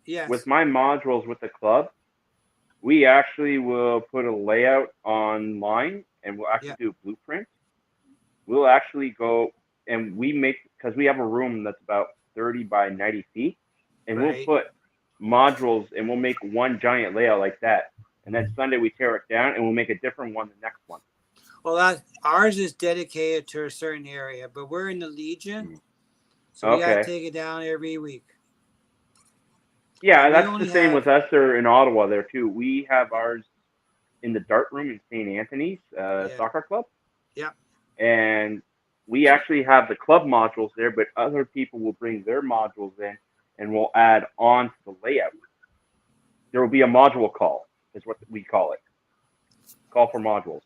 Yes. with my modules with the club, we actually will put a layout online, and we'll actually do a blueprint. We'll actually go and we make because we have a room that's about 30 by 90 feet, and we'll Right. put modules and we'll make one giant layout like that. And then Sunday we tear it down and we'll make a different one the next one. Well, ours is dedicated to a certain area, but we're in the Legion, so we gotta Okay. take it down every week. Yeah, We that's only the same have- with us there in Ottawa there too. We have ours in the dart room in St. Anthony's soccer club. Yeah. And we actually have the club modules there, but other people will bring their modules in and we'll add on to the layout. There will be a module call, is what we call it. Call for modules.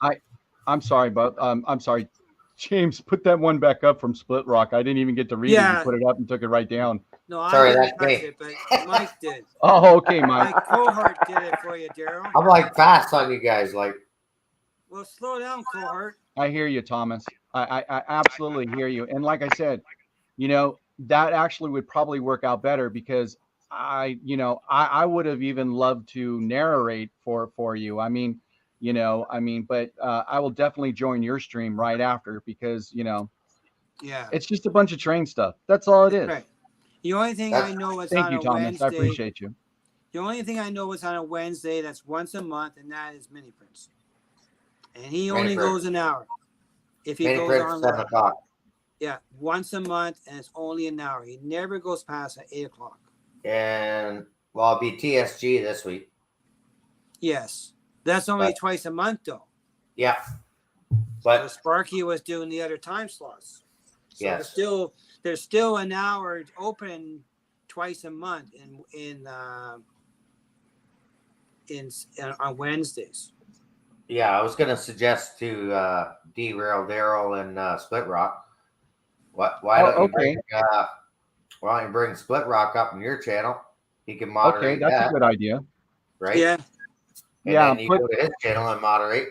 I'm sorry, but I'm sorry, James. Put that one back up from Split Rock. I didn't even get to read it. Yeah. You put it up and took it right down. No, I Sorry, didn't that's me. touch it, but Mike did. Oh, okay, Mike. My cohort did it for you, Daryl. I'm like fast on you guys. Like, Well, slow down, cohort. I hear you, Thomas. I absolutely hear you. And like I said, that actually would probably work out better because I would have even loved to narrate for you. But I will definitely join your stream right after because, Yeah. it's just a bunch of train stuff. That's all it is. Right. The only thing I know is Thank on you, a Thomas. Wednesday. I appreciate you. The only thing I know is on a Wednesday that's once a month, and that is mini prints. And he only Mini prints. goes an hour. If he mini goes prints, on 7 live. o'clock. Yeah, once a month, and it's only an hour. He never goes past 8 o'clock. And, well, I'll be TSG this week. Yes. That's only But- twice a month, though. Yeah. So But, Sparky was doing the other time slots. So yes. there's still an hour open twice a month on Wednesdays. Yeah, I was going to suggest to derail Daryl and Split Rock. Why don't you bring Split Rock up in your channel? He can Okay, moderate that's that, a good idea. right? Yeah. And Yeah, then you go to his channel and moderate.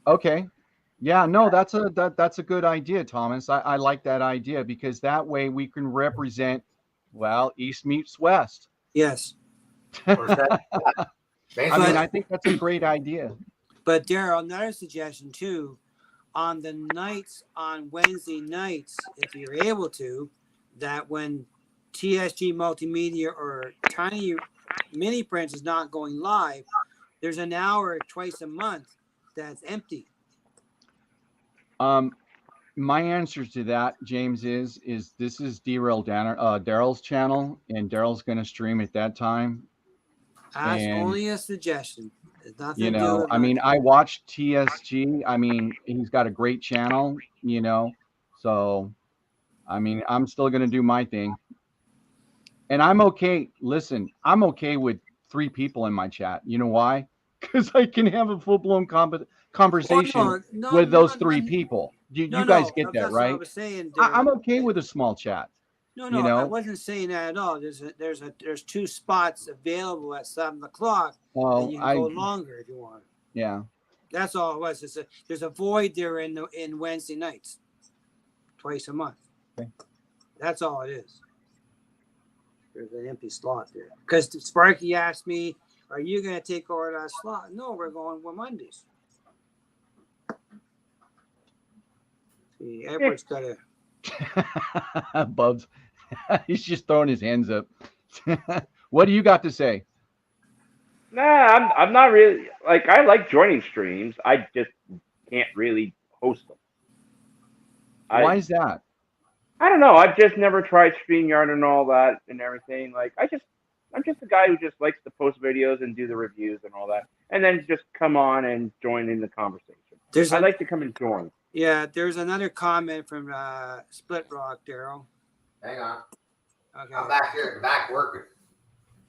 Okay. Yeah, no, that's a good idea, Thomas. I like that idea because that way we can represent, East meets West. Yes. Or that- Basically, I think that's a great idea. But Daryl, another suggestion too, on the nights, on Wednesday nights, if you're able to, that when TSG Multimedia or Tiny Mini Prints is not going live, there's an hour twice a month that's empty. My answer to that, James, is this is Daryl's channel, and Daryl's going to stream at that time. That's And, only a suggestion. It's nothing to do with I watched TSG. He's got a great channel, so, I'm still going to do my thing. And I'm okay. Listen, I'm okay with 3 people in my chat. You know why? Because I can have a full-blown conversation with those 3 people. You guys get that, that's right? what I was saying, I'm Daryl. okay with a small chat. No, you I know? wasn't saying that at all. There's 2 spots available at 7 o'clock, Oh, and you can go longer if you want. yeah. That's all it was. There's a void there in Wednesday nights, twice a month. Okay. That's all it is. There's an empty slot there. Because Sparky asked me, "Are you going to take over that slot?" No, we're going with Mondays. See, Edward's got to. Bubs, he's just throwing his hands up. What do you got to say? Nah, I'm not really I like joining streams. I just can't really host them. Why is that? I don't know. I've just never tried StreamYard and all that and everything. I'm just a guy who just likes to post videos and do the reviews and all that, and then just come on and join in the conversation. I like to come and join. Yeah, there's another comment from Split Rock, Daryl. hang on. Okay. I'm back here at the back working.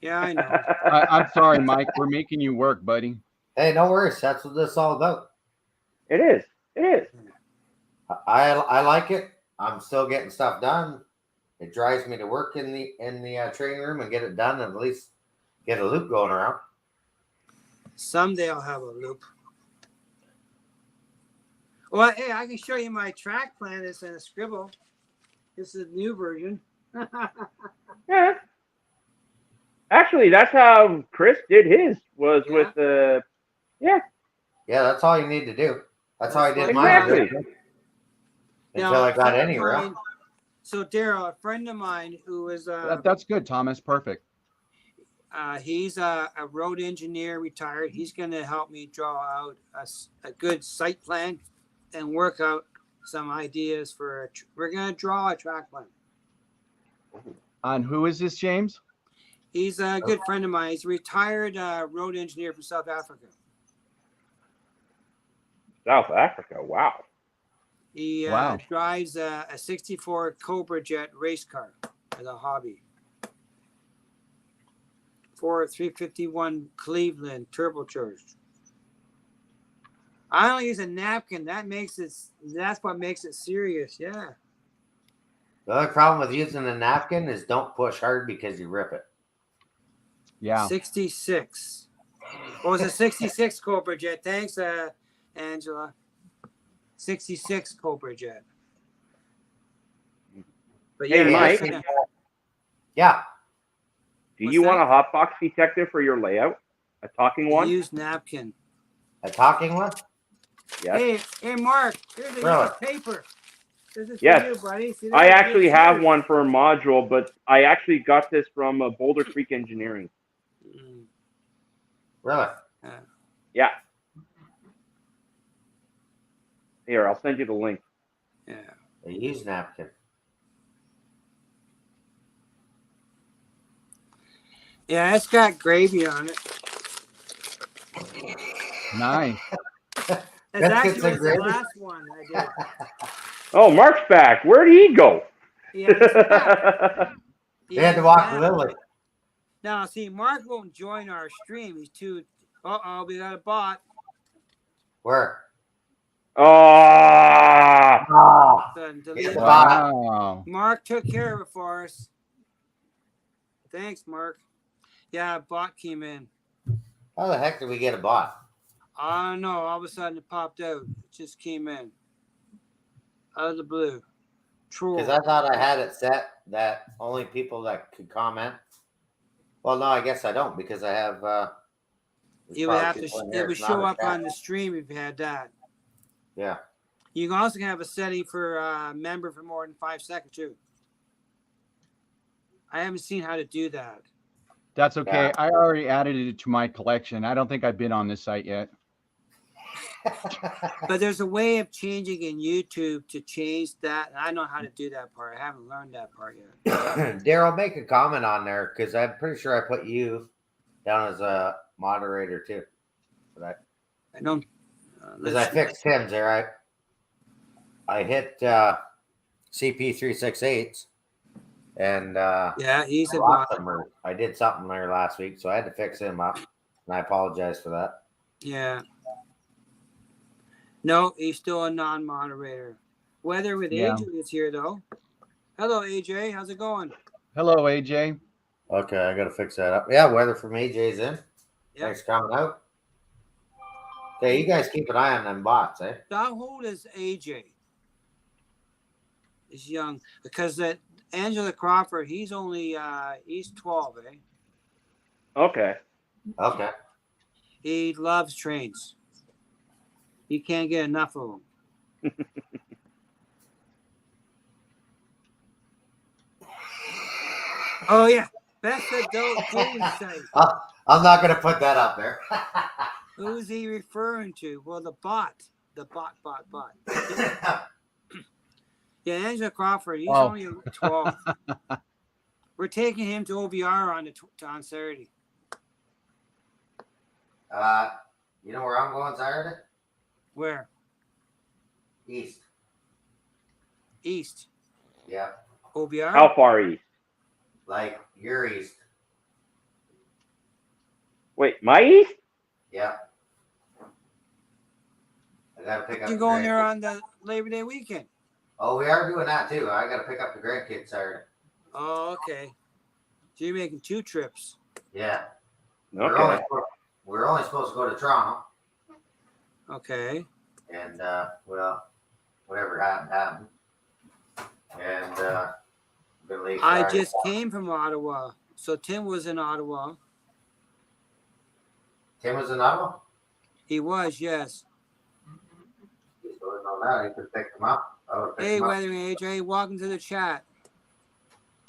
Yeah, I know. I'm sorry, Mike. We're making you work, buddy. Hey, no worries. That's what this is all about. It is. It is. I like it. I'm still getting stuff done. It drives me to work in the training room and get it done, and at least get a loop going around. Someday I'll have a loop. Well, hey, I can show you my track plan. It's in a scribble. This is the new version. Yeah. Actually, that's how Chris did his. Was Yeah. with the. Yeah. Yeah, that's all you need to do. That's how I did Exactly. mine. Until I got anywhere. So Daryl, a friend of mine who is That's good, Thomas. Perfect. he's a road engineer, retired. He's going to help me draw out a good site plan and work out some ideas for. We're going to draw a track plan. And who is this, James? He's a good friend of mine. He's a retired road engineer from South Africa. South Africa. Wow. He Wow. drives a 64 Cobra Jet race car as a hobby. For 351 Cleveland turbocharged. I only use a napkin. That's what makes it serious. Yeah. The only problem with using a napkin is don't push hard because you rip it. Yeah. 66. What was it? 66 Cobra Jet. Thanks, Angela. 66 Cobra Jet. But Hey, yeah, Mike. Yeah. Do What's you want that? a hotbox detective for your layout? A talking one? Use napkin. A talking one? Yes. Hey, Mark. Here's a piece Really? of paper. This is Yes. for you, buddy. See that? I actually It's have yours. one for a module, but I actually got this from Boulder Creek Engineering. Mm, Really? Yeah. Here, I'll send you the link. yeah. A used napkin. Yeah, it's got gravy on it. Nice. That's Let's actually get some was the gravy. last one I did. Oh, Mark's back. Where'd he go? Yeah, he's back. They had to walk Lily. Now, see, Mark won't join our stream. He's too. We got a bot. Where? Ah, Oh, Done, get delete the it. bot. Wow. Mark took care of it for us. Thanks, Mark. Yeah, a bot came in. How the heck did we get a bot? I don't know. All of a sudden, it popped out. It just came in out of the blue. Troll. Because I thought I had it set that only people that could comment. Well, no, I guess I don't because I have. You would have to. It would show up on the stream if you had that. Yeah. You can also have a setting for a member for more than 5 seconds too. I haven't seen how to do that. That's okay. Yeah. I already added it to my collection. I don't think I've been on this site yet. But there's a way of changing in YouTube to change that. I know how to do that part. I haven't learned that part yet. Daryl, make a comment on there because I'm pretty sure I put you down as a moderator too. But I don't. because I fixed Tim's there, I hit CP368s and Yeah, he's I a lost bot. him or I did something there last week, so I had to fix him up, and I apologize for that. Yeah. No, he's still a non-moderator. Weather with Yeah. AJ is here though. Hello, AJ. How's it going? Hello, AJ. Okay, I gotta fix that up. Yeah, weather from AJ's in. Yeah. Thanks for coming out. Okay, you guys keep an eye on them bots, eh? How old is AJ? He's young because that Angela Crawford. He's only he's 12, eh? okay. Okay. He loves trains. He can't get enough of them. Oh yeah, best adult game site. I'm not gonna put that up there. Who's he referring to? Well, the bot. Yeah, Angela Crawford. He's Oh. only 12. We're taking him to OBR on Saturday. You know where I'm going Saturday? Where? East. East. Yeah. OBR. How far east? Like you're east. Wait, my east? Yeah. I gotta pick up. You're going there on the Labor Day weekend. Oh, we are doing that too. I gotta pick up the grandkids Saturday. Oh, okay. So you're making 2 trips. Yeah. Okay. We're only supposed to go to Toronto, Okay. and well, whatever happened. And gonna leave I Friday. just came from Ottawa. So Tim was in Ottawa. Tim was in Ottawa. He was, yes. He still didn't know that. He could pick him up. I would pick Hey, him up. Weathering AJ, welcome to the chat.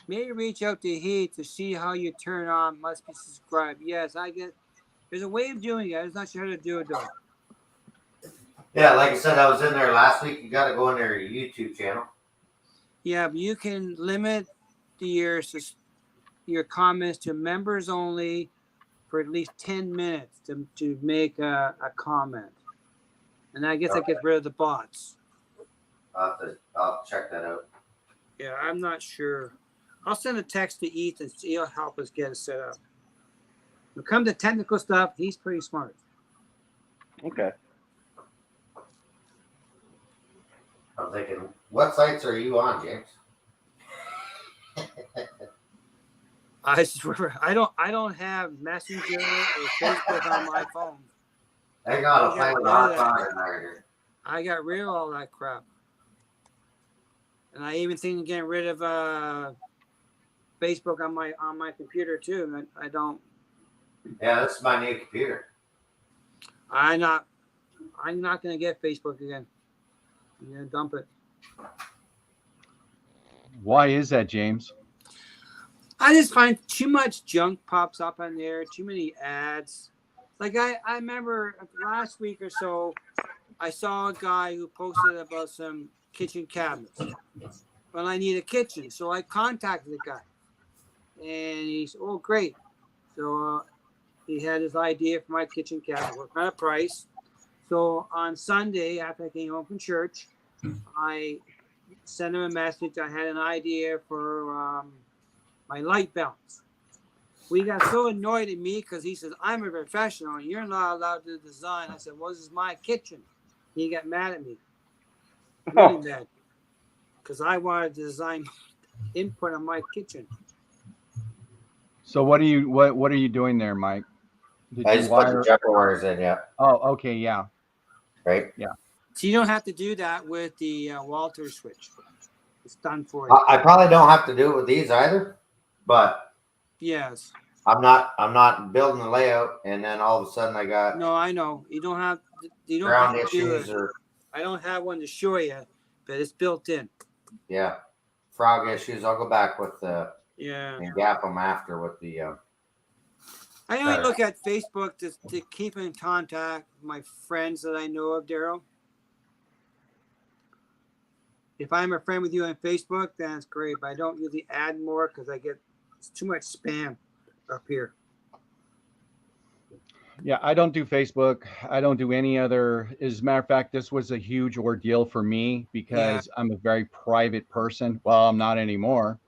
maybe reach out to Heath to see how you turn on must be subscribed. Yes, I get. There's a way of doing it. I'm not sure how to do it though. Yeah, like I said, I was in there last week. You got to go in their YouTube channel. Yeah, but you can limit your comments to members only for at least 10 minutes to make a comment. And I guess that gets rid of the bots. I'll check that out. Yeah, I'm not sure. I'll send a text to Ethan. He'll help us get it set up. When it comes to technical stuff, he's pretty smart. Okay. I'm thinking, what sites are you on, James? I swear, I don't have Messenger or Facebook on my phone. I got to play with our phone. I got rid of all that crap. And I even think of getting rid of Facebook on my computer too. I don't. Yeah, this is my new computer. I'm not going to get Facebook again. I'm going to dump it. Why is that, James? I just find too much junk pops up on there. Too many ads. Like I remember last week or so, I saw a guy who posted about some kitchen cabinets. Well, I need a kitchen, so I contacted the guy, and he said, "Oh, great!" So he had his idea for my kitchen cabinet. What kind of price? So on Sunday, after I came home from church, I sent him a message. I had an idea for my light balance. We got so annoyed at me because he says, "I'm a professional and you're not allowed to design." I said, "Well, this is my kitchen." He got mad at me. Really mad. Because I wanted to design input on my kitchen. So what are you doing there, Mike? I just put the jumper wires in, yeah. Oh, okay, yeah. Right? Yeah. So you don't have to do that with the Walter switch. It's done for you. I probably don't have to do it with these either, but yes. I'm not building the layout, and then all of a sudden I got No, I know. You don't have ground to do issues it. or I don't have one to show you, but it's built in. yeah, frog issues. I'll go back with the and gap them after with the. I only look at Facebook to keep in contact with my friends that I know of, Daryl. If I'm a friend with you on Facebook, then it's great. But I don't usually add more because it's too much spam up here. Yeah, I don't do Facebook. I don't do any other. As a matter of fact, this was a huge ordeal for me because I'm a very private person. Well, I'm not anymore.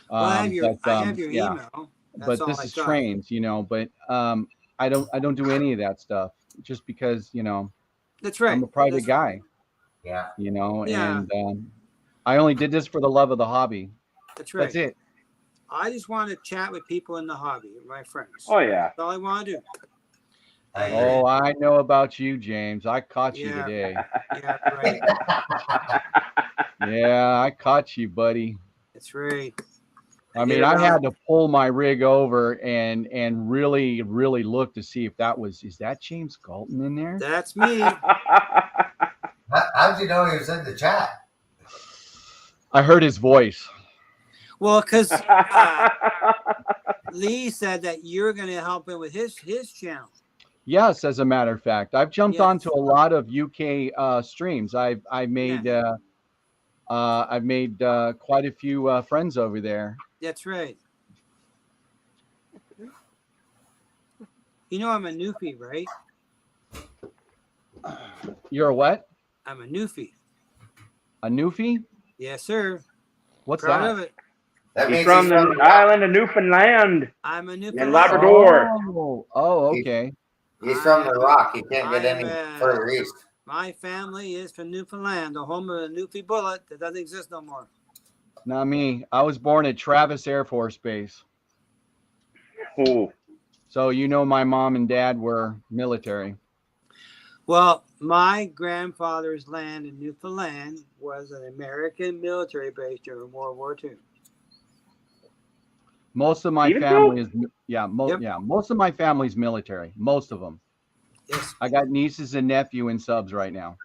Well, I have your email. That's but this is strange, But I don't do any of that stuff just because That's right. I'm a private guy. Yeah. And I only did this for the love of the hobby. That's right. That's it. I just want to chat with people in the hobby, my friends. Oh yeah. That's all I want to do. Oh, I know about you, James. I caught you today. Yeah, right. Yeah, I caught you, buddy. That's right. I mean, I had to pull my rig over and really, really look to see if is that James Galton in there? That's me. How'd you know he was in the chat? I heard his voice. Well, because Lee said that you're going to help him with his channel. Yes, as a matter of fact, I've jumped onto a lot of UK streams. I've made quite a few friends over there. That's right. I'm a newfie, right? You're a what? I'm a newfie. A newfie? Yes, sir. What's Proud that? of it. He's from the island of Newfoundland. I'm a Newfoundland. In Labrador. Oh, okay. He's from the Rock. He can't get any further east. My family is from Newfoundland, the home of the Newfie bullet that doesn't exist no more. Not me. I was born at Travis Air Force Base. Oh. So my mom and dad were military. Well, my grandfather's land in Newfoundland was an American military base during World War II. Most of my family is most of my family's military. Most of them. Yes. I got nieces and nephew in subs right now.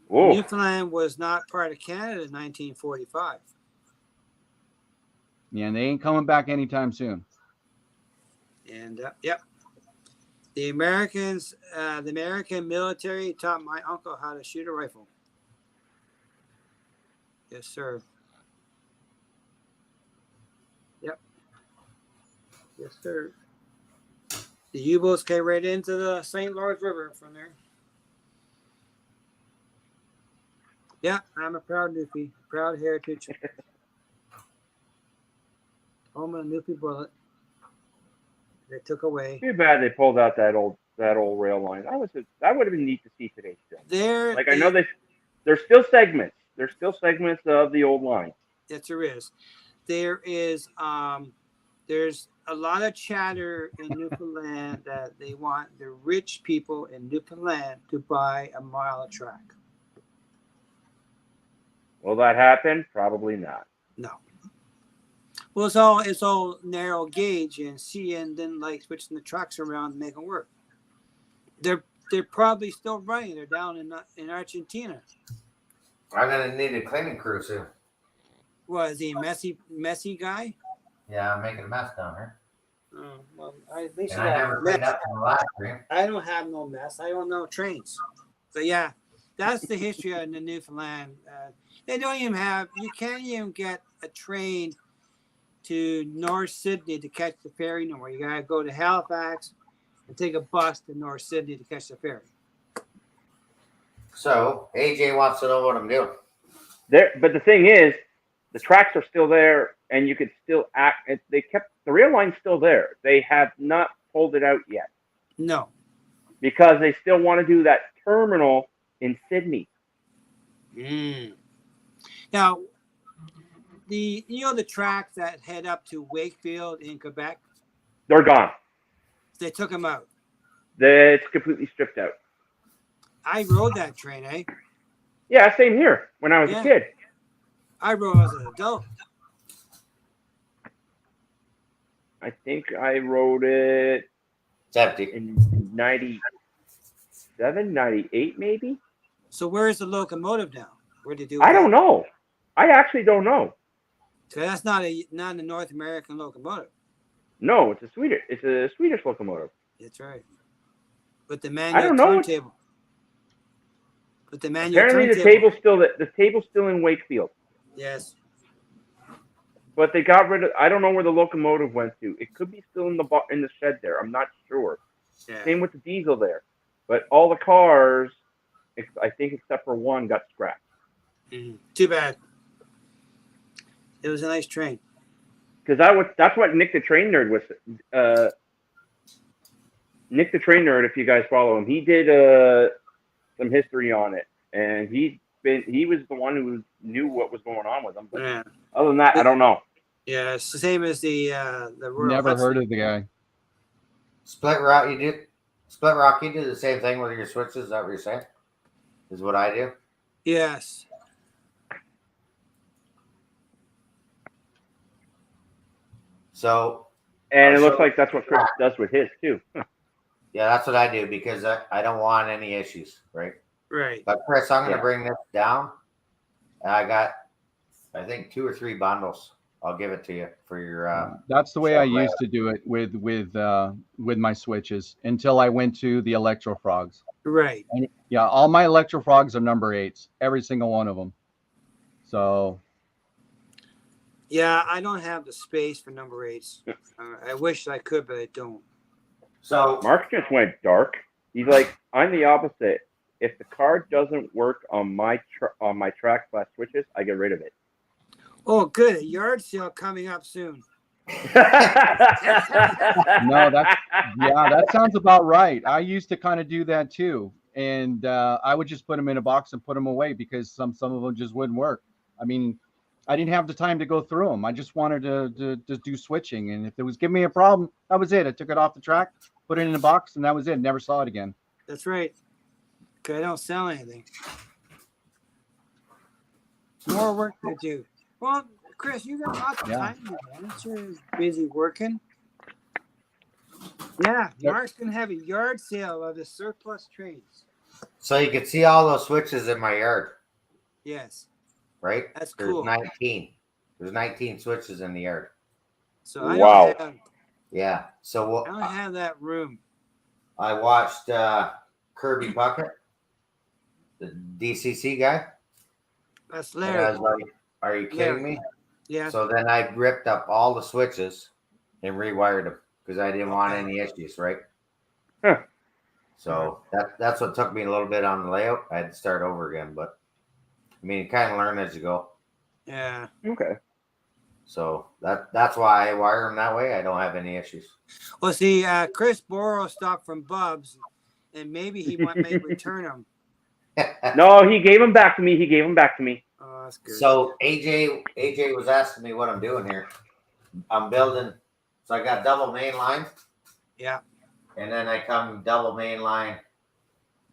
Whoa. Newfoundland was not part of Canada in 1945. Yeah, and they ain't coming back anytime soon. And yep, the American military taught my uncle how to shoot a rifle. Yes, sir. Yep. Yes, sir. The U-boats came right into the St. Lawrence River from there. Yeah, I'm a proud Newfie, proud heritage. Home of the Newfie bullet. They took away. Too bad they pulled out that old rail line. That would have been neat to see today still. Like I know there's still segments. There's still segments of the old line. Yes, there is. There is there's a lot of chatter in Newfoundland that they want the rich people in Newfoundland to buy a mile of track. Will that happen? Probably not. No. Well, it's all narrow gauge, and CN didn't like switching the tracks around to make them work. They're probably still running. They're down in Argentina. I'm gonna need a cleaning crew soon. What is he, a messy guy? Yeah, I'm making a mess down here. Oh, well, at least And I never cleaned up from the last stream. I don't have no mess. I don't know trains. So yeah, that's the history of the Newfoundland. They don't even have. You can't even get a train to North Sydney to catch the ferry no more. You gotta go to Halifax and take a bus to North Sydney to catch the ferry. So AJ wants to know what I'm doing. But the thing is, the tracks are still there, and you could still act. They kept the rail line's still there. They have not pulled it out yet. No, because they still want to do that terminal in Sydney. Now, the tracks that head up to Wakefield in Quebec, they're gone. They took them out. It's completely stripped out. I rode that train, eh? Yeah, same here. When I was a kid, I rode as an adult. I think I rode it. It's empty. In 97, 98 maybe. So where is the locomotive now? Where did you? I don't know. I actually don't know. So that's not a North American locomotive. No, it's a Swedish locomotive. That's right. But the manual I don't know. turntable. But the manual Apparently the table's still in Wakefield. Yes. But they got rid of. I don't know where the locomotive went to. It could be still in the shed there. I'm not sure. Yeah. Same with the diesel there. But all the cars, I think except for one, got scrapped. Mm-hmm. Too bad. It was a nice train. Because that's what Nick the Train Nerd was. Nick the Train Nerd, if you guys follow him, he did some history on it, and he was the one who knew what was going on with them. But yeah. Other than that, I don't know. Yeah, it's the same as the Royal Never Hudson. heard of the guy. Split Rock, you do the same thing with your switches. Is that what you're saying? Is what I do? Yes. So. And it looks like that's what Chris does with his too. Yeah, that's what I do because I don't want any issues, right? Right. But Chris, I'm going to bring this down. I got, I think 2 or 3 bundles. I'll give it to you for your. That's the way I used to do it with my switches until I went to the Electro Frogs. Right. And yeah, all my Electro Frogs are number 8s, every single one of them. So. Yeah, I don't have the space for number 8s. I wish I could, but I don't. So Mark just went dark. He's like, I'm the opposite. If the card doesn't work on my track / switches, I get rid of it. Oh, good. A yard sale coming up soon. No, that sounds about right. I used to kind of do that too, and I would just put them in a box and put them away because some of them just wouldn't work. I mean, I didn't have the time to go through them. I just wanted to do switching, and if it was giving me a problem, that was it. I took it off the track, put it in a box, and that was it. Never saw it again. That's right. Because I don't sell anything. More work to do. Well, Chris, you got lots of time, man. You're busy working. Yeah, Mark's going to have a yard sale of his surplus trains. So you can see all those switches in my yard. Yes. Right? That's There's cool. 19. There's 19 switches in the yard. So I Wow. don't have, Yeah. So I don't have that room. I watched Kirby Puckett, the DCC guy, That's and I Larry. was like, "Are you kidding me?" Yeah. So then I ripped up all the switches and rewired them because I didn't want Okay. any issues, right? Huh. So that's what took me a little bit on the layout. I had to start over again, but I mean, you kind of learn as you go. Yeah. Okay. So that's why I wire them that way. I don't have any issues. Well, see, Chris borrowed stock from Bubs, and maybe he may return them. No, he gave them back to me. Oh, that's good. So AJ was asking me what I'm doing here. I'm building. So I got double main line, Yeah. and then I come double main line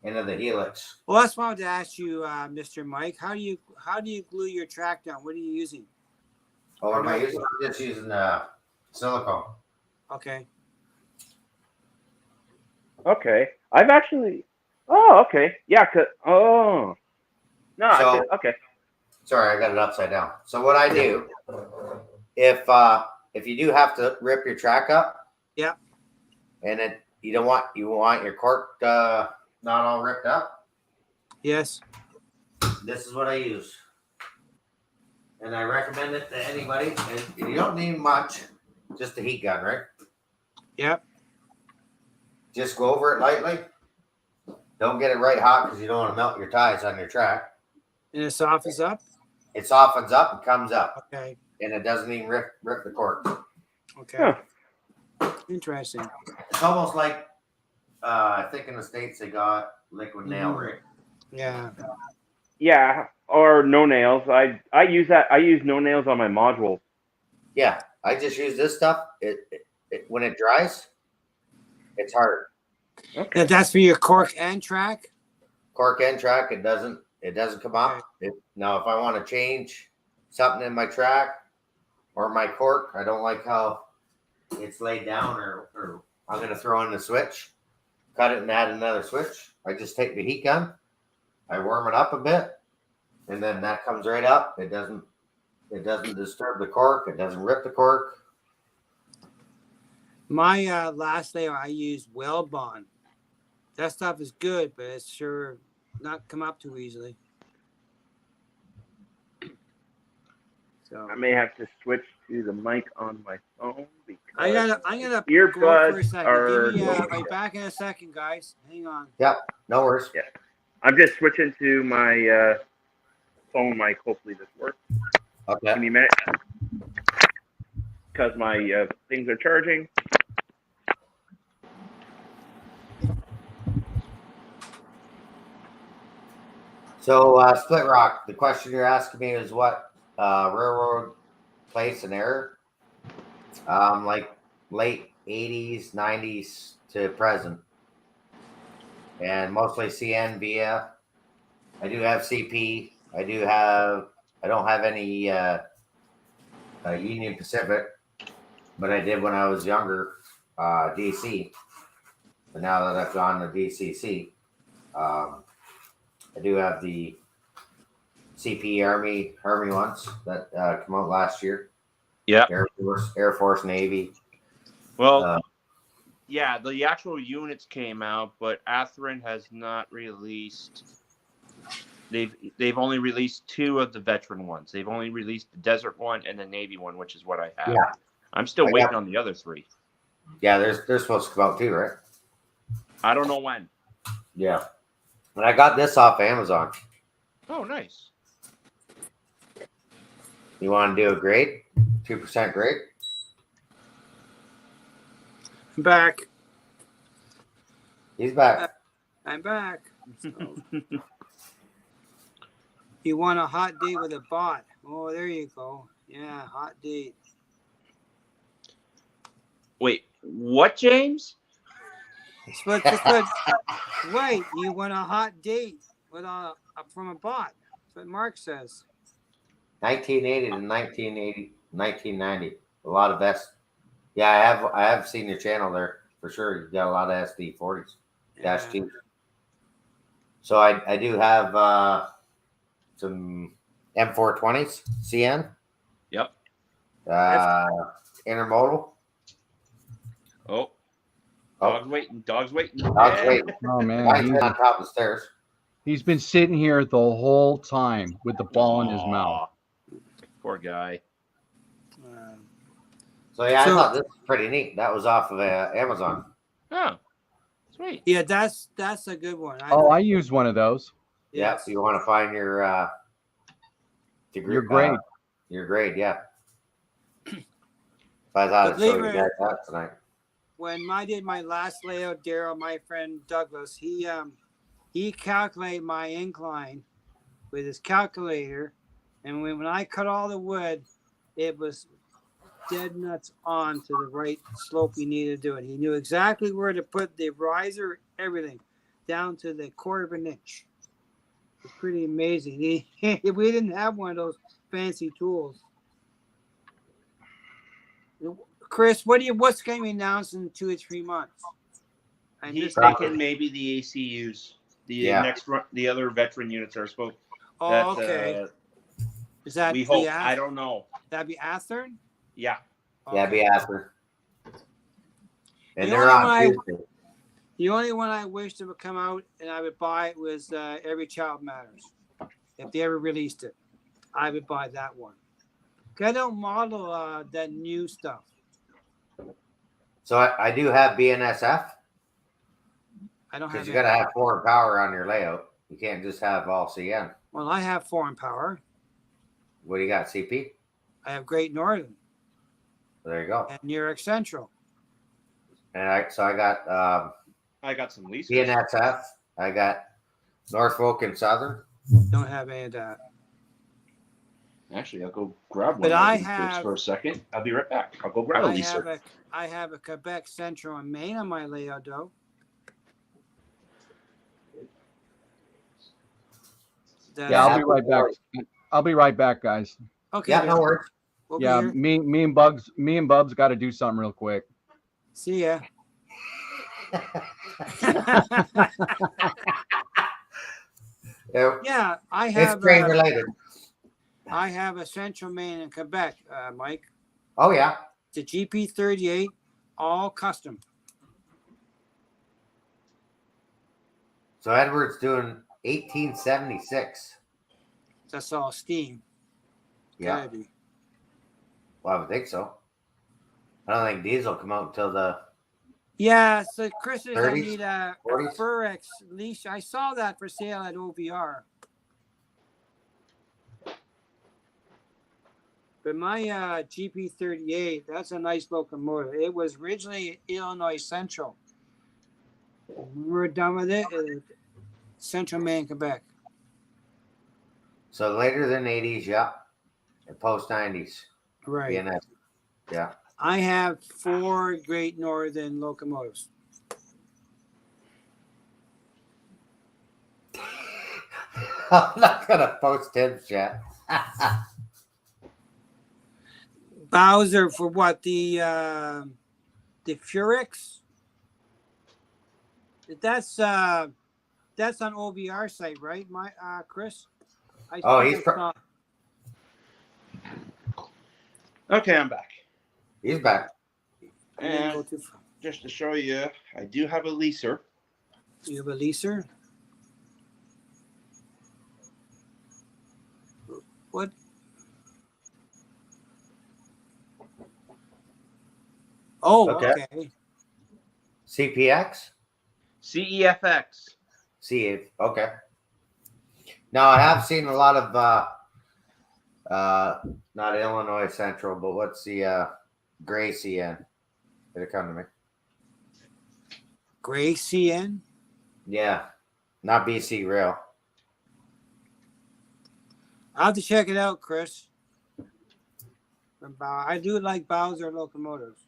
into the helix. Well, that's why I wanted to ask you, Mr. Mike. How do you glue your track down? What are you using? Oh, what am I using? I'm just using silicone. Okay. Okay. I've actually. Oh, okay. Yeah. Oh. No. So- Okay. Sorry, I got it upside down. So what I do, if you do have to rip your track up, Yeah. and you want your cork not all ripped up, Yes. this is what I use, and I recommend it to anybody. And you don't need much, just a heat gun, right? Yep. Just go over it lightly. Don't get it right hot because you don't want to melt your ties on your track. And it softens up. It softens up and comes up, Okay. and it doesn't even rip the cork. Okay. Huh. Interesting. It's almost like I think in the States they got liquid nail, Mhm. right? Yeah. Yeah. Or no nails. I use that. I use no nails on my module. Yeah, I just use this stuff. It when it dries, it's hard. Okay. Now that's for your cork and track. Cork and track, it doesn't come up. Now, if I want to change something in my track or my cork, I don't like how it's laid down, or I'm going to throw in the switch, cut it and add another switch. I just take the heat gun, I warm it up a bit, and then that comes right up. It doesn't disturb the cork. It doesn't rip the cork. My last layer, I used weld bond. That stuff is good, but it's sure not come up too easily. So I may have to switch to the mic on my phone because I'm gonna go earbuds for a second. are. Give me I'll be back in a second, guys. Hang on. No worries. Yeah. I'm just switching to my phone mic. Hopefully this works. Okay. Give me a minute because my things are charging. So, Split Rock, the question you're asking me is what railroad place and error? Like late 80s, 90s to present. And mostly CN via. I do have CP. I don't have any Union Pacific, but I did when I was younger, DC. But now that I've gone to DCC, I do have the CP Army ones that came out last year. Yeah. Air Force, Navy. Well, yeah, the actual units came out, but Atherin has not released. They've only released 2 of the veteran ones. They've only released the desert one and the Navy one, which is what I have. Yeah. I'm still waiting on the other 3. Yeah, they're supposed to come out too, right? I don't know when. Yeah. And I got this off Amazon. Oh, nice. You want to do a grade? 2% grade? I'm back. He's back. I'm back. So, you want a hot date with a bot? Oh, there you go. Yeah, hot date. Wait, what, James? Wait, you want a hot date with from a bot? That's what Mark says. 1980 to 1990. A lot of best. Yeah, I have seen your channel there for sure. You've got a lot of SD40s. Dash Yeah. 2. So I do have some M420s CN. Yep. intermodal. Oh, Oh, dog's waiting. Dog's waiting. dog's waiting. Oh man, Mine's on top of the stairs. he's been sitting here the whole time with the ball in his mouth. Aw, poor guy. So yeah, So- I thought this was pretty neat. That was off of Amazon. Oh, sweet. Yeah, that's a good one. Oh, I used one of those. Yeah, yes. so you want to find your degree, Your grade. your grade, yeah. I thought I'd Believe show you it- guys that tonight. When I did my last layout, Daryl, my friend Douglas, he calculated my incline with his calculator, and when I cut all the wood, it was dead nuts on to the right slope we needed to do it. He knew exactly where to put the riser, everything, down to the quarter of an inch. It's pretty amazing. We didn't have one of those fancy tools. Chris, what's going to be announced in 2 or 3 months? I He's missed Probably. thinking maybe the ACUs, Yeah. the other veteran units are supposed. Oh, that, okay. Is that We the hope. I don't know. That'd be Athern? Yeah. Yeah, be after. And The they're only on one I- Tuesday. The only one I wished it would come out and I would buy it was Every Child Matters. If they ever released it, I would buy that one. 'Cause I don't model that new stuff. So I do have BNSF I don't because have you any. got to have foreign power on your layout. You can't just have all CN. Well, I have Foreign Power. What do you got, CP? I have Great Northern There you go. and New York Central. And I got I got some leases. BNSF. I got Norfolk and Southern. Don't have any of that. Actually, I'll go grab one. But of I these have- for a second. I'll be right back. I'll go grab a leaser. I have a Quebec Central and Maine on my layout, though. Yeah, I'll be right back. I'll be right back, guys. Okay. Yeah, no worries. We'll be Yeah, here. me and Bubs got to do something real quick. See ya. Yeah, I It's have. train related. I have a Central Maine and Quebec, Mike. Oh yeah. It's a GP38, all custom. So Edward's doing 1876. That's all steam. Yeah. Gotta be. Well, I would think so. I don't think diesel come out until the. Yeah, so Chris says I 30s, need a 40s? Furex leash. I saw that for sale at OVR. But my GP38, that's a nice locomotive. It was originally Illinois Central. When we were done with it, Central Maine, Quebec. So later than 80s, yeah. And post 90s. Right. BNS. Yeah. I have 4 Great Northern locomotives. I'm not gonna post him yet. Bowser for what? The Furex? That's on OVR site, right? My Chris? Oh, think he's I saw- Okay, I'm back. He's back. I didn't go And too far. just to show you, I do have a leaser. You have a leaser? What? Oh, Okay. okay. CPX? CEFX. CF. Okay. Now I have seen a lot of not Illinois Central, but what's the gray CN? Did it come to me? Gray CN? Yeah. Not BC Rail. I'll have to check it out, Chris. I do like Bowser locomotives.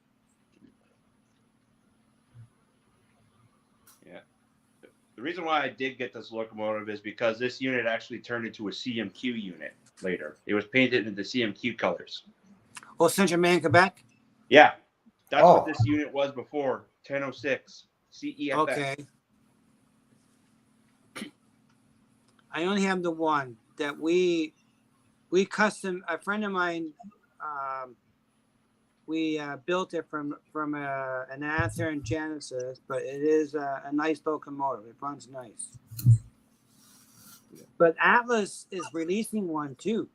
The reason why I did get this locomotive is because this unit actually turned into a CMQ unit later. It was painted into CMQ colors. Oh, Central Maine, Quebec? Yeah, that's Oh. what this unit was before. 1006 CEFX. Okay. I only have the one that we custom. A friend of mine built it from an Answer and Genesis, but it is a nice locomotive. It runs nice. But Atlas is releasing one too.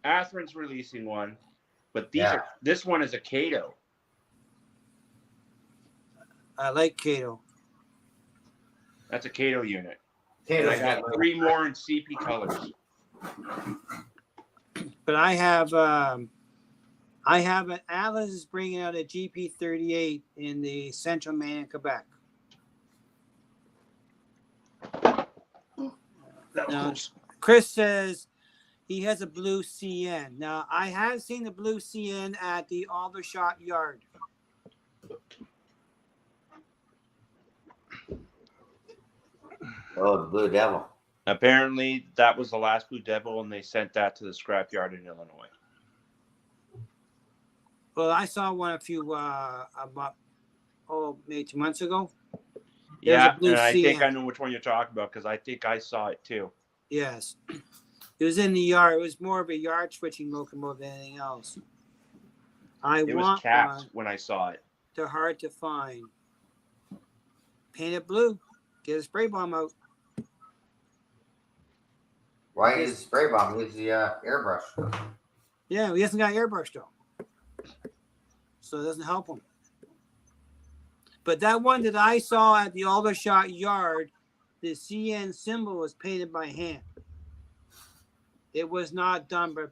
Athearn's releasing one, but Yeah. this one is a Kato. I like Kato. That's a Kato unit. Okay, And I let's got get- 3 more in CP colors. But I have an Atlas is bringing out a GP38 in the Central Maine in Quebec. Now, Chris says he has a blue CN. Now, I have seen the blue CN at the Aldershot Yard. Oh, the Blue Devil. Apparently, that was the last Blue Devil, and they sent that to the scrapyard in Illinois. Well, I saw one a few about maybe 2 months ago. There's Yeah, a blue and I think CN. I know which one you're talking about because I think I saw it too. Yes, it was in the yard. It was more of a yard switching locomotive than anything else. It was want capped one. when I saw it. They're hard to find. Paint it blue. Get a spray bomb out. Why use spray bomb? Use the airbrush. Yeah, he hasn't got airbrush though, so it doesn't help him. But that one that I saw at the Aldershot Yard, the CN symbol was painted by hand. It was not done by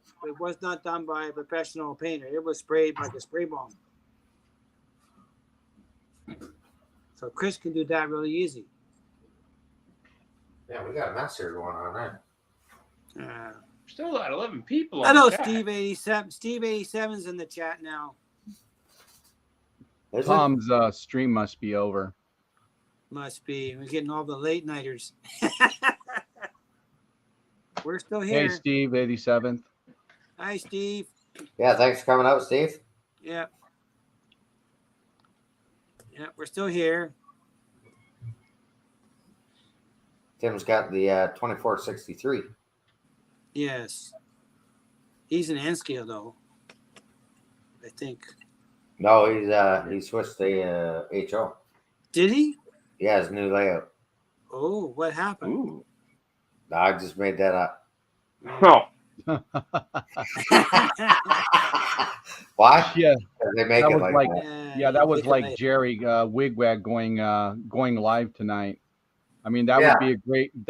a professional painter. It was sprayed like a spray bomb. So Chris can do that really easy. Yeah, we got a mess here going on, right? Still got 11 people. I On know the chat. Steve 87. Steve 87's in the chat now. Is it? Tom's stream must be over. Must be. We're getting all the late nighters. We're still Hey, here. Steve, 87th. Hi, Steve. Yeah, thanks for coming out, Steve. Yeah. Yeah, we're still here. Tim's got the 2463. Yes. He's an N scale though. I think. No, he switched the HO. Did he? Yeah, his new layout. Oh, what happened? Ooh. No, I just made that up. Oh, Why? Yeah, 'Cause they make that it was like, like- that. yeah, that was make it like nice. Jerry Wigwag going live tonight. I mean, that Yeah.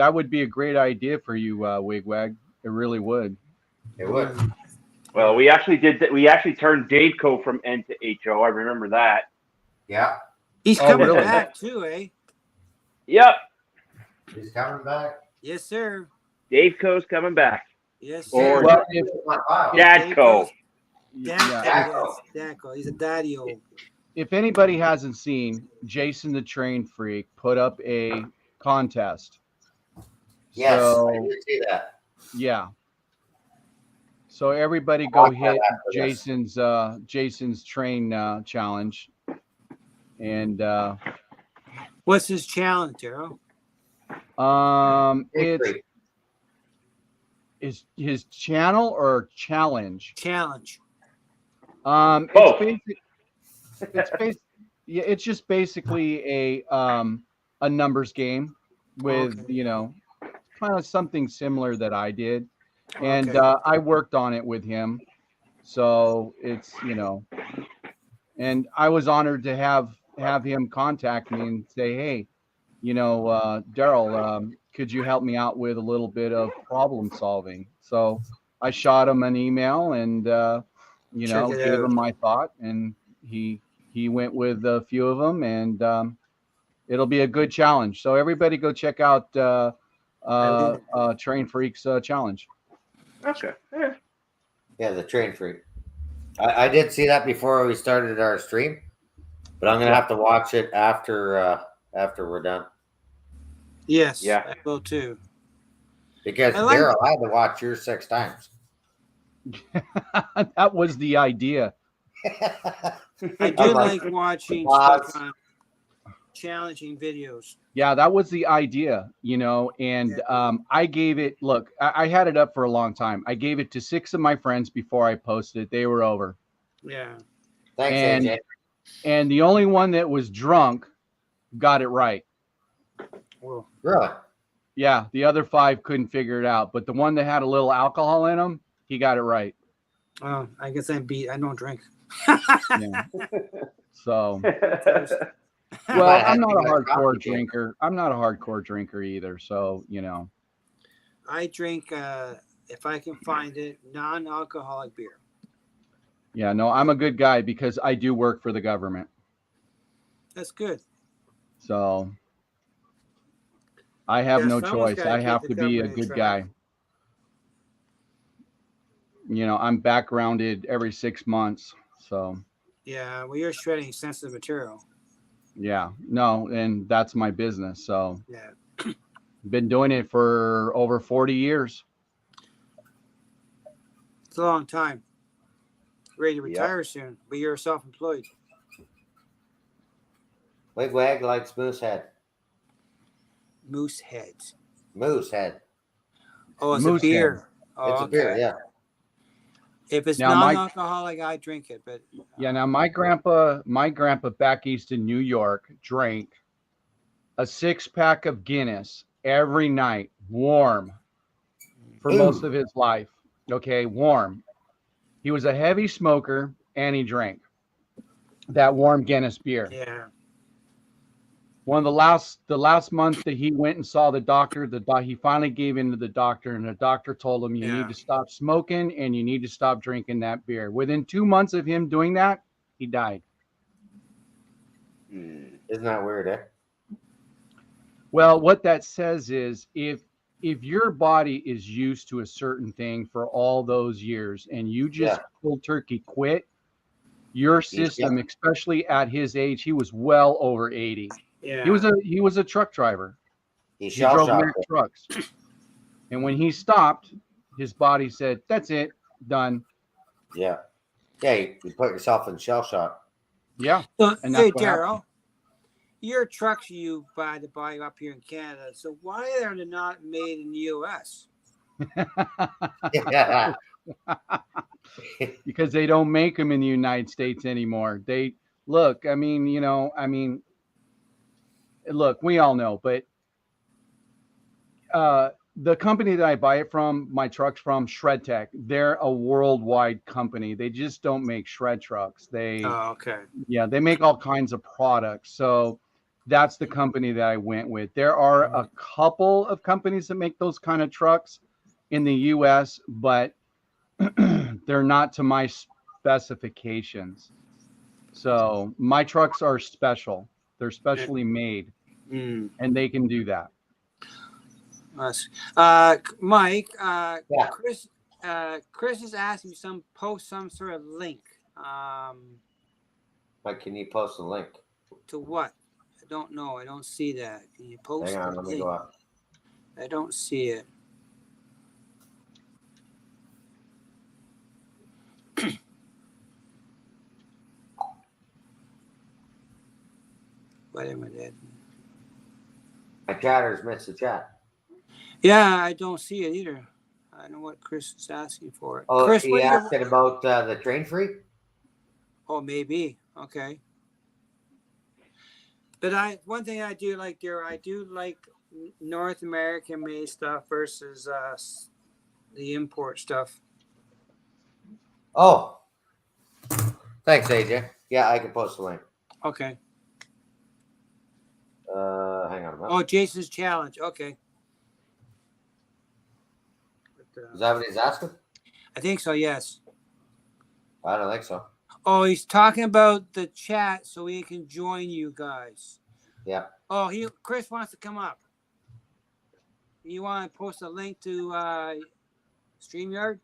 would be a great idea for you, Wigwag. It really would. It would. well, we actually did that. We actually turned Daveco from N to HO. I remember that. Yeah, He's Oh, coming really? back too, eh? Yep, he's coming back. Yes, sir. Daveco's coming back. Yes, Or- sir. Well, if, Wow. Dadco. Dadco, yeah, yes, Dadco. He's a daddy-o. if anybody hasn't seen, Jason the Train Freak put up a contest. Yes, So, I did see that. yeah. So everybody I'll go watch that hit after this. Jason's train challenge. And What's his challenge, Daryl? Big it's freak. is his channel or challenge. Challenge. Both. It's just basically a numbers game with Okay. Kind of something similar that I did, and Okay. I worked on it with him, so it's and I was honored to have him contact me and say, hey, Daryl, could you help me out with a little bit of problem solving? So I shot him an email and Check it gave out. him my thought, and he went with a few of them, and it'll be a good challenge. So everybody go check out Train Freaks challenge. Okay. Yeah, the train freak. I did see that before we started our stream, but I'm gonna have to watch it after we're done Yes. Yeah. I will too. because I like- Daryl, I had to watch yours 6 times. That was the idea. I do like watching Applause. stuff on challenging videos. Yeah, that was the idea, and I gave it, look, I had it up for a long time. I gave it to 6 of my friends before I posted it. They were over. Yeah. Thanks, And AJ. and the only one that was drunk got it right. Well, Really? Yeah, the other 5 couldn't figure it out, but the one that had a little alcohol in him, he got it right. I guess I'm beat. I don't drink. Yeah. So, Toast. well, might have I'm not too a much hardcore coffee, Jay. drinker. I'm not a hardcore drinker either. So, I drink, if I can find it, non-alcoholic beer. yeah, no, I'm a good guy because I do work for the government. That's good. So I have Yeah, no someone's choice. gotta I keep have the to be a government in good track. guy. I'm backgrounded every 6 months. So, Yeah, well, you're shredding sensitive material. yeah, no, and that's my business. So, Yeah. been doing it for over 40 years. It's a long time. Ready to Yep. retire soon, but you're self-employed. Wigwag likes moose head. Moose heads. Moose head. Oh, it's Moose a head. beer. Oh, It's a okay. beer, yeah. If it's Now, my- non-alcoholic, I drink it. But Yeah, now my grandpa back east in New York drank a 6-pack of Guinness every night, warm, for most of his life. Okay, warm. He was a heavy smoker and he drank that warm Guinness beer. yeah, One of the last month that he went and saw the doctor, he finally gave in to the doctor, and the doctor told him, you need to stop smoking and you need to stop drinking that beer. Within 2 months of him doing that, he died. Isn't that weird, eh? Well, what that says is if your body is used to a certain thing for all those years and you just cold turkey quit, your system, especially at his age, he was well over 80. yeah. He was a truck driver. He He shell drove shocked Mack it. trucks. And when he stopped, his body said, "That's it, done." Yeah. Yeah, you put yourself in shell shock. Yeah. So, And that's hey, what happened. Daryl, your trucks you buy up here in Canada. So why are they not made in the U.S.? Yeah. Because they don't make them in the United States anymore. Look, look, we all know, but the company that I buy it from, my trucks from, Shred Tech, they're a worldwide company. They just don't make shred trucks. They Okay. they make all kinds of products. So that's the company that I went with. There are a couple of companies that make those kind of trucks in the US, but they're not to my specifications. So my trucks are special. They're specially made, and they can do that. Mike, Yeah. Chris is asking you post some sort of link. But can you post the link? To what? I don't know. I don't see that. Can you post Hang on, the let me link? go up. I don't see it. Wait a minute. My chatters missed the chat. Yeah, I don't see it either. I don't know what Chris is asking for. Oh, Chris, he what are asked it about the train free? Oh, maybe. Okay. But one thing I do like there, I do like North American made stuff versus the import stuff. Oh. Thanks, AJ. Yeah, I can post the link. Okay. Hang on a minute. Oh, Jason's challenge. Okay. Is that what he's asking? I think so, yes. I don't think so. Oh, he's talking about the chat so he can join you guys. Yeah. Oh, Chris wants to come up. You want to post a link to StreamYard?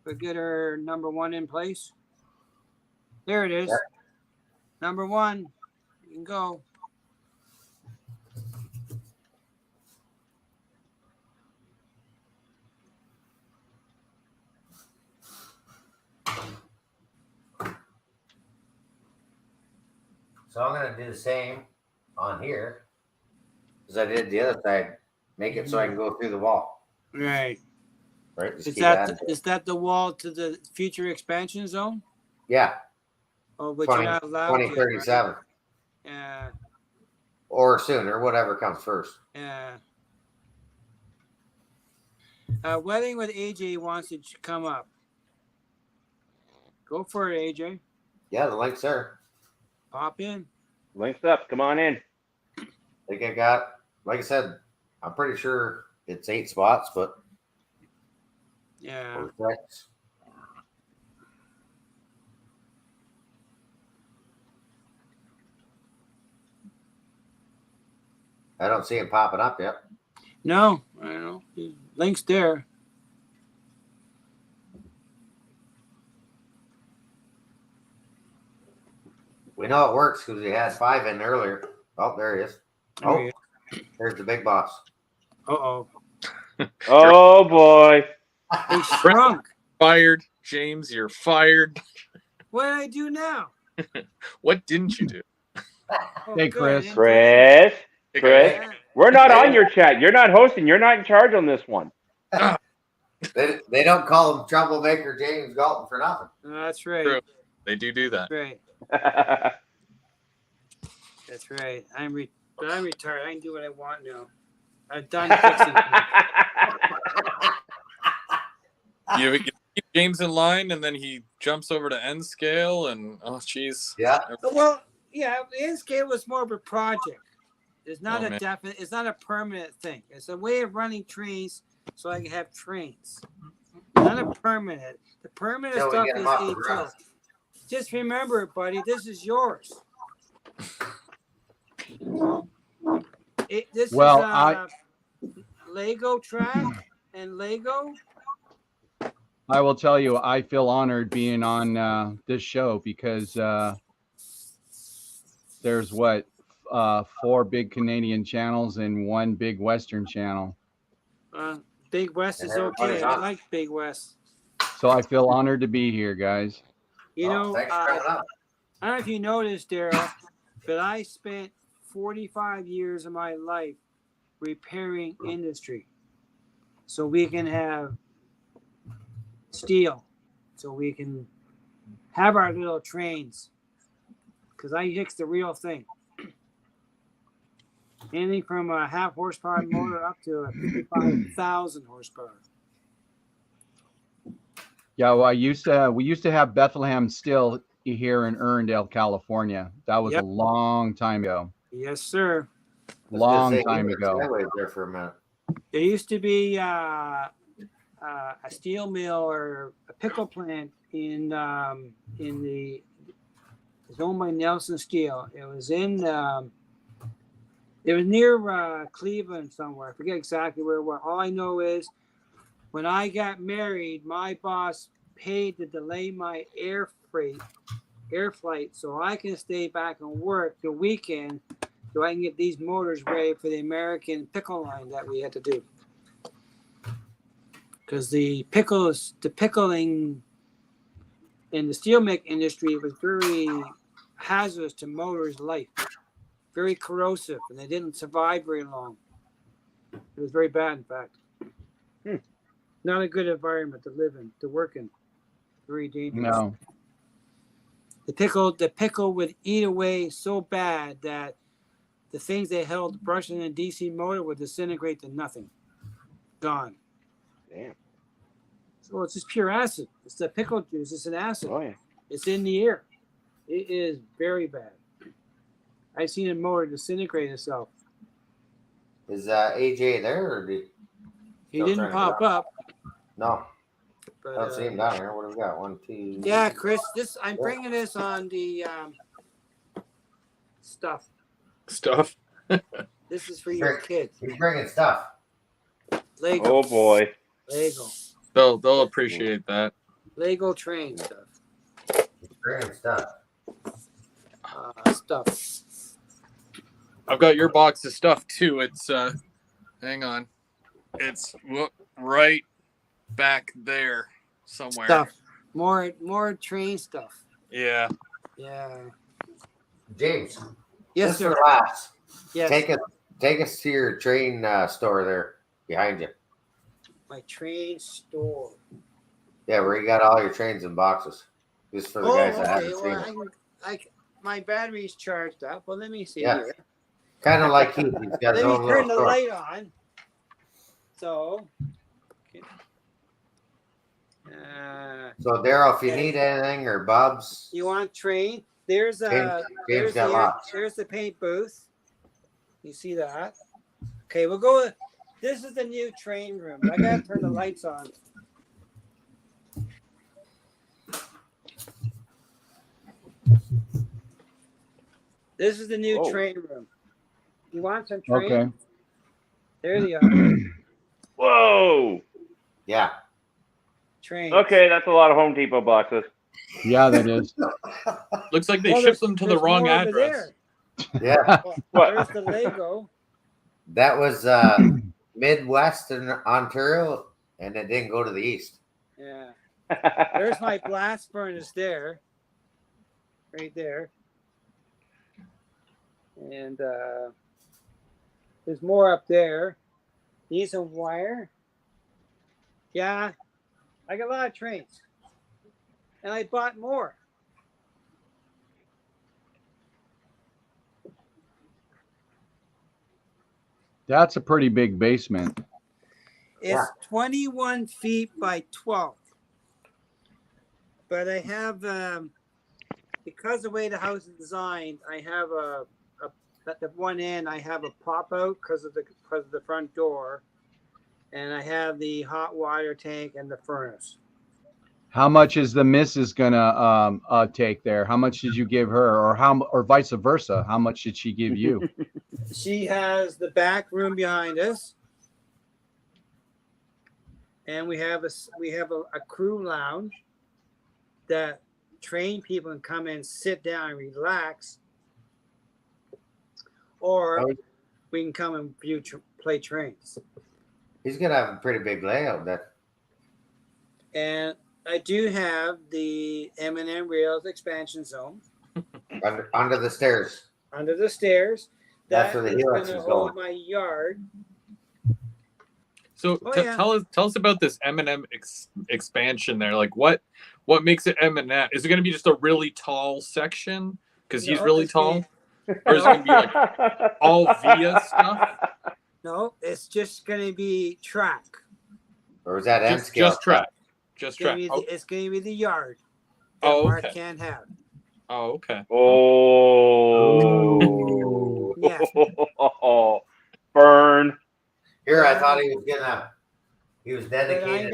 To get her number 1 in place? There it is. Yeah. Number 1. You can go. So I'm going to do the same on here as I did the other side. Make it so I can go through the wall. Right. Right? Just Is keep that adding. is that the wall to the future expansion zone? Yeah. Oh, but you're not allowed to. 2037 Right? Yeah. or sooner, whatever comes first. Yeah. Wedding with AJ wants to come up. Go for it, AJ. Yeah, the link's there. Pop in. Links up. Come on in. I think I got, like I said, I'm pretty sure it's 8 spots, but Yeah. or 6. I don't see it popping up yet. No, I don't know. Link's there. We know it works because we had 5 in earlier. Oh, there he is. Oh, Oh, yeah. there's the big boss. Uh-oh. Oh boy. He shrunk. Fired, James. You're fired. What did I do now? What didn't you do? Oh, Hey, good. Chris. I didn't do Chris. Hey, Chris. that. We're not on your chat. You're not hosting. You're not in charge on this one. They don't call him Troublemaker James Galton for nothing. That's right. True. They do that. That's right. That's right. But I'm retired. I can do what I want now. I'm done fixing things. You keep James in line, and then he jumps over to N scale, and oh, jeez. Yeah. Well, yeah, the end scale was more of a project. It's not Oh, a man. definite. It's not a permanent thing. It's a way of running trains so I can have trains. Not a permanent. The permanent Till we stuff get 'em is off the A2. ground. Just remember, buddy, this is yours. This Well, is Lego track and Lego. I will tell you, I feel honored being on this show because there's 4 big Canadian channels and 1 big Western channel. Big West And is everybody okay. I else. like Big West. So I feel honored to be here, guys. You know, Thanks for coming up. I don't know if you noticed, Daryl, but I spent 45 years of my life repairing industry so we can have steel, so we can have our little trains, because I fix the real thing. Anything from a half horsepower motor up to a 55,000 horsepower. Yeah, well, we used to have Bethlehem Steel here in Erndale, California. That was Yep. a long time ago. Yes, sir. Long time ago. I waited there for a minute. There used to be a steel mill or a pickle plant in the. It's owned by Nelson Steel. It was in. It was near Cleveland somewhere. I forget exactly where it was. All I know is when I got married, my boss paid to delay my air flight so I can stay back and work the weekend so I can get these motors ready for the American pickle line that we had to do. Because the pickling in the steel make industry was very hazardous to motors' life. Very corrosive, and they didn't survive very long. It was very bad, in fact. Not a good environment to live in, to work in. Very dangerous. No. The pickle would eat away so bad that the things they held the brush in a DC motor would disintegrate to nothing. Gone. Damn. So it's just pure acid. It's the pickle juice. It's an acid. Oh yeah. It's in the air. It is very bad. I've seen a motor disintegrate itself. Is AJ there or did He Still didn't trying to pop get up. no? But, I don't see him down here. What do we got? 1, 2. yeah, Chris, I'm bringing this on the stuff. Stuff. This is for your kids. He's bringing stuff. Lego. Oh boy. Lego. They'll appreciate that. Lego train stuff. He's bringing stuff. Stuff. I've got your box of stuff too. It's hang on. It's right back there somewhere. Stuff. More train stuff. Yeah. Yeah. James. Yes, just sir. for laughs. Yes. Take us to your train store there behind you. My train store. Yeah, where you got all your trains in boxes. Just for the guys that haven't seen Well, it. my battery's charged up. Well, let me see Yeah. here. Kind of like Keith. He's got his Let me own turn little the store. light on. So, So Daryl, if you need anything or Bubs, you want train? There's James there's got lots. there's the paint booth. You see that? Okay, we'll go. This is the new train room. I gotta turn the lights on. This is the new Whoa. train room. You want some train? Okay. There they are. Whoa. Yeah. Trains. Okay, that's a lot of Home Depot boxes. Yeah, that is. Looks like they Well, shipped them to the there's wrong more over address. Yeah. Well, What? there's the Lego. That was Midwestern Ontario, and it didn't go to the east. Yeah. There's my blast furnace there. Right there. And there's more up there. Need some wire. Yeah. I got a lot of trains. And I bought more. That's a pretty big basement. It's Yeah. 21 feet by 12. But I have, because the way the house is designed, I have at the one end, I have a pop out because of the front door. And I have the hot water tank and the furnace. How much is the missus gonna take there? How much did you give her, or vice versa? How much did she give you? She has the back room behind us, and we have a crew lounge that train people can come in, sit down, and relax, or we can come and play trains. He's gonna have a pretty big layout there. And I do have the M&M Rails expansion zone Under the stairs. under the stairs. That's That where the is helix going is to hold going. my yard. So Oh, yeah. tell us about this M&M expansion there. Like what makes it M&M? Is it going to be just a really tall section because he's No, really it's tall, the- or is it going to be like all via stuff? No, it's just going to be track. Or is that M Just scale? track, just It's going track. to be Oh, it's going to be the yard that Oh, Mark okay. can't have. oh, okay. Oh. Yeah. Burn. Here, I thought he was But dedicated.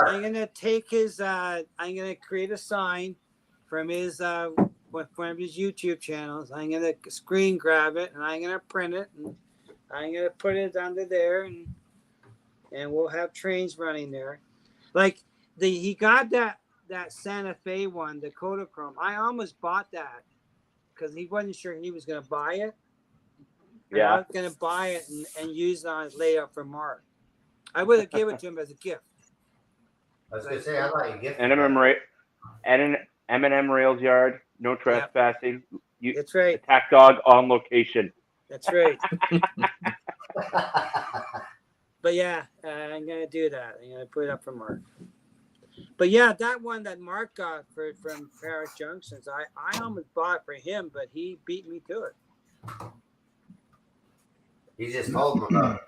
I'm gonna take his I'm gonna create a sign from his one of his YouTube channels. I'm gonna screen grab it and I'm gonna print it and I'm gonna put it under there and we'll have trains running there. Like he got that Santa Fe one, the Kodachrome. I almost bought that because he wasn't sure he was gonna buy it. And I Yeah. was gonna buy it and use it on his layout for Mark. I would have given it to him as a gift. I was gonna say, I thought you get M&M Rails yard. No trespassing. You That's right. attack dog on location. That's right. But yeah, I'm gonna do that. I'm gonna put it up for Mark. But yeah, that one that Mark got from Paris Junctions, I almost bought for him, but he beat me to it. He just told him about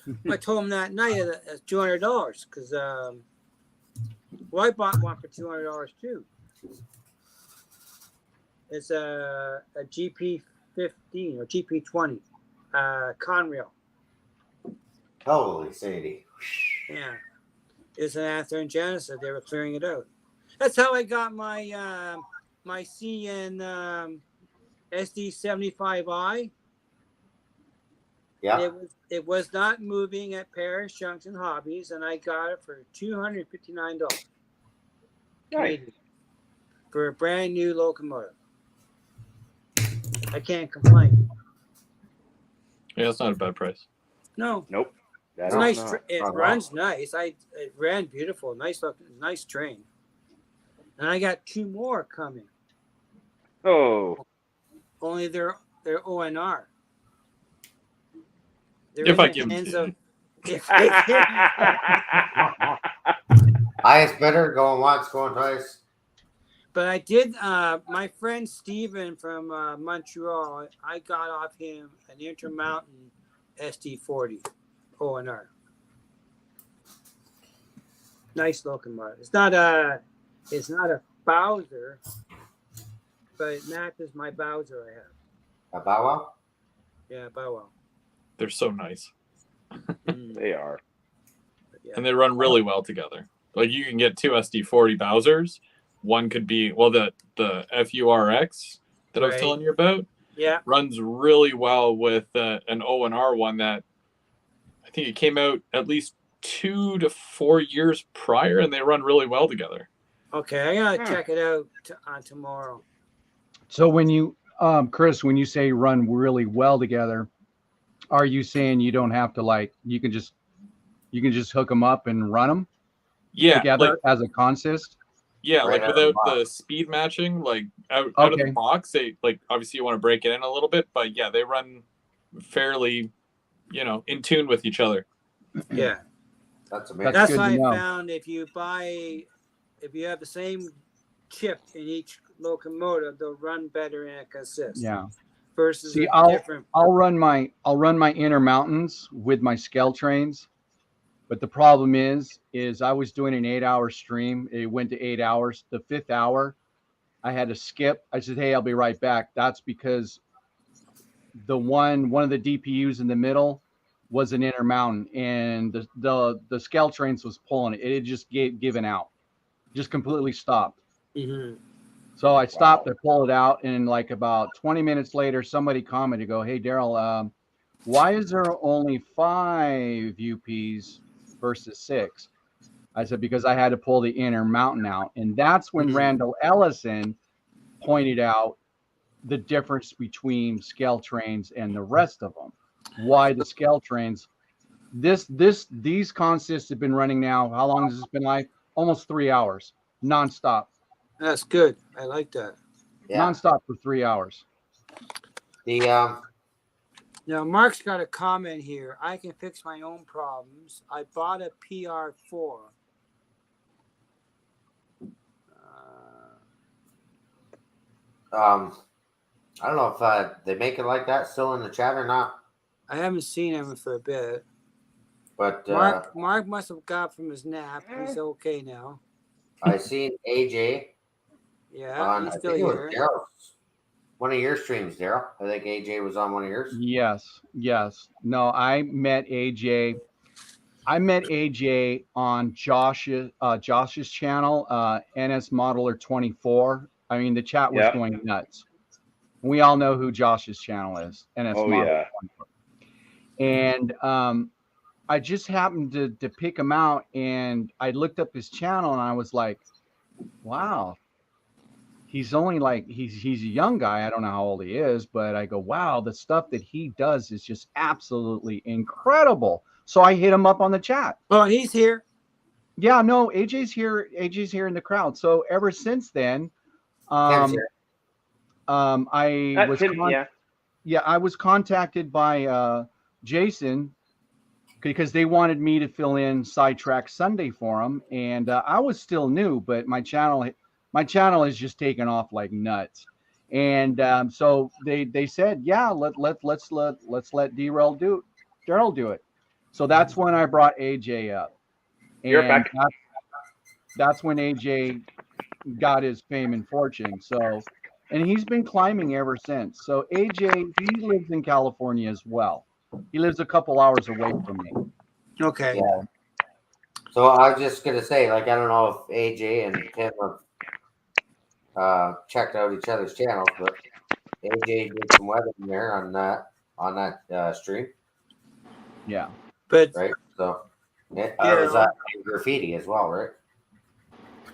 it. I told him that night it's $200 because I bought one for $200 too. It's a GP15 or GP20 Conrail. Holy Sadie. Yeah, it's an Athearn Genesis. They were clearing it out. That's how I got my my CN SD75i. Yeah. It was not moving at Paris Junction Hobbies, and I got it for $259 Canadian for a brand new locomotive. I can't complain. Yeah, that's not a bad price. No, Nope. That it's is nice. not. It Not runs nice. It ran beautiful. Nice train. And I got two more coming. Oh. Only they're ONR. They're If in I the give 'em hands to you. of. If, Highest bidder, going once, going twice. But I did. My friend Steven from Montreal, I got off him an Intermountain SD40 ONR. Nice locomotive. It's not a Bowser, but it matches my Bowser I have. A Bow Wow? Yeah, Bow Wow. They're so nice. They are. Yeah. And they run really well together. Like you can get two SD40 Bowsers. One could be the FURX that I was Right. telling you about. Yeah. Runs really well with an O&R one that I think it came out at least 2 to 4 years prior, and they run really well together. Okay, I gotta check it out tomorrow. So when you, Chris, when you say run really well together, are you saying you don't have to you can just hook them up and run them together as a consist? Yeah, Right like out of the without box. the speed matching, like out of the box, they obviously you want to break it in a little bit, but yeah, they run fairly, in tune with each other. Yeah. That's amazing. That's good what to I know. found. If you have the same chip in each locomotive, they'll run better in a consist. Yeah. Versus See, different. I'll run my Intermountains with my scale trains, but the problem is I was doing an 8-hour stream. It went to 8 hours. The 5th hour, I had to skip. I said, "Hey, I'll be right back." That's because one of the DPUs in the middle was an Intermountain, and the scale trains was pulling it. It had just given out, just completely stopped. Mm-hmm. So I stopped, I pulled it out, and like about 20 minutes later, somebody commented, "Go, hey Daryl, why is there only 5 UPs versus 6?" I said, "Because I had to pull the Intermountain out," and that's when Randall Ellison pointed out the difference between scale trains and the rest of them. Why the scale trains? These consists have been running now. How long has this been live? Almost 3 hours, nonstop. That's good. I like that. Yeah. Nonstop for 3 hours. The Now, Mark's got a comment here. I can fix my own problems. I bought a PR4. I don't know if they make it like that still in the chat or not. I haven't seen him for a bit. But Mark must have got from his nap. He's okay now. I seen AJ. Yeah, he's still I think here. it was Daryl's. One of your streams, Daryl. I think AJ was on one of yours. Yes. No, I met AJ. On Josh's channel, NS Modeler 24. I mean, the chat was going nuts. We all know who Josh's channel is, NS Modeler 24. And I just happened to pick him out, and I looked up his channel, and I was like, wow. He's only he's a young guy. I don't know how old he is, but I go, wow, the stuff that he does is just absolutely incredible. So I hit him up on the chat. Oh, he's here. Yeah, no, AJ's here. AJ's here in the crowd. So ever since then, I was contacted by Jason because they wanted me to fill in Sidetrack Sunday for them, and I was still new, but my channel has just taken off like nuts. And so they said, yeah, let's let Daryl do it. So that's when I brought AJ up. And that's when AJ got his fame and fortune. So, and he's been climbing ever since. So AJ, he lives in California as well. He lives a couple hours away from me. Okay. Yeah. So I was just gonna say, I don't know if AJ and Tim have checked out each other's channels, but AJ did some weather in there on that stream. Yeah. But right. So it was graffiti as well, right?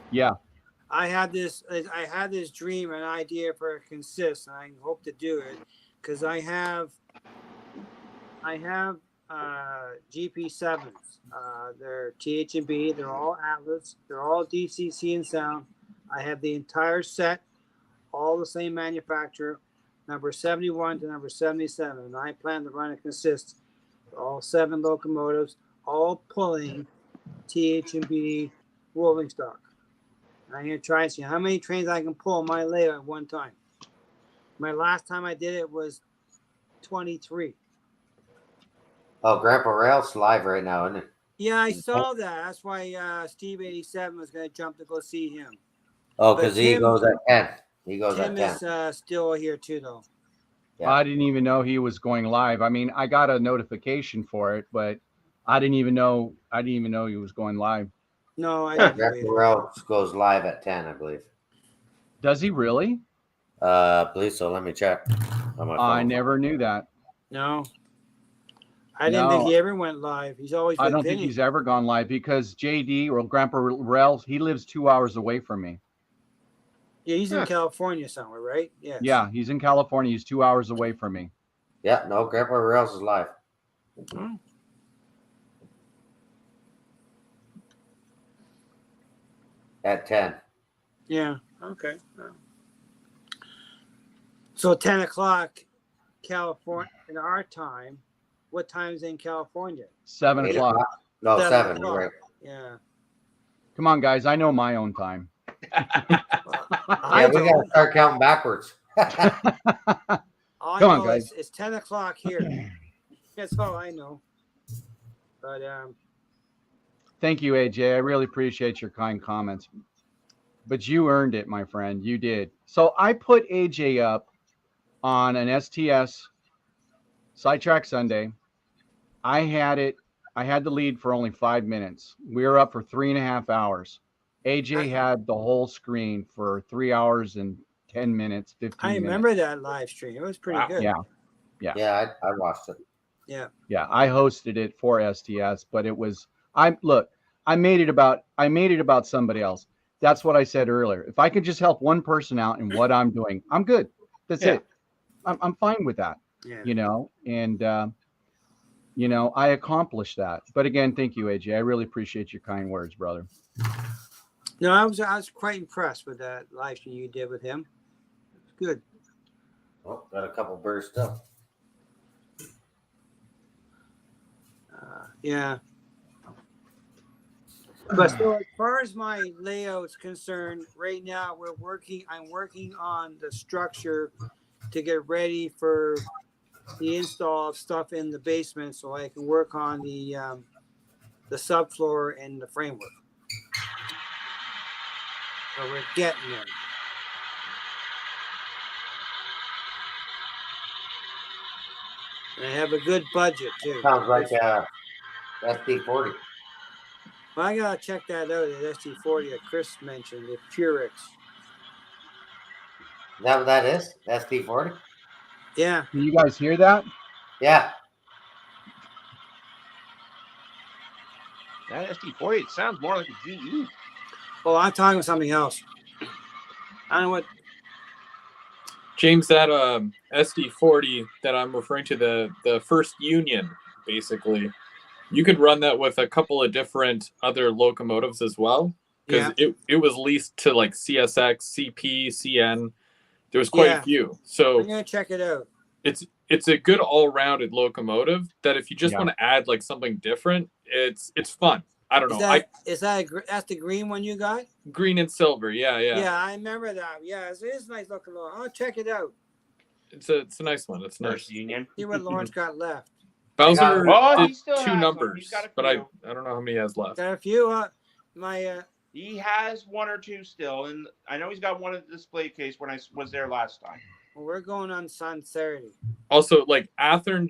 Yeah. I had this dream, an idea for a consist, and I hope to do it because I have GP7s. They're TH&B. They're all Atlas. They're all DCC and sound. I have the entire set, all the same manufacturer, number 71 to number 77. And I plan to run a consist, all 7 locomotives, all pulling TH&B rolling stock. I'm gonna try and see how many trains I can pull my layout at one time. My last time I did it was 23. Oh, Grandpa Rail's live right now, isn't it? Yeah, I saw that. That's why Steve 87 was gonna jump to go see him. Oh, But because he Tim- goes at 10. He goes Tim at 10. is still here too, though. Yeah. I didn't even know he was going live. I mean, I got a notification for it, but I didn't even know he was going live. No, I Yeah, didn't. Grandpa Rail goes live at 10, I believe. Does he really? I believe so. Let me check. On my I phone. never knew that. No, I didn't think he ever went live. He's always. I with don't think Vinny. he's ever gone live because JD or Grandpa Rel, he lives 2 hours away from me. Yeah, he's in California somewhere, right? Yes. Yeah, he's in California. He's 2 hours away from me. Yeah, no, Grandpa Rail's is live. Hmm. At 10. Yeah. Okay. So 10 o'clock, California in our time. What time's in California? 7 8 o'clock. No, 7 7. You're o'clock. right. Yeah. Come on, guys. I know my own time. Yeah, we got to start counting backwards. All I Come on, know guys. It's 10 o'clock here. That's all I know. But Thank you, AJ. I really appreciate your kind comments. But you earned it, my friend. You did. So I put AJ up on an STS Sidetrack Sunday. I had the lead for only 5 minutes. We were up for 3.5 hours. AJ had the whole screen for 3 hours and 10 minutes, 15 I minutes. remember that live stream. It was pretty good. Yeah. Yeah, I watched it. Yeah. Yeah, I hosted it for STS, but it was I made it about somebody else. That's what I said earlier. If I could just help one person out in what I'm doing, I'm good. That's it. I'm fine with that. Yeah. You know, and I accomplished that. But again, thank you, AJ. I really appreciate your kind words, brother. No, I was quite impressed with that live stream you did with him. It's good. Oh, got a couple birds still. Yeah. But so as far as my layout's concerned, right now I'm working on the structure to get ready for the install of stuff in the basement so I can work on the subfloor and the framework. So we're getting there. And I have a good budget too. Sounds like SD40. Well, I gotta check that out at SD40 that Chris mentioned, the Purex. Is that what that is? SD40? Yeah. Can you guys hear that? Yeah. That SD40, it sounds more like a GE. Oh, I'm talking about something else. I don't know what. James, that SD40 that I'm referring to, the first Union, basically, you could run that with a couple of different other locomotives as well, because it was leased to like CSX, CP, CN. There was quite a few. So I'm gonna check it out. It's a good all-rounded locomotive that if you just want to add like something different, it's fun. I don't know. That's the green one you got? Green and silver, yeah. Yeah, I remember that. Yeah, it is nice looking. I'll check it out. It's a nice one. It's nice. Union. See what Lawrence got left. Bowser he did still 2 has numbers, some. but I don't know how many he has left. Got a few. He has 1 or 2 still, and I know he's got one in the display case when I was there last time. Well, we're going on Saturday. Also, like Athearn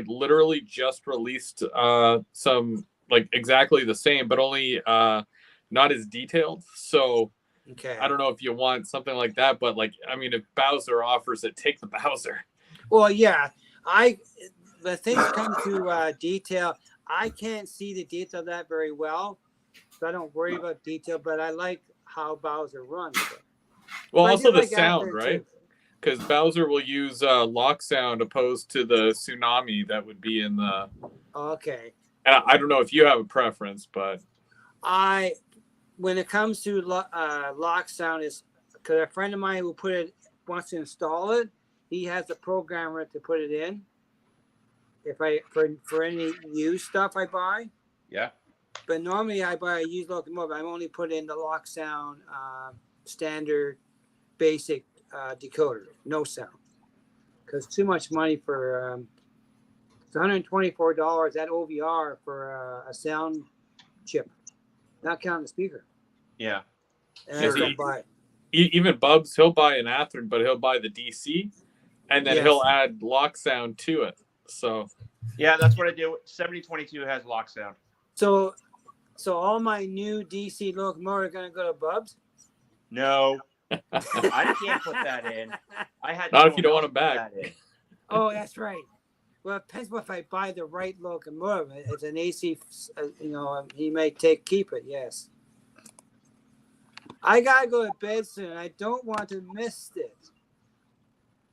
literally just released some like exactly the same, but only not as detailed. So okay, I don't know if you want something like that, but like I mean, if Bowser offers it, take the Bowser. Well, yeah, the things come to detail. I can't see the detail of that very well, so I don't worry about detail. But I like how Bowser runs. Well, also the like sound, Athearn, right? too. Because Bowser will use lock sound opposed to the tsunami that would be in the. Okay. And I don't know if you have a preference, but when it comes to lock sound, is because a friend of mine who wants to install it. He has a programmer to put it in. If for any used stuff I buy. Yeah. But normally I buy a used locomotive. I'm only put in the lock sound standard basic decoder, no sound. Because too much money for it's $124 at OVR for a sound chip, not counting the speaker. Yeah. And I just don't buy it. Even Bubs, he'll buy an Athearn, but he'll buy the DC, and then Yes. he'll add lock sound to it. So Yeah, that's what I do. 7022 has lock sound. So all my new DC locomotive are gonna go to Bubs. No, I can't put that in. I had Not if someone you don't else want 'em put back. that in. Oh, that's right. Well, it depends if I buy the right locomotive. It's an AC, he may keep it. Yes. I gotta go to bed soon. I don't want to miss this.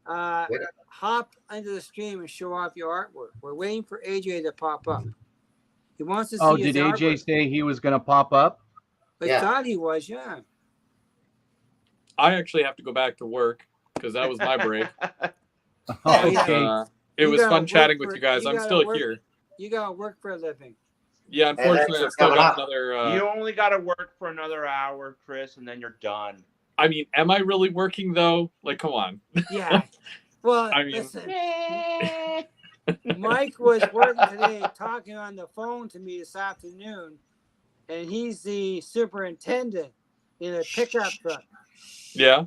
Hop into the stream and show off your artwork. We're waiting for AJ to pop up. He wants to see Oh, his did AJ artwork. say he was going to pop up? I Yeah. thought he was, yeah. I actually have to go back to work because that was my break. Oh, yeah. Okay. It You was gotta fun work chatting for- with you guys. you I'm gotta still work- here. You gotta work for a living. Yeah, thanks unfortunately, for I've still coming got up. another. You only got to work for another hour, Chris, and then you're done. I mean, am I really working though? Like, come on. Yeah. Well, I mean- listen. Mike was working today, talking on the phone to me this afternoon, and he's the superintendent in a pickup truck. Yeah.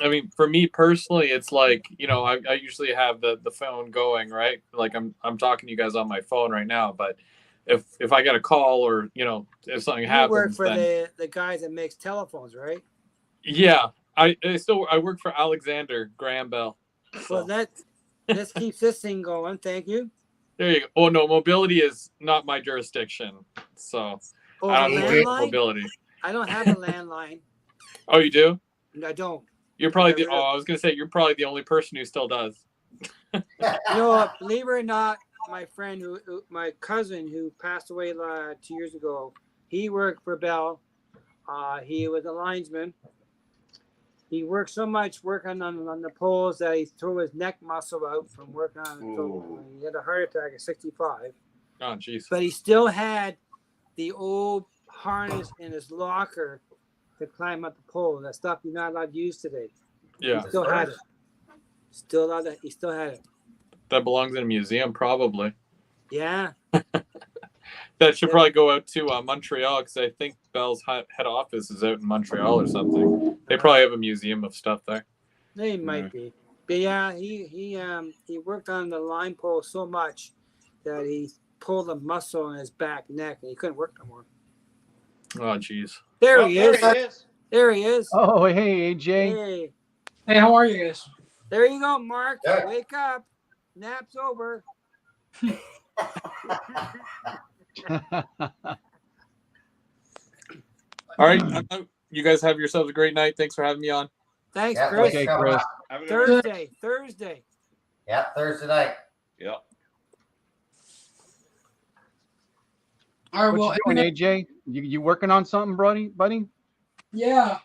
I mean, for me personally, it's like, I usually have the phone going, right? Like I'm talking to you guys on my phone right now, but if I get a call or, if something You work happens, for then the guys that makes telephones, right? yeah, I work for Alexander Graham Bell. Well, let's keep this thing going. Thank you. There you go. Oh no, mobility is not my jurisdiction, so Oh, I the don't do landline? mobility. I don't have a landline. Oh, you do? I don't. You're probably Yeah, I was gonna say you're probably the only person who still does. You know what? Believe it or not, my friend, my cousin who passed away 2 years ago, he worked for Bell. He was a linesman. He worked so much working on the poles that he threw his neck muscle out from working on it. So he had a heart attack at 65. Oh, jeez. But he still had the old harness in his locker to climb up the pole. That stuff you're not allowed to use today. Yeah, He still had it. He still had it. that belongs in a museum, probably. Yeah. That should probably go out to Montreal because I think Bell's head office is out in Montreal or something. They probably have a museum of stuff there. They might be. But yeah, he worked on the line pole so much that he pulled a muscle in his back neck and he couldn't work no more. Oh, jeez. There Oh, he there is. he is. There he is. Oh, hey, AJ. Hey. Hey, how are you guys? There you go, Mark. Yeah. Wake up. Nap's over. All right. You guys have yourselves a great night. Thanks for having me on. Thanks, Yeah, Chris. Okay, Chris. Have a good one. Thursday. Yeah, Thursday night. Yep. All right, What well, you doing, AJ? You working on something, buddy? yeah.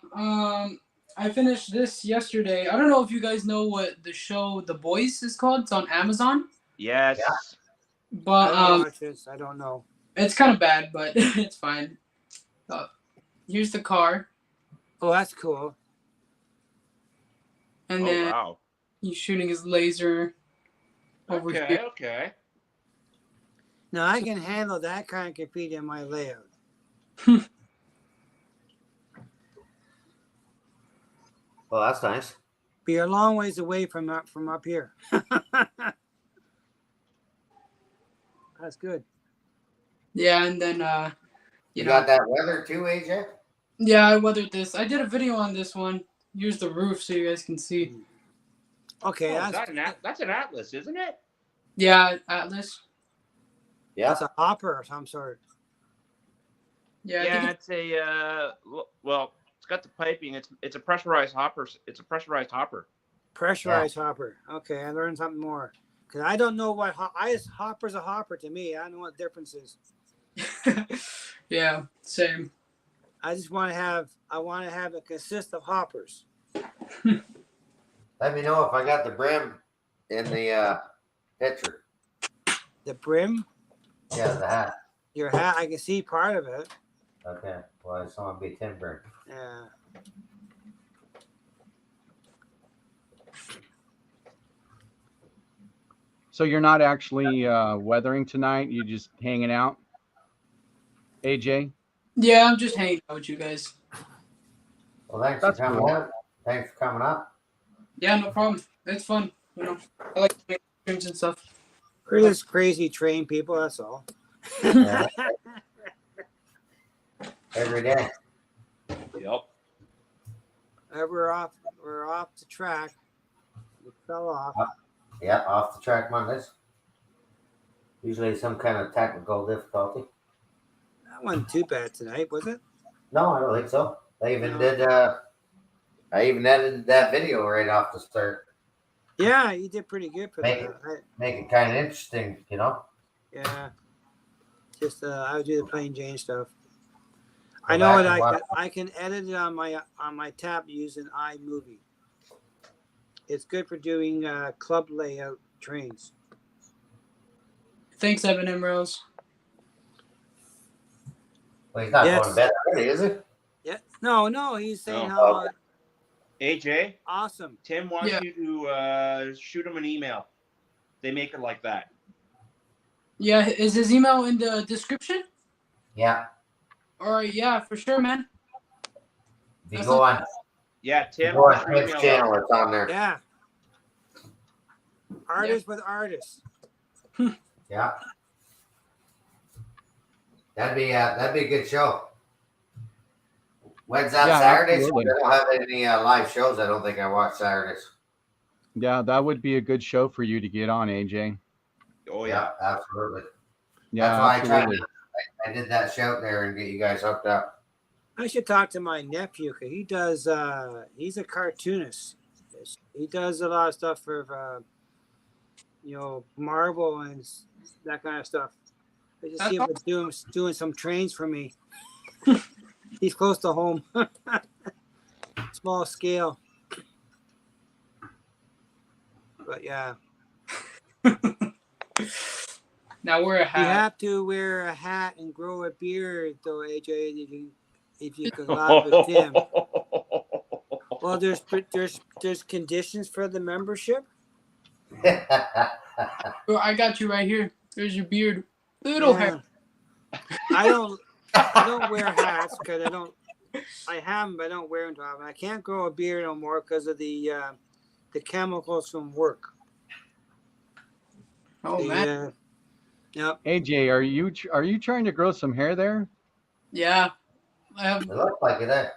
I finished this yesterday. I don't know if you guys know what the show The Boys is called. It's on Amazon, Yes. Yeah. but I don't watch this. I don't know. it's kind of bad, but it's fine. Here's the car, Oh, that's cool. and Oh, then wow. he's shooting his laser over Okay, here. okay. Now I can handle that kind of computer in my layout. Well, that's nice. But you're a long ways away from up here. That's good. Yeah, and then You got that weather too, AJ? yeah, I weathered this. I did a video on this one. Here's the roof so you guys can see. Okay, Oh, that's that's an Atlas, isn't it? Yeah, Atlas. Yeah. that's a hopper of some sort. Yeah, I Yeah, think it's a well, it's got the piping. It's a pressurized hopper. It's a pressurized hopper. Pressurized hopper. Okay, I learned something more. Because I don't know what hopper's a hopper to me. I don't know what the difference is. yeah, same. I just want to have it consist of hoppers. Let me know if I got the brim in the picture. The brim. Yeah, the hat. Your hat, I can see part of it. Okay. Well, I just want to be timber. Yeah. So you're not actually weathering tonight? You just hanging out, AJ? Yeah, I'm just hanging out with you guys. Well, thanks That's for coming cool. out. Thanks for coming up. Yeah, no problem. It's fun. You know, I like to make streams and stuff. We're just crazy train people, that's all. Yeah. Every day. Yep. We're off the track. We fell off. Yeah, off the track Mondays. Usually some kind of technical difficulty. That wasn't too bad tonight, was it? No, I don't think so. I even No. did. I even edited that video right off the start. Yeah, you did pretty good for Make that. Make it kind of interesting, you know. Yeah. Just I would do the plain Jane stuff. Go I know back what and I can edit it on my tab using iMovie. It's good for doing club layout trains. Thanks, Evan and Rose. Well, he's not Yes. going to bed already, is he? Yeah. No, he's saying No. how AJ, awesome. Tim wants Yeah. you to shoot him an email. They make it like that. Yeah, is his email in the description? Yeah. All right, yeah, for sure, man. If you That's go not- on, Yeah, you Tim, go on put your Twitch email channel, up. it's on there. Yeah. Artists with artists. Yeah. That'd be a good show. When's that? Yeah, Saturdays? absolutely. I don't have any live shows. I don't think I watch Saturdays. Yeah, that would be a good show for you to get on, AJ. Oh Yeah, yeah. absolutely. Yeah, That's why absolutely. I did that shout there and get you guys hooked up. I should talk to my nephew because he does. He's a cartoonist. He does a lot of stuff for, Marvel and that kind of stuff. I just see him doing some trains for me. He's close to home. Small scale. But yeah, Now wear a you hat. have to wear a hat and grow a beard, though, AJ. If you can laugh with Tim. Well, there's conditions for the membership. Oh, I got you right here. There's your beard. Little hair. I don't wear hats because I have them, but I don't wear them too often. I can't grow a beard no more because of the chemicals from work. Oh man. Yep. AJ, are you trying to grow some hair there? Yeah. I have. It looks like it.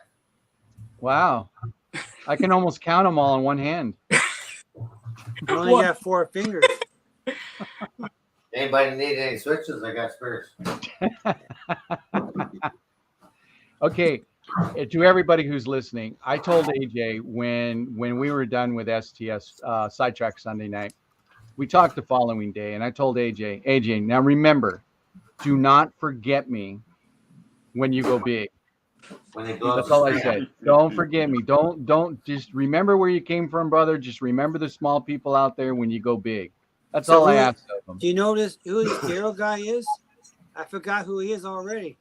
Wow. I can almost count them all in one hand. You only got 4 fingers. Anybody need any switches? I got spares. Okay, to everybody who's listening, I told AJ when we were done with STS Sidetrack Sunday night, we talked the following day, and I told AJ, now remember, do not forget me when you go big. When they go That's all I said. Don't forget me. Don't just remember where you came from, brother. Just remember the small people out there when you go big. That's all I asked of them. Do you notice who this Daryl guy is? I forgot who he is already.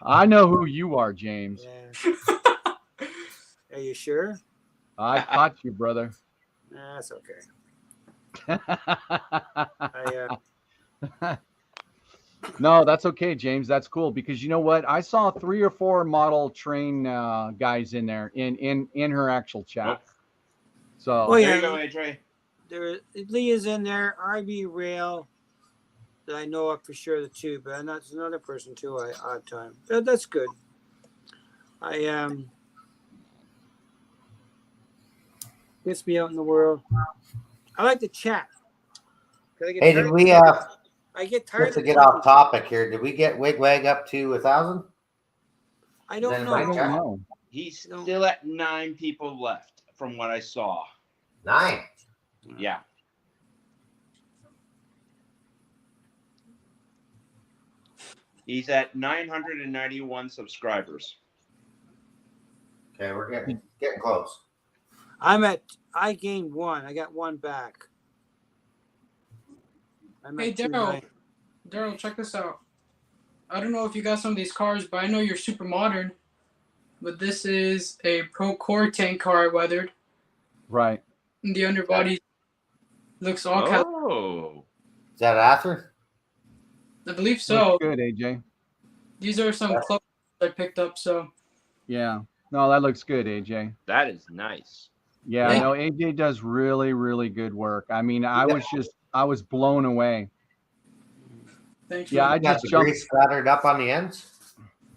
I know who you are, James. Yeah. Are you sure? I caught you, brother. Nah, that's okay. No, that's okay, James. That's cool because you know what? I saw 3 or 4 model train guys in there in her actual chat. So Oh, There yeah. you go, AJ. Lee is in there. RB Rail that I know of for sure, the 2, but that's another person too. Odd time. That's good. Gets me out in the world. I like to chat. Hey, did we I get tired. just to get off topic here? Did we get Wigwag up to 1,000? I don't Then know. I don't know. He's still at 9 people left from what I saw. 9. Yeah. He's at 991 subscribers. Okay, we're getting close. I gained 1. I got 1 back. I'm Hey, at Daryl. 290. Daryl, check this out. I don't know if you got some of these cars, but I know you're super modern. But this is a Pro Core tank car I weathered. Right. And the underbody looks all kind. Oh, Is that Ather? I believe Looks so. good, AJ. These are some clubs I picked up. So Yeah. No, that looks good, AJ. that is nice. Yeah, Yeah. no, AJ does really, really good work. I mean, I was blown away. thank you. Yeah, I You got just the jumped. grease splattered up on the ends?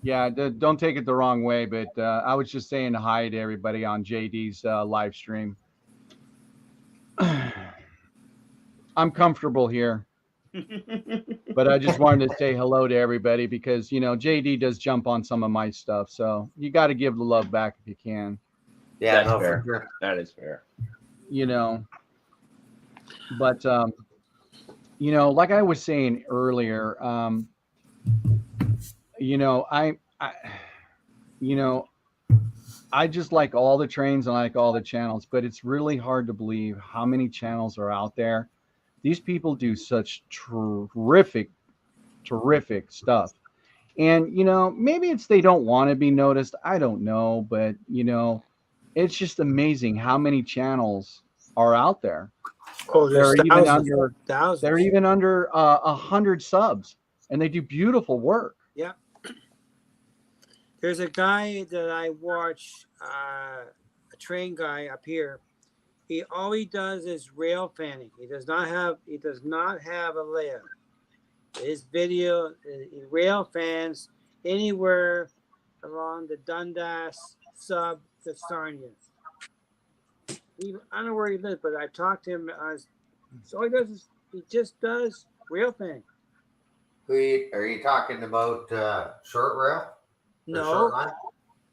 Yeah, don't take it the wrong way, but I was just saying hi to everybody on JD's live stream. I'm comfortable here, but I just wanted to say hello to everybody because, you know, JD does jump on some of my stuff. So you got to give the love back if you can, Yeah, That's no, fair. for sure. That is fair. you know. But, you know, like I was saying earlier, you know, you know, I just like all the trains and I like all the channels, but it's really hard to believe how many channels are out there. These people do such terrific stuff. And, you know, maybe it's they don't want to be noticed. I don't know. But, you know, it's just amazing how many channels are out there. Oh, there's They're even thousands. under Thousands. they're even under 100 subs, and they do beautiful work. Yeah. There's a guy that I watch, a train guy up here. All he does is rail fanning. He does not have a layout. His video, he rail fans anywhere along the Dundas sub to Sarnia. I don't know where he lives, but I talked to him. So he just does rail fanning. Are you talking about short rail? Or No, short line?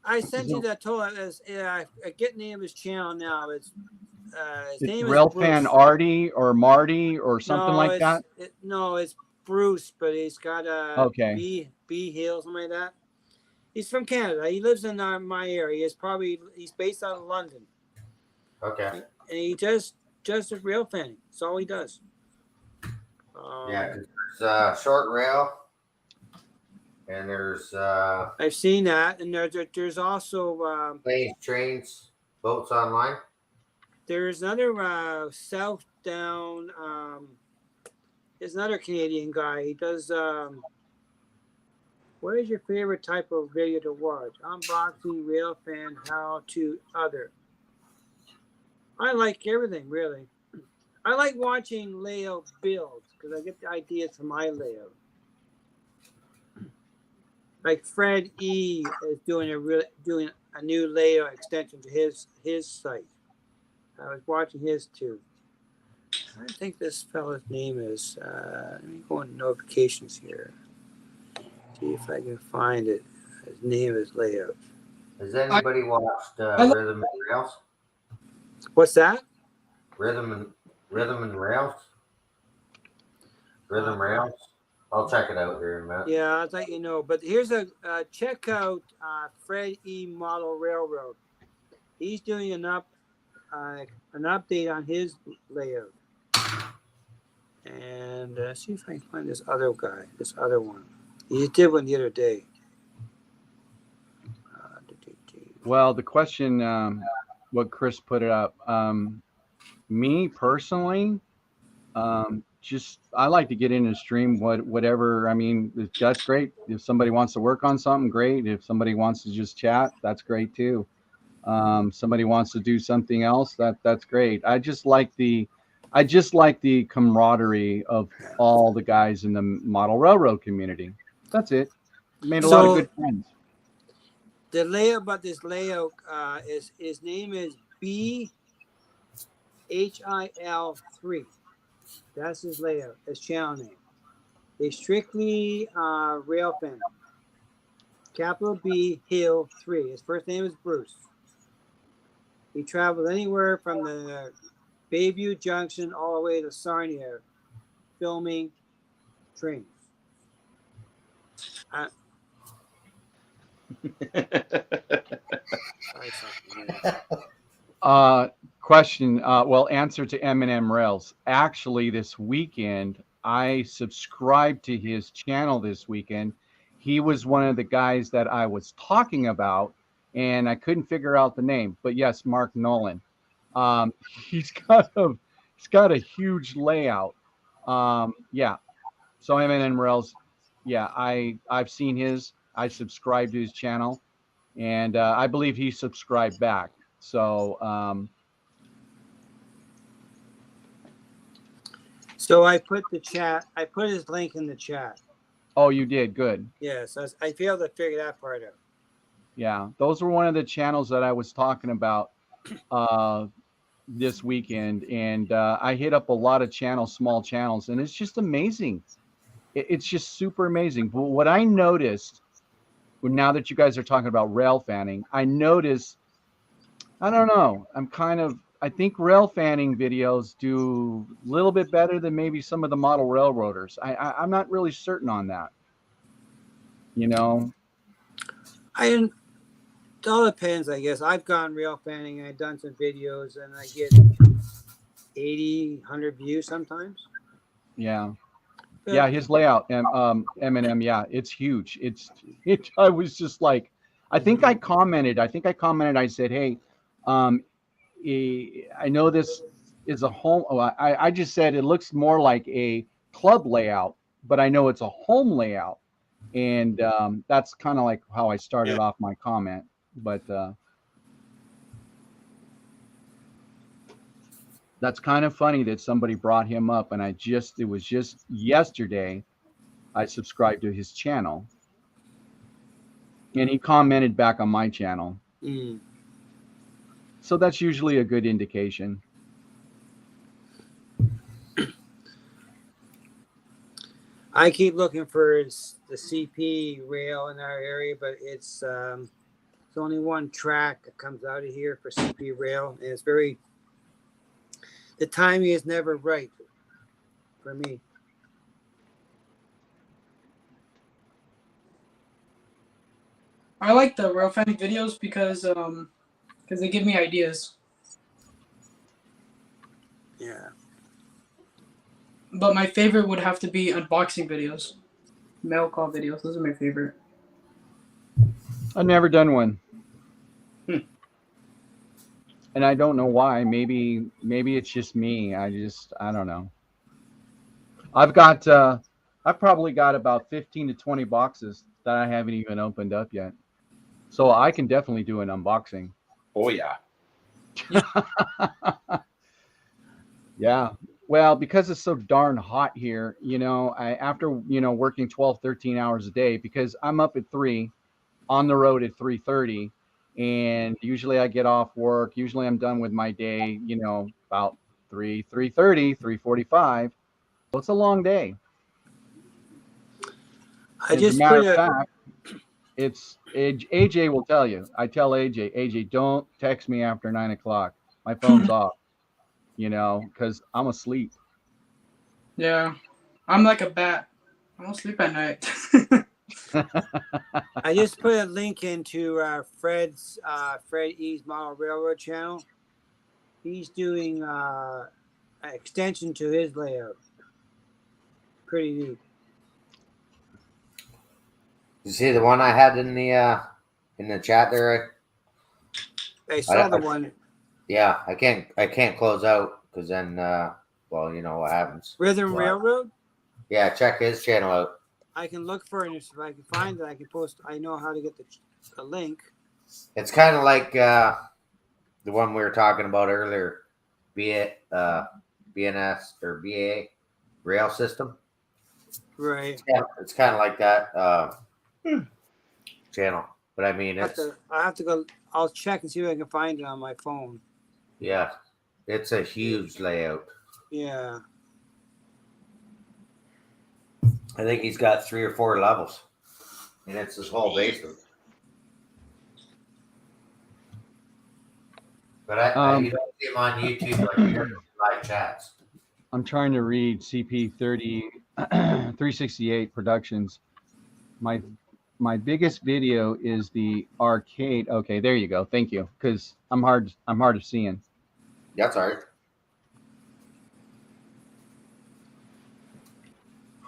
I sent you that total. I get the name of his channel now. His name is Railfan Bruce. Artie or Marty or something No, like that. It's Bruce, but he's got a Okay. B Hill, something like that. He's from Canada. He lives in my area. He's based out of London, Okay. and he just a rail fanning. That's all he does. Yeah, 'cause there's short rail, and there's I've seen that, and there's also planes, trains, boats online. there's another south down. There's another Canadian guy. He does. What is your favorite type of video to watch? Unboxing, rail fan, how to, other. I like everything, really. I like watching layout builds because I get the ideas from my layout. Like Fred E is doing a new layout extension to his site. I was watching his too. I think this fella's name is. Let me go on notifications here. See if I can find it. His name is layout. Has anybody watched Rhythm and Rails? What's that? Rhythm and Rails? Rhythm Rails? I'll check it out here in a minute. Yeah, I'll let you know. But here's check out Fred E Model Railroad. He's doing an update on his layout. And see if I can find this other one. He did one the other day. Well, the question, what Chris put it up. Me personally, I like to get in and stream whatever. I mean, that's great. If somebody wants to work on something, great. If somebody wants to just chat, that's great too. Somebody wants to do something else, that's great. I just like the camaraderie of all the guys in the model railroad community. That's it. Made a lot of good friends. The layout about this layout is his name is BHIL3. That's his layout, his channel name. They strictly rail fan. Capital B Hill 3. His first name is Bruce. He traveled anywhere from the Bayview Junction all the way to Sarnia, filming trains. Question. Well, answer to M&M Rails. Actually, this weekend I subscribed to his channel this weekend. He was one of the guys that I was talking about, and I couldn't figure out the name. But yes, Mark Nolan. Um, he's got a huge layout. Yeah. So M&M Rails, yeah, I've seen his. I subscribed to his channel, and I believe he subscribed back. So So I put his link in the chat. oh, you did good. Yes, I failed to figure that part out. Yeah, those were one of the channels that I was talking about this weekend, and I hit up a lot of channels, small channels, and it's just amazing. It's just super amazing. But what I noticed, now that you guys are talking about rail fanning, I noticed, I don't know, I think rail fanning videos do a little bit better than maybe some of the model railroaders. I'm not really certain on that. You know, It all depends, I guess. I've gone rail fanning and I've done some videos and I get 80, 100 views sometimes. yeah. But Yeah, his layout and M&M, yeah, it's huge. I was just like, I think I commented. I said, hey, I know this is a home. Oh, I just said it looks more like a club layout, but I know it's a home layout, and that's kind of like how I started off my comment. But that's kind of funny that somebody brought him up, and it was just yesterday I subscribed to his channel, and he commented back on my channel. So that's usually a good indication. I keep looking for the CP rail in our area, but it's only one track that comes out of here for CP rail, and the timing is never right for me. I like the rail fanning videos because they give me ideas. Yeah. But my favorite would have to be unboxing videos, mail call videos. Those are my favorite. I've never done one. And I don't know why. Maybe it's just me. I don't know. I've probably got about 15 to 20 boxes that I haven't even opened up yet. So I can definitely do an unboxing. Oh yeah. Yeah. Well, because it's so darn hot here, after, working 12, 13 hours a day, because I'm up at 3, on the road at 3:30, and usually I get off work. Usually I'm done with my day, about 3:30, 3:45. So it's a long day. As a matter of fact, it's AJ will tell you. I tell AJ, don't text me after 9 o'clock. My phone's off, because I'm asleep. Yeah, I'm like a bat. I don't sleep at night. I just put a link into Fred E's Model Railroad channel. He's doing an extension to his layout. Pretty neat. You see the one I had in the chat there? I saw the one. Yeah, I can't close out because then well, you know what happens. Rhythm Railroad? Yeah, check his channel out. I can look for it. If I can find it, I can post. I know how to get the link. It's kind of like the one we were talking about earlier, BNS or BA rail system. Right. It's kind of like that channel. But I mean, I have to go. I'll check and see if I can find it on my phone. Yeah, it's a huge layout. Yeah. I think he's got 3 or 4 levels, and it's his whole basement. But you don't see him on YouTube like live chats. I'm trying to read CP 368 Productions. My biggest video is the arcade. Okay, there you go. Thank you, because I'm hard of seeing. That's all right.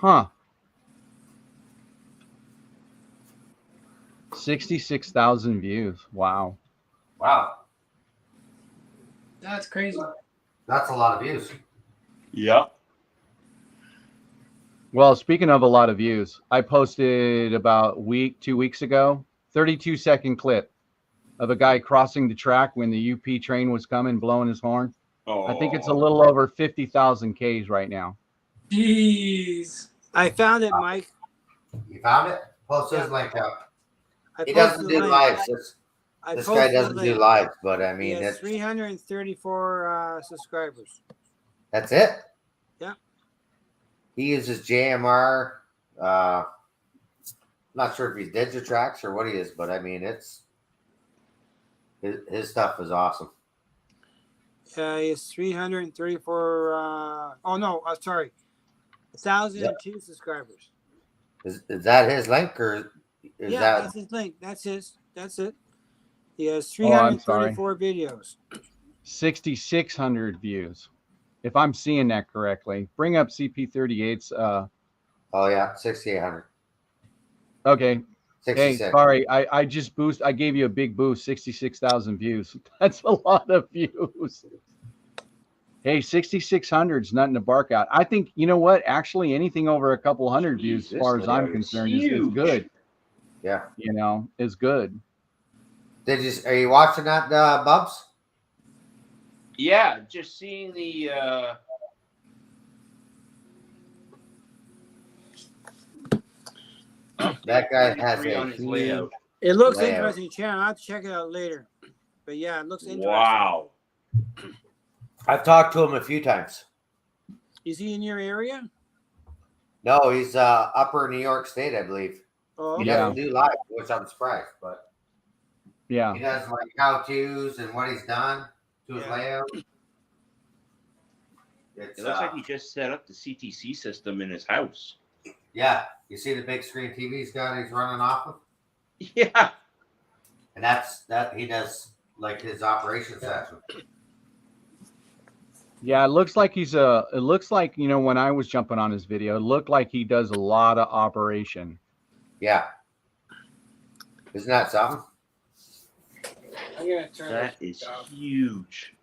Huh. 66,000 views. Wow. Wow, That's crazy. that's a lot of views. Yep. Well, speaking of a lot of views, I posted about 2 weeks ago, 32-second clip of a guy crossing the track when the UP train was coming, blowing his horn. Oh. I think it's a little over 50,000 Ks right now. Jeez. I found it, Mike. You found it? Post his Yeah. link up. I He posted doesn't the do link. lives. I This posted guy the doesn't do link. lives, but I He mean, has it's 334 subscribers. that's it. Yeah. He uses JMR. Not sure if he's Digitrax or what he is, but I mean, it's his stuff is awesome. He has 334. Oh no, sorry, 1,002 subscribers. Is that his link or is Yeah, that? that's his link. That's his. That's it. He has Oh, I'm sorry. 334 videos. 6,600 views. If I'm seeing that correctly. Bring up CP38's. Oh yeah, 6,800. Okay. Hey, 66. sorry. I gave you a big boost. 66,000 views. That's a lot of views. Hey, 6,600 is nothing to bark at. I think, you know what? Actually, anything over a couple hundred views, as far as I'm concerned, is good. Yeah. You know, is good. Are you watching that, Bubs? Yeah, just seeing the That guy has three a on his huge layout. It looks layout. interesting channel. I'll have to check it out later. But yeah, it looks interesting. Wow. I've talked to him a few times. Is he in your area? No, he's upper New York State, I believe. Oh, He okay. Yeah. doesn't do live, which I'm surprised, but Yeah. he does like how-tos and what he's done to his Yeah. layout. It's, It looks like he just set up the CTC system in his house. yeah, you see the big screen TV he's got he's running off of? Yeah. And that he does like his operation section. Yeah, it looks like it looks like, you know, when I was jumping on his video, it looked like he does a lot of operation. Yeah. Isn't that something? I'm gonna turn That this is off. huge.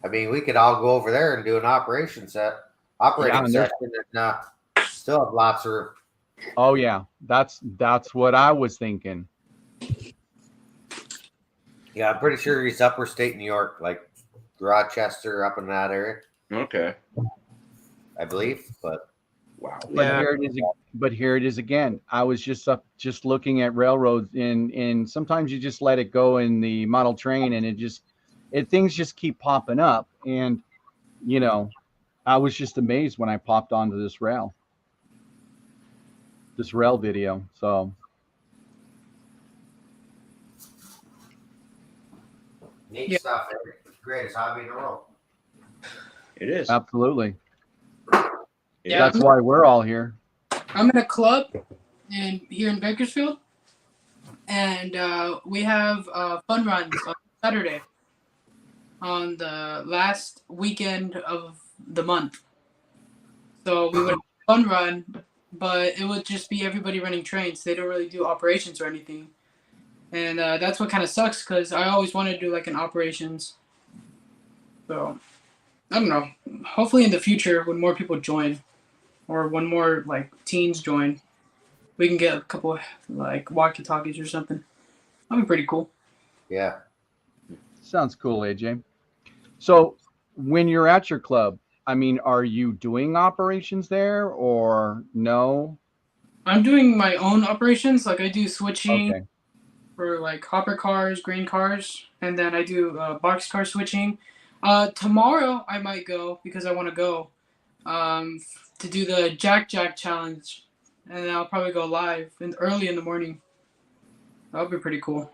I mean, we could all go over there and do an operating Yeah, and there's- session and still have lots of. Oh yeah, that's what I was thinking. Yeah, I'm pretty sure he's upper state New York, like Rochester, up in that area, Okay. I believe. But Wow. But Yeah. here it is again. I was just looking at railroads, and sometimes you just let it go in the model train, and things just keep popping up. And you know, I was just amazed when I popped onto this rail video. So neat Yeah. stuff. Greatest hobby in the world. It is. absolutely, It Yeah. is. that's why we're all here. I'm in a club here in Bakersfield, and we have fun runs on Saturday on the last weekend of the month. So we would have a fun run, but it would just be everybody running trains. They don't really do operations or anything, and that's what kind of sucks because I always wanted to do like an operations. So I don't know. Hopefully in the future, when more people join, or when more like teens join, we can get a couple like walkie-talkies or something. That'd be pretty cool. Yeah. Sounds cool, AJ. So when you're at your club, I mean, are you doing operations there or no? I'm doing my own operations. Like I do switching Okay. for like hopper cars, grain cars, and then I do box car switching. Tomorrow I might go because I want to go to do the Jack challenge, and then I'll probably go live early in the morning. That would be pretty cool.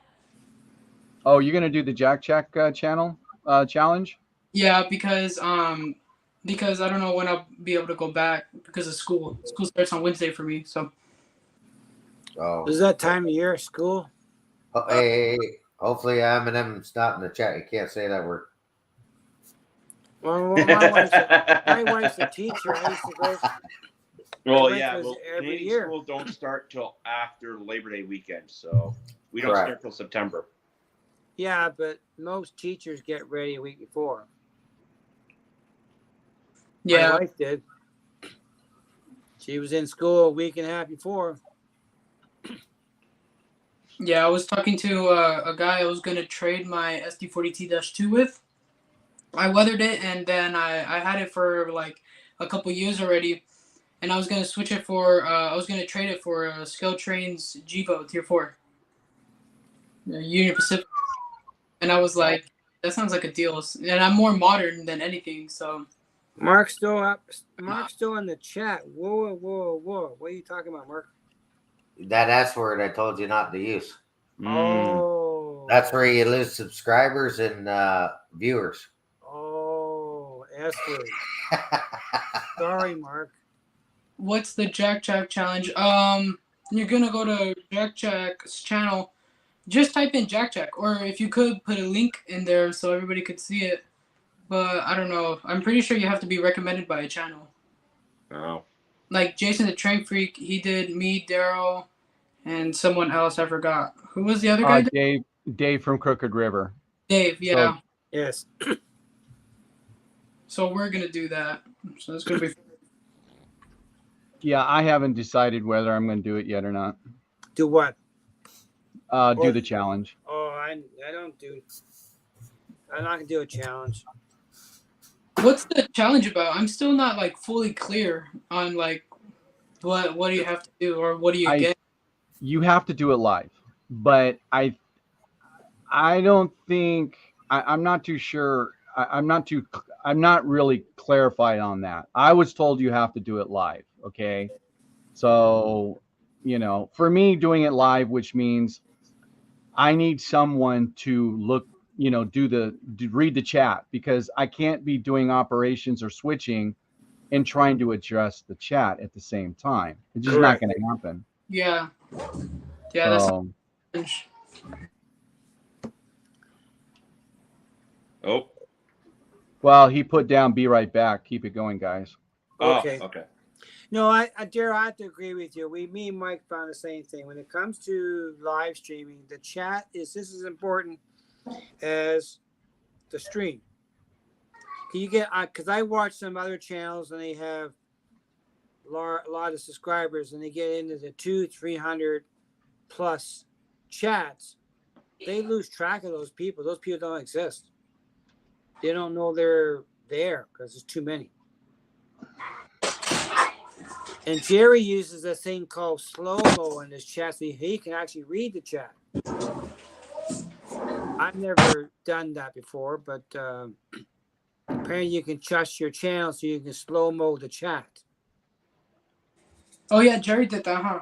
Oh, you're gonna do the Jack channel challenge? Yeah, because I don't know when I'll be able to go back because of school. School starts on Wednesday for me, so Oh. Is that time of year school? Hey, hopefully Eminem's not in the chat. You can't say that word. Well, my wife's a teacher. I used to go. Well, went yeah. to Well, every Canadian year. school don't start till after Labor Day weekend, so we don't Correct. start till September. Yeah, but most teachers get ready a week before. Yeah. My wife did. She was in school a week and a half before. Yeah, I was talking to a guy I was going to trade my SD40T-2 with. I weathered it, and then I had it for like a couple years already, and I was going to switch it for, I was going to trade it for Train's Gevo Tier 4, Union Pacific. And I was like, that sounds like a deal. And I'm more modern than anything, so. Mark's still up. Mark's still in the chat. Whoa, whoa, whoa. What are you talking about, Mark? That S word I told you not to use. Oh. That's where you lose subscribers and viewers. Oh, S word. Sorry, Mark. What's the Jack Jack challenge? You're gonna go to Jack Jack's channel. Just type in Jack Jack, or if you could put a link in there so everybody could see it. But I don't know. I'm pretty sure you have to be recommended by a channel. Oh. Like Jason the Train Freak, he did me, Daryl, and someone else. I forgot. Who was the other guy? Dave from Crooked River. Dave. Yeah. So, Yes. So we're gonna do that. So it's gonna be. yeah, I haven't decided whether I'm going to do it yet or not. Do what? Do the challenge. Oh, I don't do. I'm not gonna do a challenge. What's the challenge about? I'm still not like fully clear on like what do you have to do or what do you get? You have to do it live, but I don't think I'm not too sure. I'm not really clarified on that. I was told you have to do it live. Okay, so for me, doing it live, which means I need someone to look, read the chat, because I can't be doing operations or switching and trying to adjust the chat at the same time. It's just not going to happen. Yeah. Yeah, So, that's. Oh. well, he put down, be right back. Keep it going, guys. Okay. Oh, okay. No, Daryl, I have to agree with you. Me and Mike found the same thing. When it comes to live streaming, the chat is just as important as the stream. Can you get? Because I watch some other channels and they have a lot of subscribers, and they get into the 200-300 plus chats. They lose track of those people. Those people don't exist. They don't know they're there because there's too many. And Jerry uses a thing called slow-mo in his chat, so he can actually read the chat. I've never done that before, but apparently you can adjust your channel so you can slow-mo the chat. Oh yeah, Jerry did that, huh?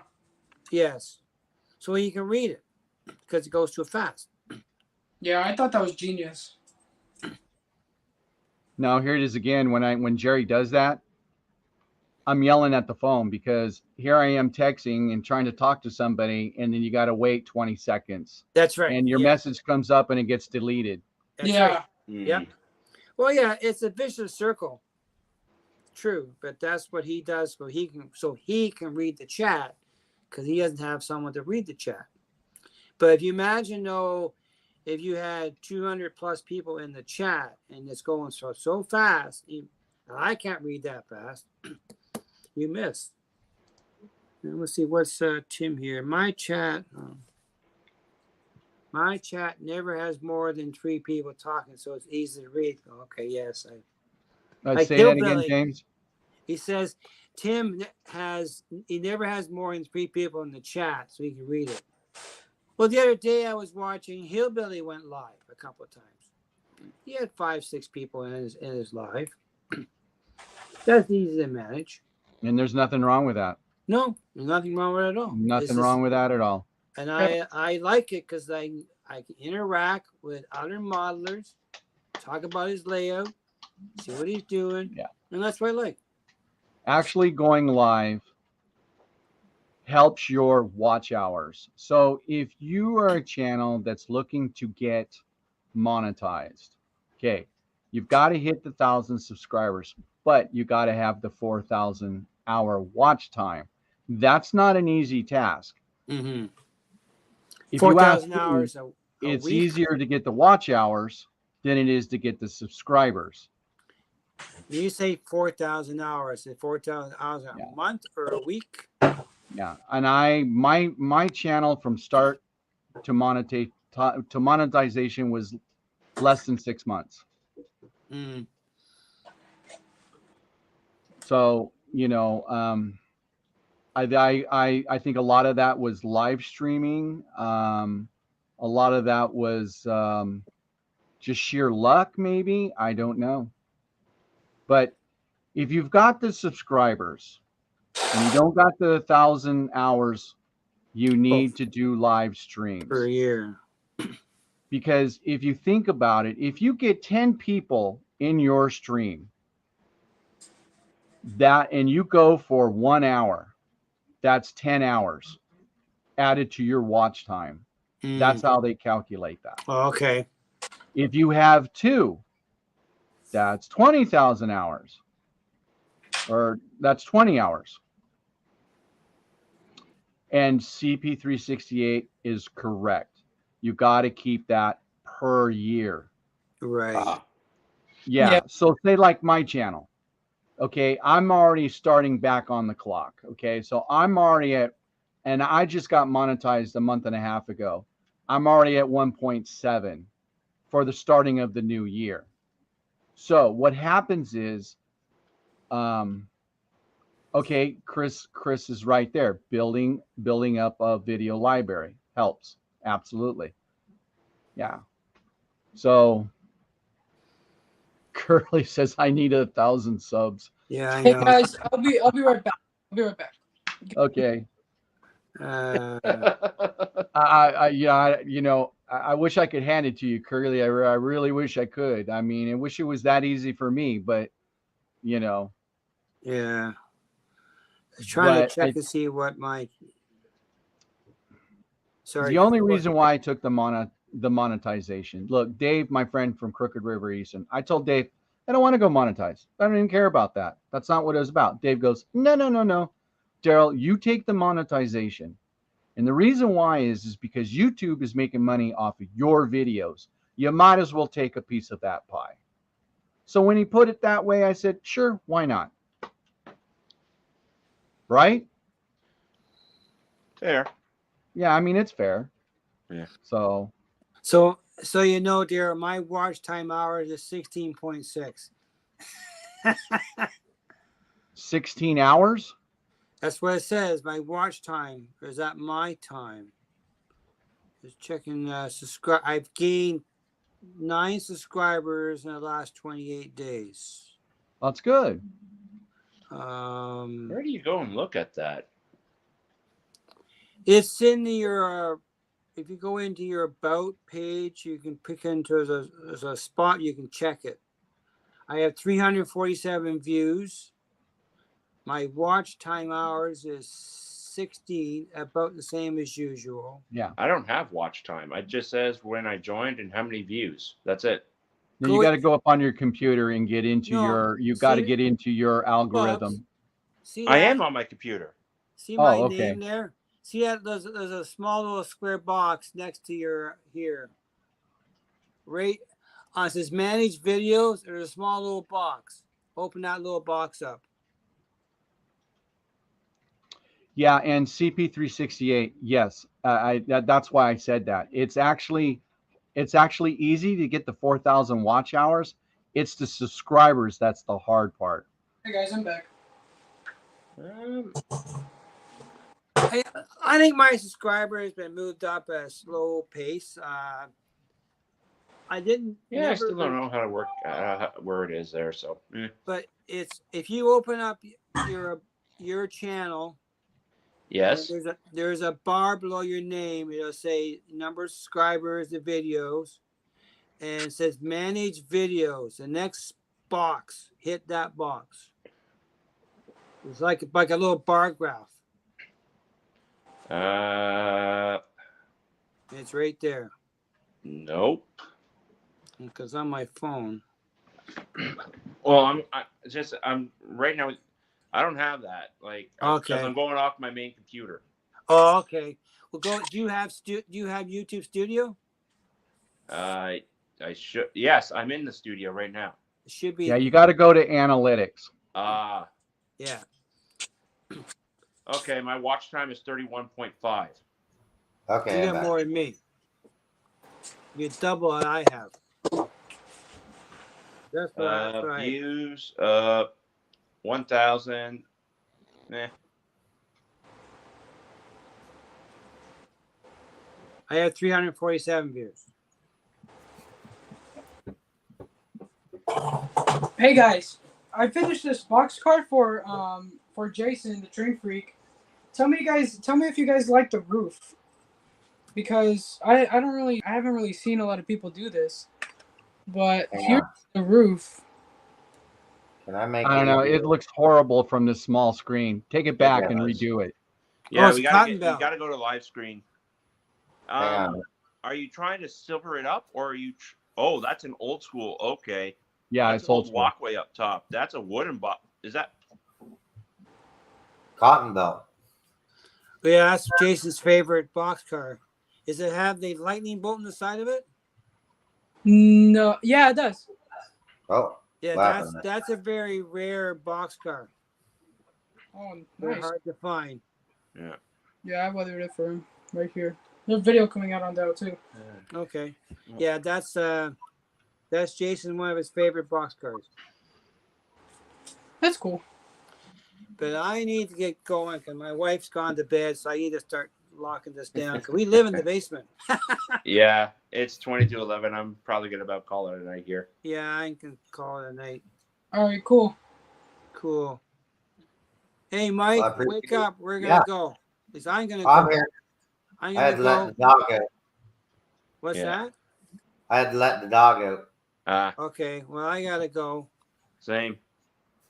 Yes. So he can read it because it goes too fast. Yeah, I thought that was genius. Now here it is again. When Jerry does that, I'm yelling at the phone because here I am texting and trying to talk to somebody, and then you got to wait 20 seconds. That's right. And your message comes up and it gets deleted. That's yeah. Right. Yeah. Well, yeah, it's a vicious circle. True, but that's what he does so he can read the chat, because he doesn't have someone to read the chat. But if you imagine, though, if you had 200 plus people in the chat and it's going so fast, I can't read that fast. You missed. Let's see, what's Tim here? My chat never has more than 3 people talking, so it's easy to read. Okay, yes. Let's say that again, James. He says Tim never has more than 3 people in the chat, so he can read it. Well, the other day I was watching Hillbilly went live a couple of times. He had 5-6 people in his live. That's easy to manage. And there's nothing wrong with that. No, there's nothing wrong with it at all. Nothing wrong with that at all. And I like it because I can interact with other modelers, talk about his layout, see what he's doing. Yeah. And that's what I like. Actually going live helps your watch hours. So if you are a channel that's looking to get monetized, okay, You've got to hit the 1,000 subscribers, but you got to have the 4,000 hour watch time. That's not an easy task. Mm-hmm. If you ask 4,000 me, hours a it's week. easier to get the watch hours than it is to get the subscribers. When you say 4,000 hours, is 4,000 hours a Yeah. month or a week? Yeah, and my channel from start to monetization was less than 6 months. Mm. So I think a lot of that was live streaming. A lot of that was just sheer luck, maybe. I don't know. But if you've got the subscribers and you don't got the 1,000 hours, you need to do live streams. Per year. Because if you think about it, if you get 10 people in your stream and you go for 1 hour, that's 10 hours added to your watch time. That's how they calculate that. Oh, okay. If you have 2, that's 20,000 hours, or that's 20 hours. And CP368 is correct. You got to keep that per year. Right. Yeah. So say like my channel. Okay, I'm already starting back on the clock. Okay, so I'm already and I just got monetized a month and a half ago. I'm already at 1.7 for the starting of the new year. So what happens is, okay, Chris is right there. Building up a video library helps. Absolutely. Yeah. So Curly says I need 1,000 subs. Yeah, I Hey know. guys, I'll be right back. I'll be right back. Okay. Uh, I wish I could hand it to you, Curly. I really wish I could. I mean, I wish it was that easy for me, but yeah. I was trying to check to see what my. Sorry. The only reason why I took the monetization. Look, Dave, my friend from Crooked River Eastern, I told Dave, I don't want to go monetize. I don't even care about that. That's not what it was about. Dave goes, no. Daryl, you take the monetization. And the reason why is because YouTube is making money off of your videos. You might as well take a piece of that pie. So when he put it that way, I said, sure, why not? Right? Fair. Yeah, I mean, it's fair. Yeah. So dear, my watch time hours is 16.6. 16 hours? That's what it says. My watch time. Or is that my time? Just checking. Subscribe. I've gained 9 subscribers in the last 28 days. That's good. Where do you go and look at that? It's in your. If you go into your about page, you can pick into there's a spot you can check it. I have 347 views. My watch time hours is 16, about the same as usual. Yeah. I don't have watch time. It just says when I joined and how many views. That's it. Now you got to go up on your computer and get into get into your algorithm. See I am on my computer. See my name there? See that there's a small little square box next to your here. Right it says manage videos. There's a small little box. Open that little box up. Yeah, and CP368, yes, that's why I said that. It's actually easy to get the 4,000 watch hours. It's the subscribers that's the hard part. Hey guys, I'm back. I think my subscriber has been moved up at a slow pace. I didn't. Yeah, I still don't know how to work where it is there. So, but it's if you open up your channel. Yes. There's a bar below your name. It'll say number of subscribers, the videos, and it says manage videos. The next box, hit that box. It's like a little bar graph. It's right there. Nope. Because on my phone. Well, I'm right now. I don't have that. Like, because Okay. I'm going off my main computer. Oh, okay. Well, go. Do you have YouTube Studio? I should. Yes, I'm in the studio right now. It should be. Yeah, you got to go to analytics. Yeah. Okay. My watch time is 31.5. Okay, You I'm got back. more than me. You double what I have. That's right. Views 1,000. I have 347 views. Hey guys, I finished this box card for Jason, the train freak. Tell me if you guys like the roof, because I haven't really seen a lot of people do this, but Hang here's on. the roof. Can I make I don't it know. easier? It looks horrible from this small screen. Take it back and does. redo it. Yeah, it's we Cotton gotta Belt. go to live screen. Hang on. Are you trying to silver it up, or are you? Oh, that's an old school. Okay. Yeah, That's it's an old old school. walkway up top. That's a wooden box. Is that? Cotton Belt. Yeah, that's Jason's favorite boxcar. Does it have the lightning bolt on the side of it? No, yeah, it does. Oh, Yeah, what happened? that's a very rare boxcar. Oh, Very nice. hard to find. Yeah. Yeah, I weathered it for him right here. There's a video coming out on that too. Okay. Yeah, that's Jason, one of his favorite boxcars. That's cool. But I need to get going because my wife's gone to bed, so I need to start locking this down because we live in the basement. Yeah, it's 20 to 11. I'm probably gonna about call it a night here. Yeah, I can call it a night. All right, cool. Cool. Hey, Mike, Well, I appreciate wake it. up. We're gonna go. At least I'm gonna go. I'm here. I'm I had gonna to let go. the dog out. What's Yeah. that? I had to let the dog out. Okay. Well, I gotta go. Same.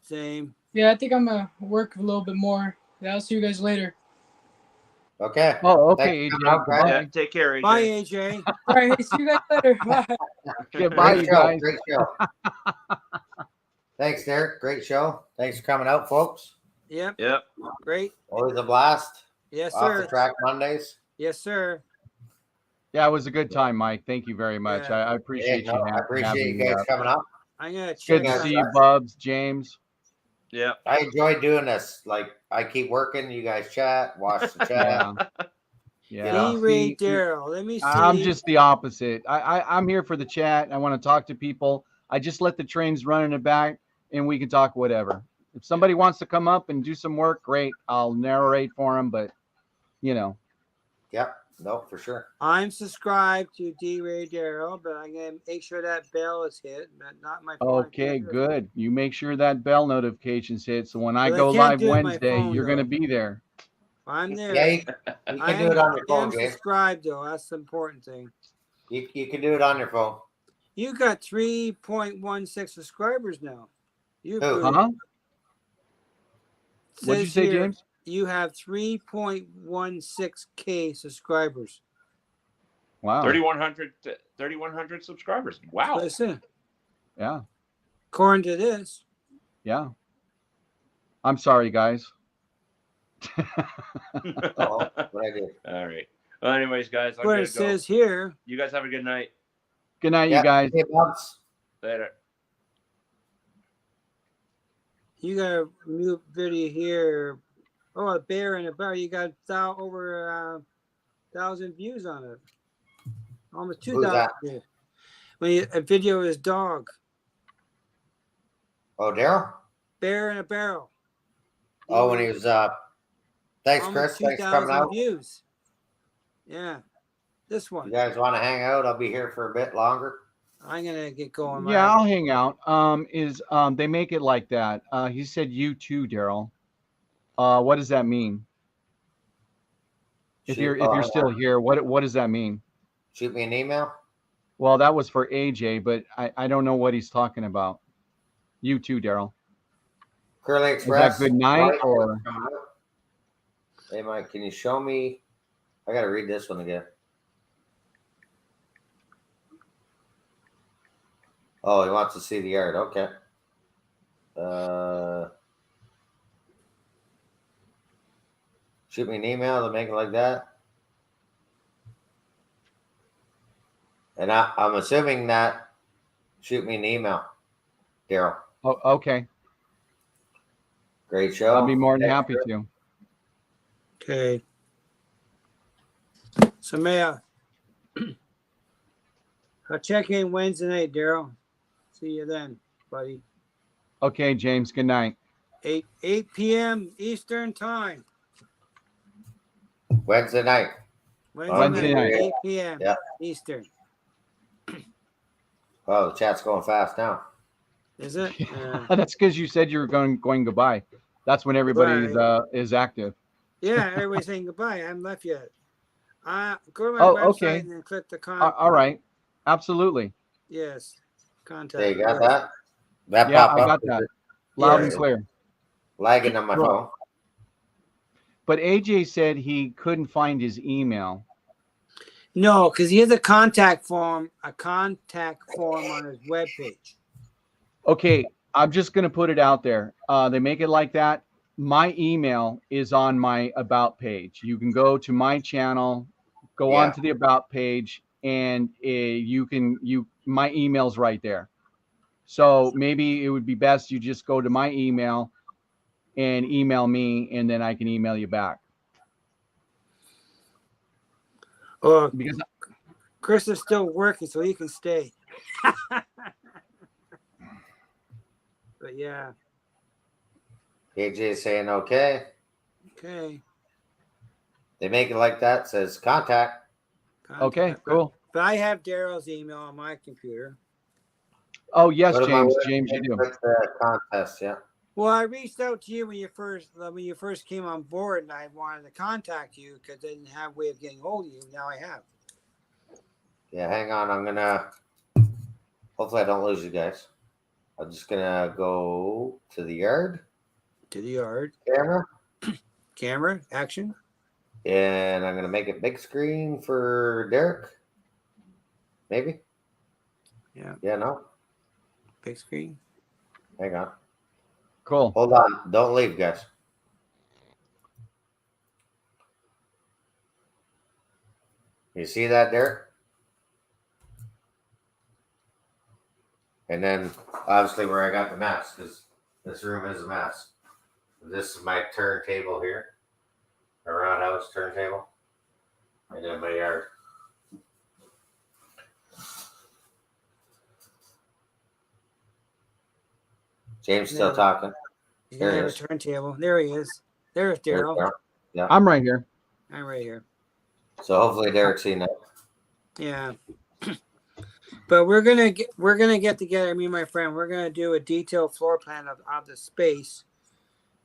Same. Yeah, I think I'm gonna work a little bit more. Yeah, I'll see you guys later. Okay. Oh, Thanks okay, for AJ. coming out, guys. Yeah, Goodbye. take care, AJ. Bye, AJ. All right, hey, see you guys later. Bye. Goodbye, Great you show. guys. Great show. Thanks, Derek. Great show. Thanks for coming out, folks. Yep. Yep. Great. Always a blast. Yes, Off the sir. track Mondays. Yes, sir. Yeah, it was a good time, Mike. Thank you very much. Yeah. I appreciate Yeah, no, you I appreciate having you me guys up. coming up. I'm gonna It's good check to out. see you, Bubs, James. Yep. I enjoy doing this. Like, I keep working. You guys chat, watch the chat. Yeah. Yeah. know, D-Ray See, Darrell. Let me see. I'm just the opposite. I'm here for the chat. I want to talk to people. I just let the trains run in the back and we can talk whatever. If somebody wants to come up and do some work, great. I'll narrate for them, but you know. Yep. No, for sure. I'm subscribed to D-Ray Darrell, but I'm gonna make sure that bell is hit, but not my phone. Okay, good. You make sure that bell notification's hit. So when I Well, I go can't live do it on my Wednesday, phone, you're going to though. be there. I'm there. Yeah, you can do it on your I phone, am James. subscribed though. That's the important thing. You can do it on your phone. You got 3.16 subscribers now. You Who? pretty- Huh? What'd you says say, here, James? You have 3.16K subscribers. Wow. 3,100 subscribers. Wow. Listen, Yeah. according to this, Yeah. I'm sorry, guys. Oh, what I do? All right. Well, anyways, guys, I'm what gonna it go. says here. You guys have a good night. Good night, Yeah. you guys. Hey, Bubs. Later. You got a new video here. Oh, a bear in a bar. You got over 1,000 views on it. Almost Who's 2,000 that? views. A video of his dog. Oh, Daryl? Bear in a barrel. Oh, when he was thanks, Chris. Almost Thanks for coming 2,000 out. views. Yeah. This You one. guys want to hang out? I'll be here for a bit longer. I'm gonna get going. Yeah, I'll hang out. They make it like that. He said you too, Daryl. What does that mean? If you're still here, what does that mean? Shoot me an email. Well, that was for AJ, but I don't know what he's talking about. You too, Daryl. Curly Is Express. that good night Mike, or? Hey, Mike, can you show me? I got to read this one again. Oh, he wants to see the yard. Okay. Shoot me an email to make it like that. And I'm assuming that shoot me an email, Daryl. Oh, okay. Great show. I'd be more than happy to. Okay. So, Maya, I'll check in Wednesday night, Daryl. See you then, buddy. Okay, James. Good night. 8 p.m. Eastern time. Wednesday night. Wednesday night, night. 8 p.m. Yeah. Eastern. Oh, the chat's going fast now. Is it? That's because you said you were going goodbye. That's when everybody is active. Yeah, everybody's saying goodbye. I haven't left yet. Go to my Oh, website okay. and then click the contact. All right. Absolutely. Yes. Contact. There you got that? That Yeah, pop I up. got that. Loud and Yeah. clear. Lagging on my phone. But AJ said he couldn't find his email. No, because he has a contact form on his webpage. Okay, I'm just going to put it out there. They make it like that. My email is on my about page. You can go to my channel, go on to the about page, and my email's right there. So maybe it would be best you just go to my email and email me, and then I can email you back. Oh, Because Chris is still working, so he can stay. But yeah. AJ saying okay. Okay. They make it like that. Says contact. okay, cool. But I have Daryl's email on my computer. Oh yes, Go to my James, you do. Click the contest. Yeah. Well, I reached out to you when you first came on board, and I wanted to contact you because I didn't have a way of getting hold of you. Now I have. Yeah. Hang on. I'm gonna. Hopefully, I don't lose you guys. I'm just gonna go to the yard. To the yard. Camera. Action. And I'm gonna make it big screen for Derek. Maybe. Yeah. Yeah. No. Big screen. Hang on. Cool. Hold on. Don't leave, guys. You see that, Derek? And then, obviously, where I got the mess, because this room is a mess. This is my turntable here. A roundhouse turntable. And then my yard. James still talking. He's gonna have a turntable. There he is. There's Daryl. Yeah. I'm right here. I'm right here. So hopefully Derek's seen that. Yeah. But we're gonna get together, me and my friend. We're gonna do a detailed floor plan of the space.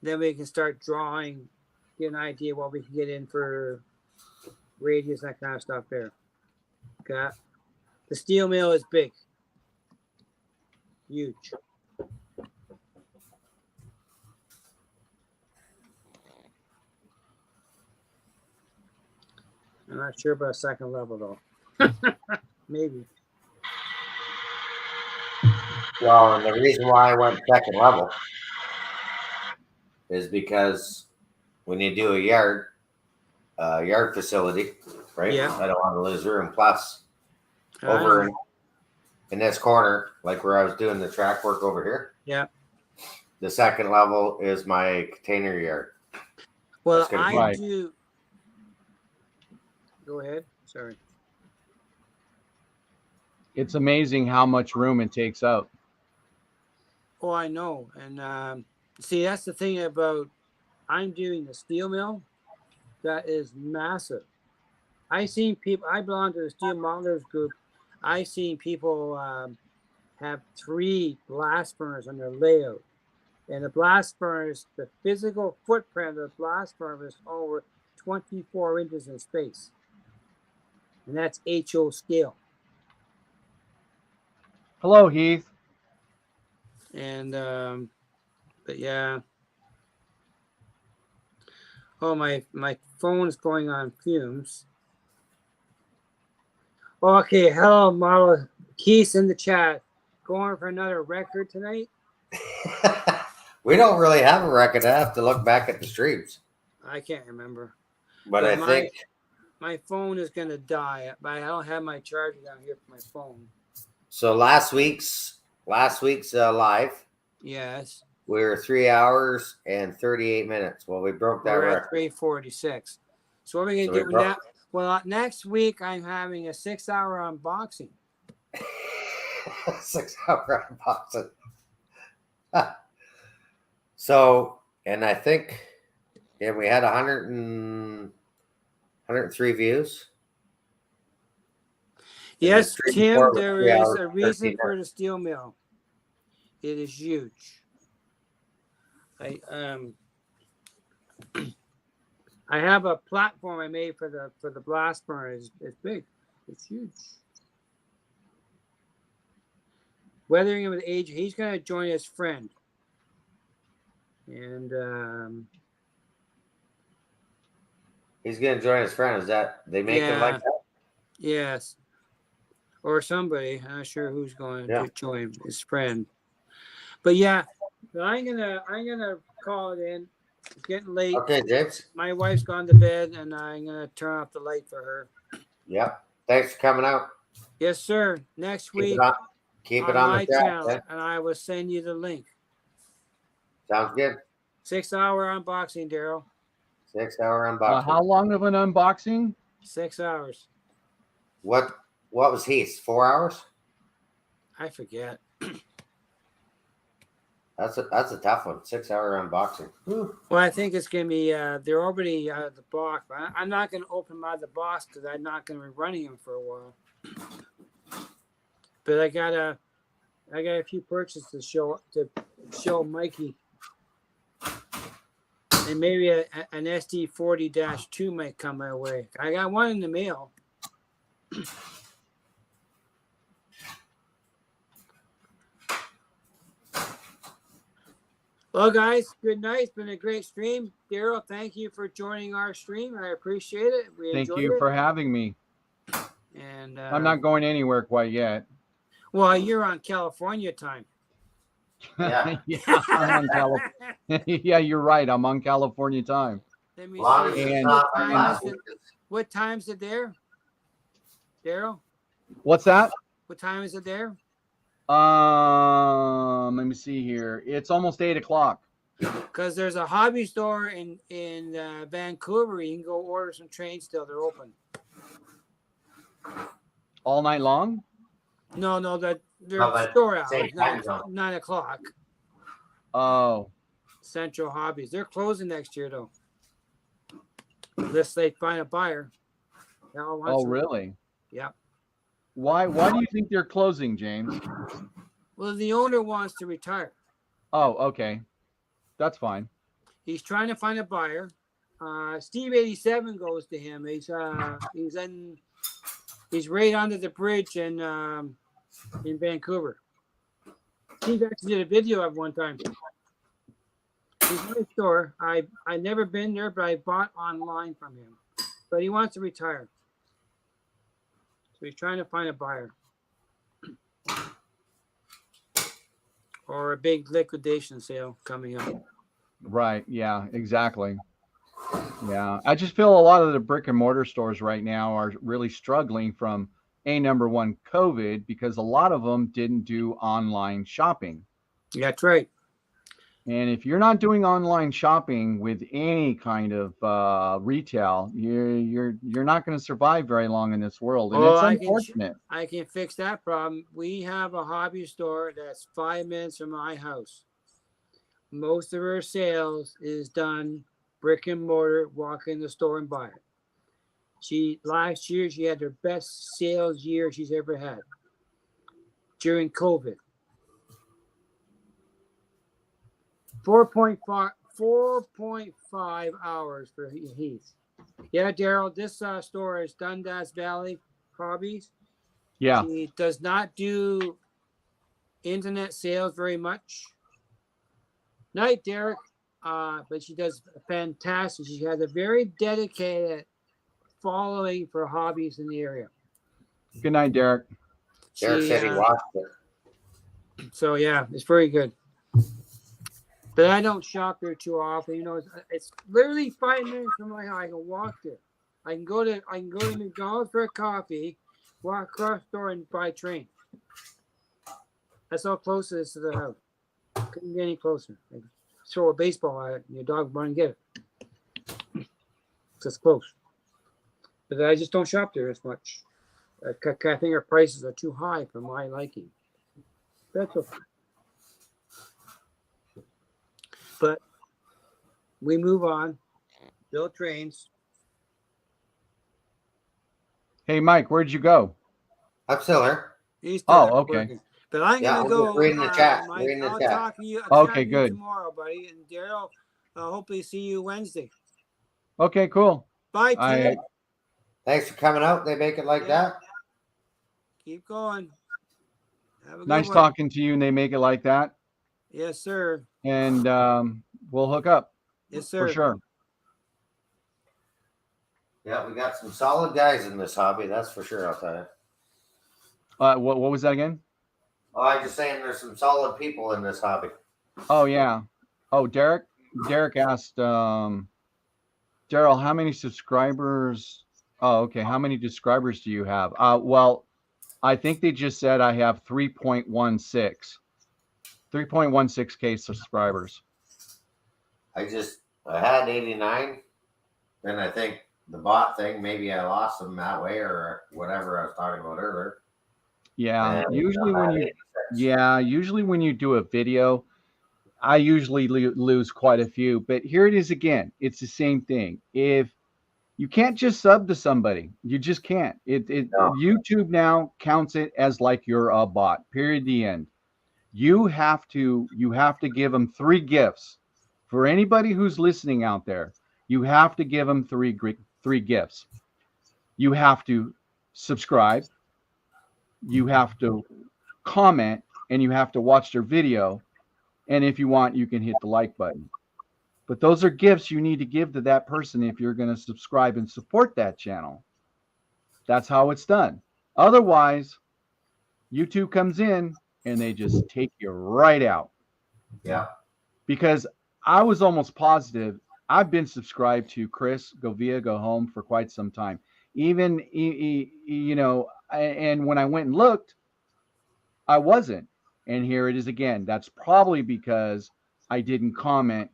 Then we can start drawing, get an idea what we can get in for radius, that kind of stuff there. Okay. The steel mill is big. Huge. I'm not sure about a second level though. Maybe. Well, and the reason why I went second level is because when you do a yard facility, right? Yeah. I don't want to lose room. Plus, over in this corner, like where I was doing the track work over here. Yeah. The second level is my container yard. Well, Right. do. Go ahead. Sorry. It's amazing how much room it takes out. Oh, I know. And see, that's the thing about I'm doing the steel mill. That is massive. I seen people. I belong to the steel modelers group. I seen people have 3 blast furnaces on their layout, and the blast furnace, the physical footprint of the blast furnace, over 24 inches in space, and that's HO scale. Hello, Heath. And but yeah. Oh, my phone's going on fumes. Okay, hello, Marla. Keith's in the chat. going for another record tonight? We don't really have a record. I have to look back at the streams. I can't remember. But I think my phone is gonna die, but I don't have my charger down here for my phone. so. Last week's live, Yes. we were 3 hours and 38 minutes. Well, we broke that We're at record. 3:46. So what are we So gonna we do now? Well, next week I'm having a 6-hour unboxing. 6 hour unboxing. So, and I think, yeah, we had 103 views. Yes, stream Tim, before was there 3 is hours, a reason 13 for the steel mill. It is huge. I have a platform I made for the blast burner. It's big. It's huge. Weathering it with age, he's gonna join his friend. And He's going to join his friend. Is that they make it like that? yes. Or somebody. I'm not sure who's going to join his friend. But yeah, I'm gonna call it in. It's getting late. Okay, James. My wife's gone to bed, and I'm gonna turn off the light for her. Yep. Thanks for coming out. Yes, sir. Next week Keep on it on my the chat. channel, Okay? and I will send you the link. Sounds good. 6-hour unboxing, Daryl. 6 hour unboxing. How long of an unboxing? 6 hours. What was Heath's? 4 hours? I forget. That's a tough one. 6 hour unboxing. Whew. Well, I think it's gonna be. They're already out of the box. But I'm not gonna open them out of the box because I'm not gonna be running them for a while. But I got a few purchases to show Mikey, and maybe an SD40-2 might come my way. I got one in the mail. Well, guys, good night. It's been a great stream. Daryl, thank you for joining our stream. I appreciate it. We Thank enjoyed you it. for having me. And I'm not going anywhere quite yet. Well, you're on California time. Yeah. I'm on yeah, you're right. I'm on California time. Let me Long as see. it's And- not like last week. What time is it there, Daryl? What's that? What time is it there? Let me see here. It's almost 8 o'clock. Because there's a hobby store in Vancouver. You can go order some trains still. They're open. All night long? No, they're but store hours. same time zone. 9 o'clock. Oh, Central Hobbies. They're closing next year though. Unless they find a buyer. oh, really? Yep. Why do you think they're closing, James? Well, the owner wants to retire. Oh, okay. That's fine. He's trying to find a buyer. Steve 87 goes to him. He's right under the bridge in Vancouver. Steve actually did a video of one time. He's my store. I never been there, but I bought online from him. But he wants to retire. So he's trying to find a buyer. Or a big liquidation sale coming up. Right. Yeah, exactly. Yeah. I just feel a lot of the brick and mortar stores right now are really struggling from number one, COVID, because a lot of them didn't do online shopping. That's right. And if you're not doing online shopping with any kind of retail, you're not going to survive very long in this world, and it's unfortunate. I can fix that problem. We have a hobby store that's 5 minutes from my house. Most of her sales is done brick and mortar. Walk in the store and buy it. Last year she had her best sales year she's ever had during COVID. 4.5 hours for Heath. Yeah, Daryl, this store is Dundas Valley Hobbies. Yeah. She does not do internet sales very much. Night, Derek. But she does fantastic. She has a very dedicated following for hobbies in the area. Good night, Derek. Derek said he watched it. So yeah, it's very good. But I don't shop there too often. You know, it's literally 5 minutes from my house. I can walk there. I can go to McDonald's for a coffee, walk across the door, and buy train. That's how close it is to the house. Couldn't get any closer. Like, throw a baseball at it, and your dog run and get it. It's close. But I just don't shop there as much. I think our prices are too high for my liking. That's okay. But we move on. Build trains. Hey, Mike, where'd you go? I'm still here. He's still Okay. working. But I'm Yeah, gonna I'm go. just reading the chat. Mike, Reading the I'll chat. talk to you. I'll chat Okay, to you good. tomorrow, buddy. And Daryl, I'll hopefully see you Wednesday. Okay, cool. Bye, Tim. Thanks for coming out. They make it like that. Keep going. Have a good Nice one. talking to you, and they make it like that. Yes, sir. And we'll hook up Yes, sir. for sure. Yeah, we got some solid guys in this hobby. That's for sure. I'll tell you. What was that again? Oh, I'm just saying there's some solid people in this hobby. Oh yeah. Oh, Derek asked Daryl, how many subscribers? Oh, okay. How many subscribers do you have? Well, I think they just said I have 3.16K subscribers. I had 89, and I think the bot thing, maybe I lost them that way or whatever I was talking about earlier. Yeah, And usually I had when you 86. usually when you do a video, I usually lose quite a few. But here it is again. It's the same thing. If you can't just sub to somebody, you just can't. No. YouTube now counts it as like you're a bot. Period. The end. You have to give them 3 gifts. For anybody who's listening out there, you have to give them three gifts. You have to subscribe, you have to comment, and you have to watch their video. And if you want, you can hit the like button. But those are gifts you need to give to that person if you're going to subscribe and support that channel. That's how it's done. Otherwise, YouTube comes in and they just take you right out. Yeah. Because I was almost positive. I've been subscribed to Chris Go Via Go Home for quite some time. Even, you know, and when I went and looked, I wasn't. And here it is again. That's probably because I didn't comment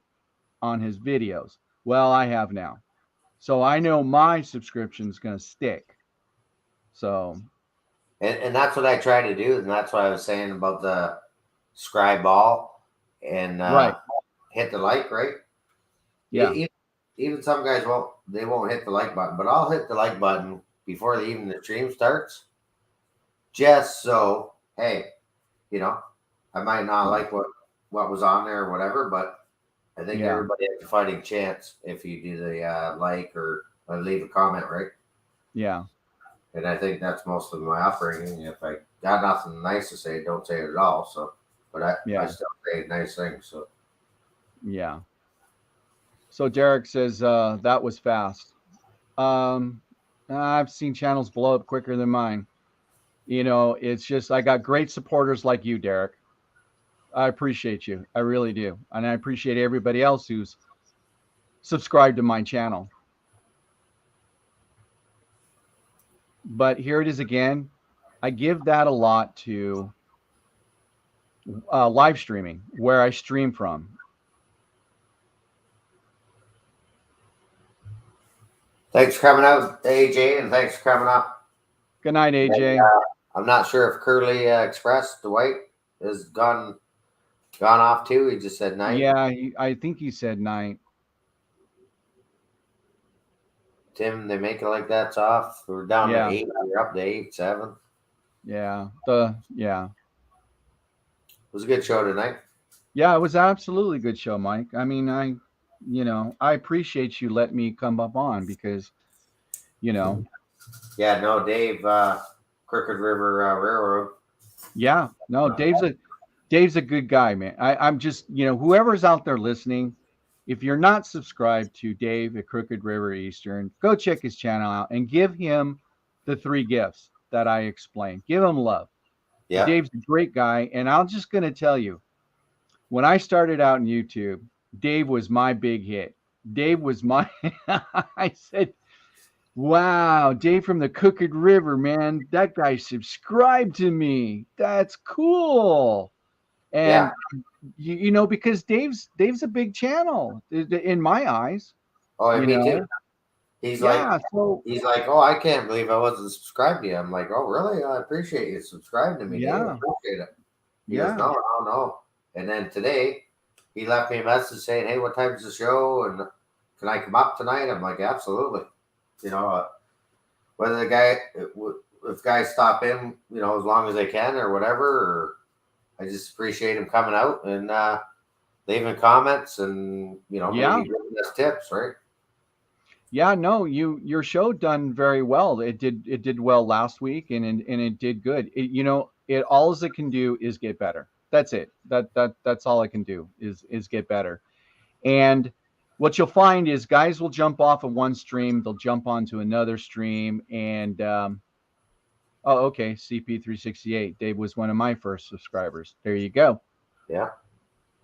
on his videos. Well, I have now. So I know my subscription's going to stick. So. And that's what I try to do. And that's what I was saying about the scribe ball and Right. hit the like, right? Yeah. Even some guys won't hit the like button, but I'll hit the like button before even the stream starts. Just so, hey, you know, I might not like what was on there or whatever, but I think everybody has a fighting chance if you do the like or leave a comment, right? Yeah. And I think that's most of my upbringing. If I got nothing nice to say, don't say it at all. So, but I still say nice things. So, yeah. So Derek says that was fast. I've seen channels blow up quicker than mine. You know, it's just I got great supporters like you, Derek. I appreciate you. I really do. And I appreciate everybody else who's subscribed to my channel. But here it is again. I give that a lot to live streaming, where I stream from. thanks for coming out, AJ, and thanks for coming up. Good night, AJ. And, I'm not sure if Curly Express, Dwight, is gone off too. He just said night. Yeah, I think he said night. Tim, they make it like that's off. We're down to 8. We're up to 8, 7. Yeah. It was a good show tonight. Yeah, it was absolutely a good show, Mike. I mean, I appreciate you letting me come up on because, you know. Yeah, no, Dave, Crooked River Railroad. Yeah, no, Dave's a good guy, man. I'm just, you know, whoever's out there listening, if you're not subscribed to Dave at Crooked River Eastern, go check his channel out and give him the 3 gifts that I explained. Give him love. Yeah. Dave's a great guy, and I'm just going to tell you, when I started out in YouTube, Dave was my big hit. Dave was my. I said, "Wow, Dave from the Crooked River, man, that guy subscribed to me. That's cool." And you know, because Dave's a big channel in my eyes. Oh, and You me know, too. He's like, yeah. So oh, I can't believe I wasn't subscribed to you. I'm like, oh, really? I appreciate you subscribing to me, Dave. I yeah, appreciate it. He goes, yeah, no, no, no. And then today, he left me a message saying, hey, what time's the show? And can I come up tonight? I'm like, absolutely. You know, whether the guy, if guys stop in, you know, as long as they can or whatever, or I just appreciate him coming out and leaving comments and, you know, yeah. maybe giving us tips, right? Yeah, no, your show done very well. It did well last week, and it did good. You know, it all it can do is get better. That's it. That's all it can do is get better. And what you'll find is guys will jump off of one stream, they'll jump onto another stream, and oh, okay, CP368. Dave was one of my first subscribers. There you go. Yeah.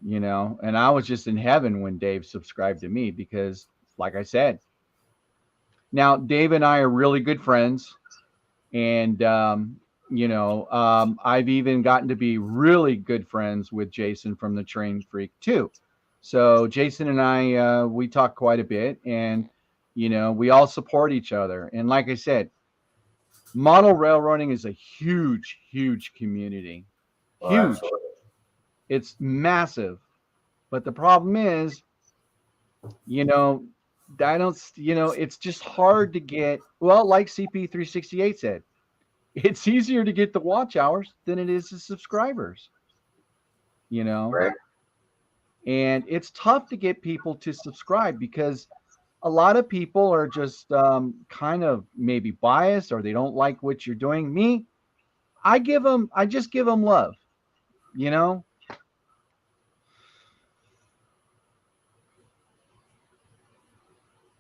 You know, and I was just in heaven when Dave subscribed to me because, like I said. Now, Dave and I are really good friends, and you know, I've even gotten to be really good friends with Jason from the Train Freak too. So Jason and I, we talk quite a bit, and you know, we all support each other. And like I said, model railroading is a huge, huge community, Well, huge. absolutely. It's massive, but the problem is, you know, I don't, you know, it's just hard to get. Well, like CP368 said, it's easier to get the watch hours than it is the subscribers, you know, Right. and it's tough to get people to subscribe because a lot of people are just kind of maybe biased or they don't like what you're doing. Me, I just give them love, you know.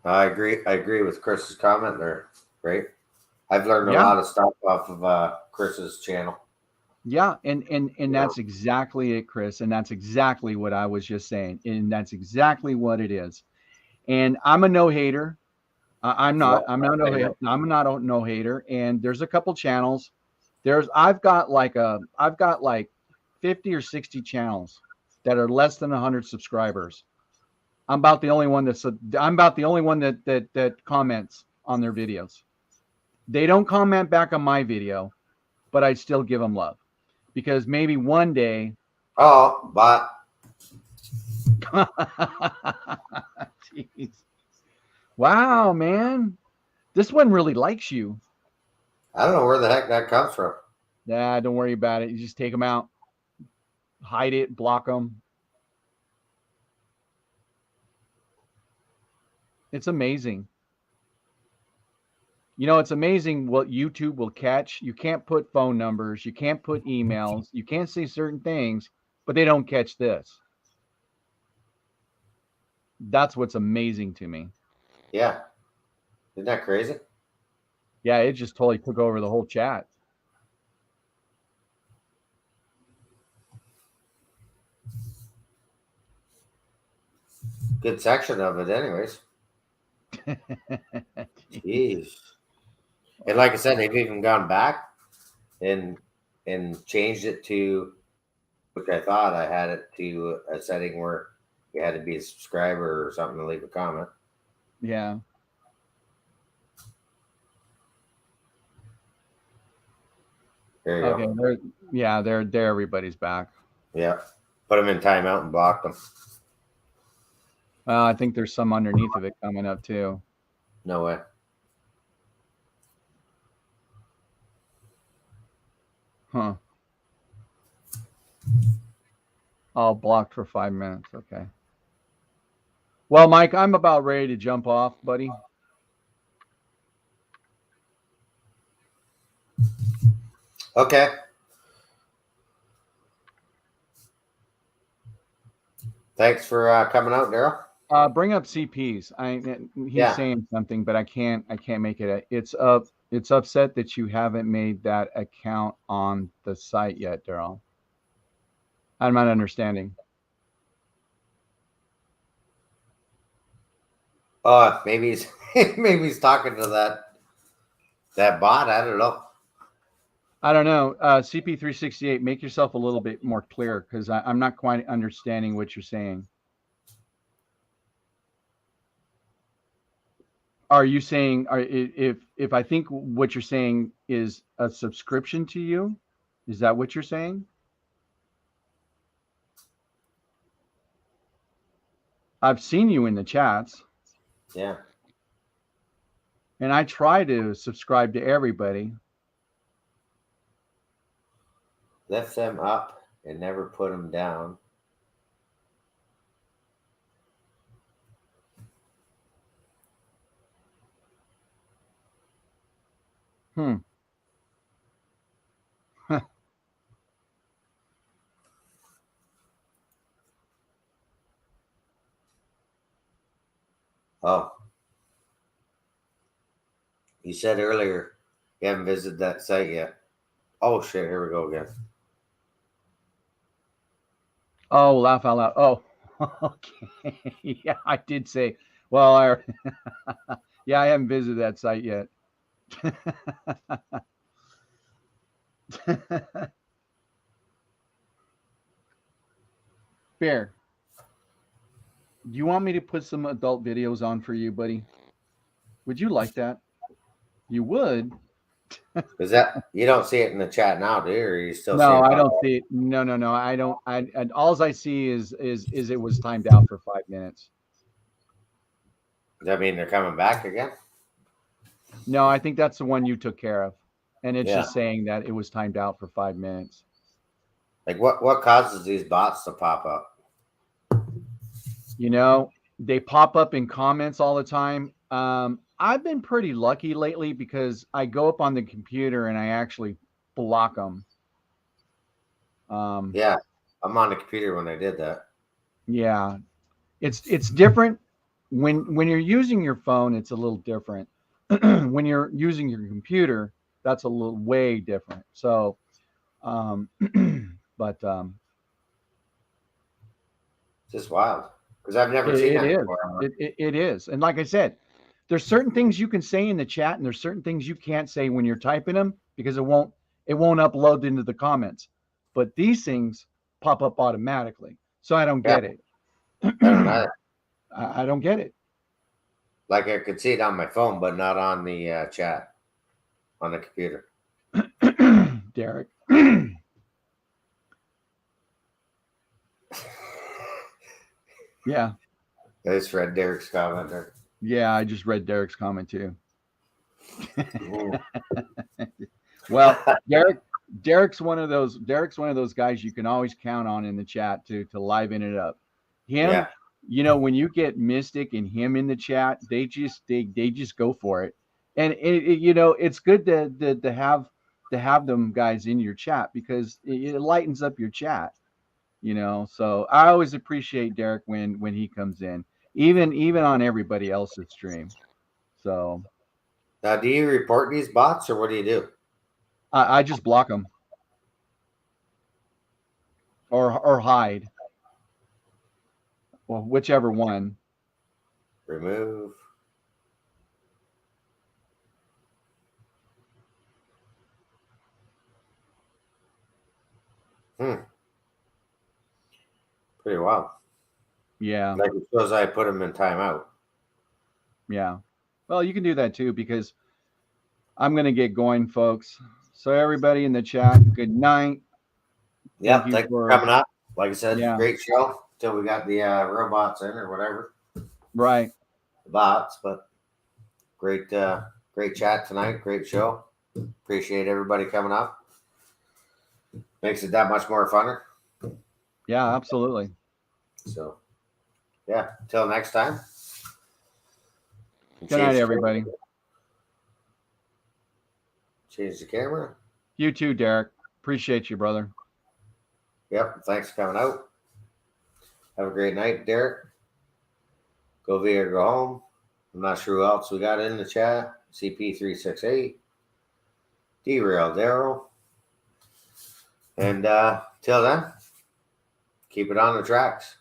I agree. I agree with Chris's comment there. Right. I've learned a Yeah. lot of stuff off of Chris's channel. Yeah, and Yeah. that's exactly it, Chris, and that's exactly what I was just saying, and that's exactly what it is. And I'm a no hater. I'm not. I'm not no hater. I'm not a no hater. And there's a couple channels. I've got like 50 or 60 channels that are less than 100 subscribers. I'm about the only one that comments on their videos. They don't comment back on my video, but I still give them love because maybe one day. Oh, but Jeez. Wow, man. This one really likes you. I don't know where the heck that comes from. Nah, don't worry about it. You just take them out, hide it, block them. It's amazing. You know, it's amazing what YouTube will catch. You can't put phone numbers, you can't put emails, you can't say certain things, but they don't catch this. That's what's amazing to me. Yeah. Isn't that crazy? Yeah, it just totally took over the whole chat. Good section of it, anyways. Jeez. And like I said, they've even gone back and changed it to, which I thought I had it to a setting where you had to be a subscriber or something to leave a comment. Yeah. There you Okay. go. They're everybody's back. Yeah. Put them in timeout and block them. I think there's some underneath of it coming up too. No way. Huh. Oh, blocked for 5 minutes. Okay. Well, Mike, I'm about ready to jump off, buddy. Okay. Thanks for coming out, Daryl. Bring up CPs. He's Yeah. saying something, but I can't make it. It's upset that you haven't made that account on the site yet, Daryl. I'm not understanding. Maybe he's maybe he's talking to that bot. I don't know. I don't know. CP368, make yourself a little bit more clear because I'm not quite understanding what you're saying. Are you saying if I think what you're saying is a subscription to you? Is that what you're saying? I've seen you in the chats. Yeah. And I try to subscribe to everybody. Lift them up and never put them down. Oh. You said earlier you haven't visited that site yet. Oh shit, here we go again. Oh, laugh out loud. Oh, okay. Yeah, I did say, well, yeah, I haven't visited that site yet. Bear, do you want me to put some adult videos on for you, buddy? Would you like that? You would? Is that you don't see it in the chat now, do you? Or you still see No, it? I don't see it. No, I don't. And all I see is it was timed out for 5 minutes. Does that mean they're coming back again? No, I think that's the one you took care of, and it's Yeah. just saying that it was timed out for 5 minutes. Like what causes these bots to pop up? You know, they pop up in comments all the time. I've been pretty lucky lately because I go up on the computer and I actually block them. Yeah, I'm on the computer when I did that. Yeah, it's different when you're using your phone. It's a little different. When you're using your computer, that's a little way different. So, but It's just wild because I've never seen it that is. before. It is. And like I said, there's certain things you can say in the chat, and there's certain things you can't say when you're typing them because it won't upload into the comments. But these things pop up automatically, so I don't get it. I don't know. I don't get it. Like I could see it on my phone, but not on the chat on the computer. Derek. Yeah. I just read Derek's comment there. Yeah, I just read Derek's comment too. Well, Derek's one of those guys you can always count on in the chat to liven it up. Him, Yeah. you know, when you get Mystic and him in the chat, they just go for it. And you know, it's good to have them guys in your chat because it lightens up your chat. You know, so I always appreciate Derek when he comes in, even on everybody else's stream. So Now, do you report these bots or what do you do? I just block them or hide, well, whichever one. Remove. Pretty wild. Yeah. Like it shows I put them in timeout. Yeah. Well, you can do that too because I'm going to get going, folks. So everybody in the chat, good night. Yep, thanks for coming up. Like I said, Yeah. great show until we got the robots in or whatever. Right. The bots, but great chat tonight. Great show. Appreciate everybody coming up. Makes it that much more funner. Yeah, absolutely. So, yeah, until next time. Good night, everybody. Change the camera. You too, Derek. Appreciate you, brother. Yep, thanks for coming out. Have a great night, Derek. Go via or go home. I'm not sure who else we got in the chat. CP368. derail, Daryl. And till then, keep it on the tracks.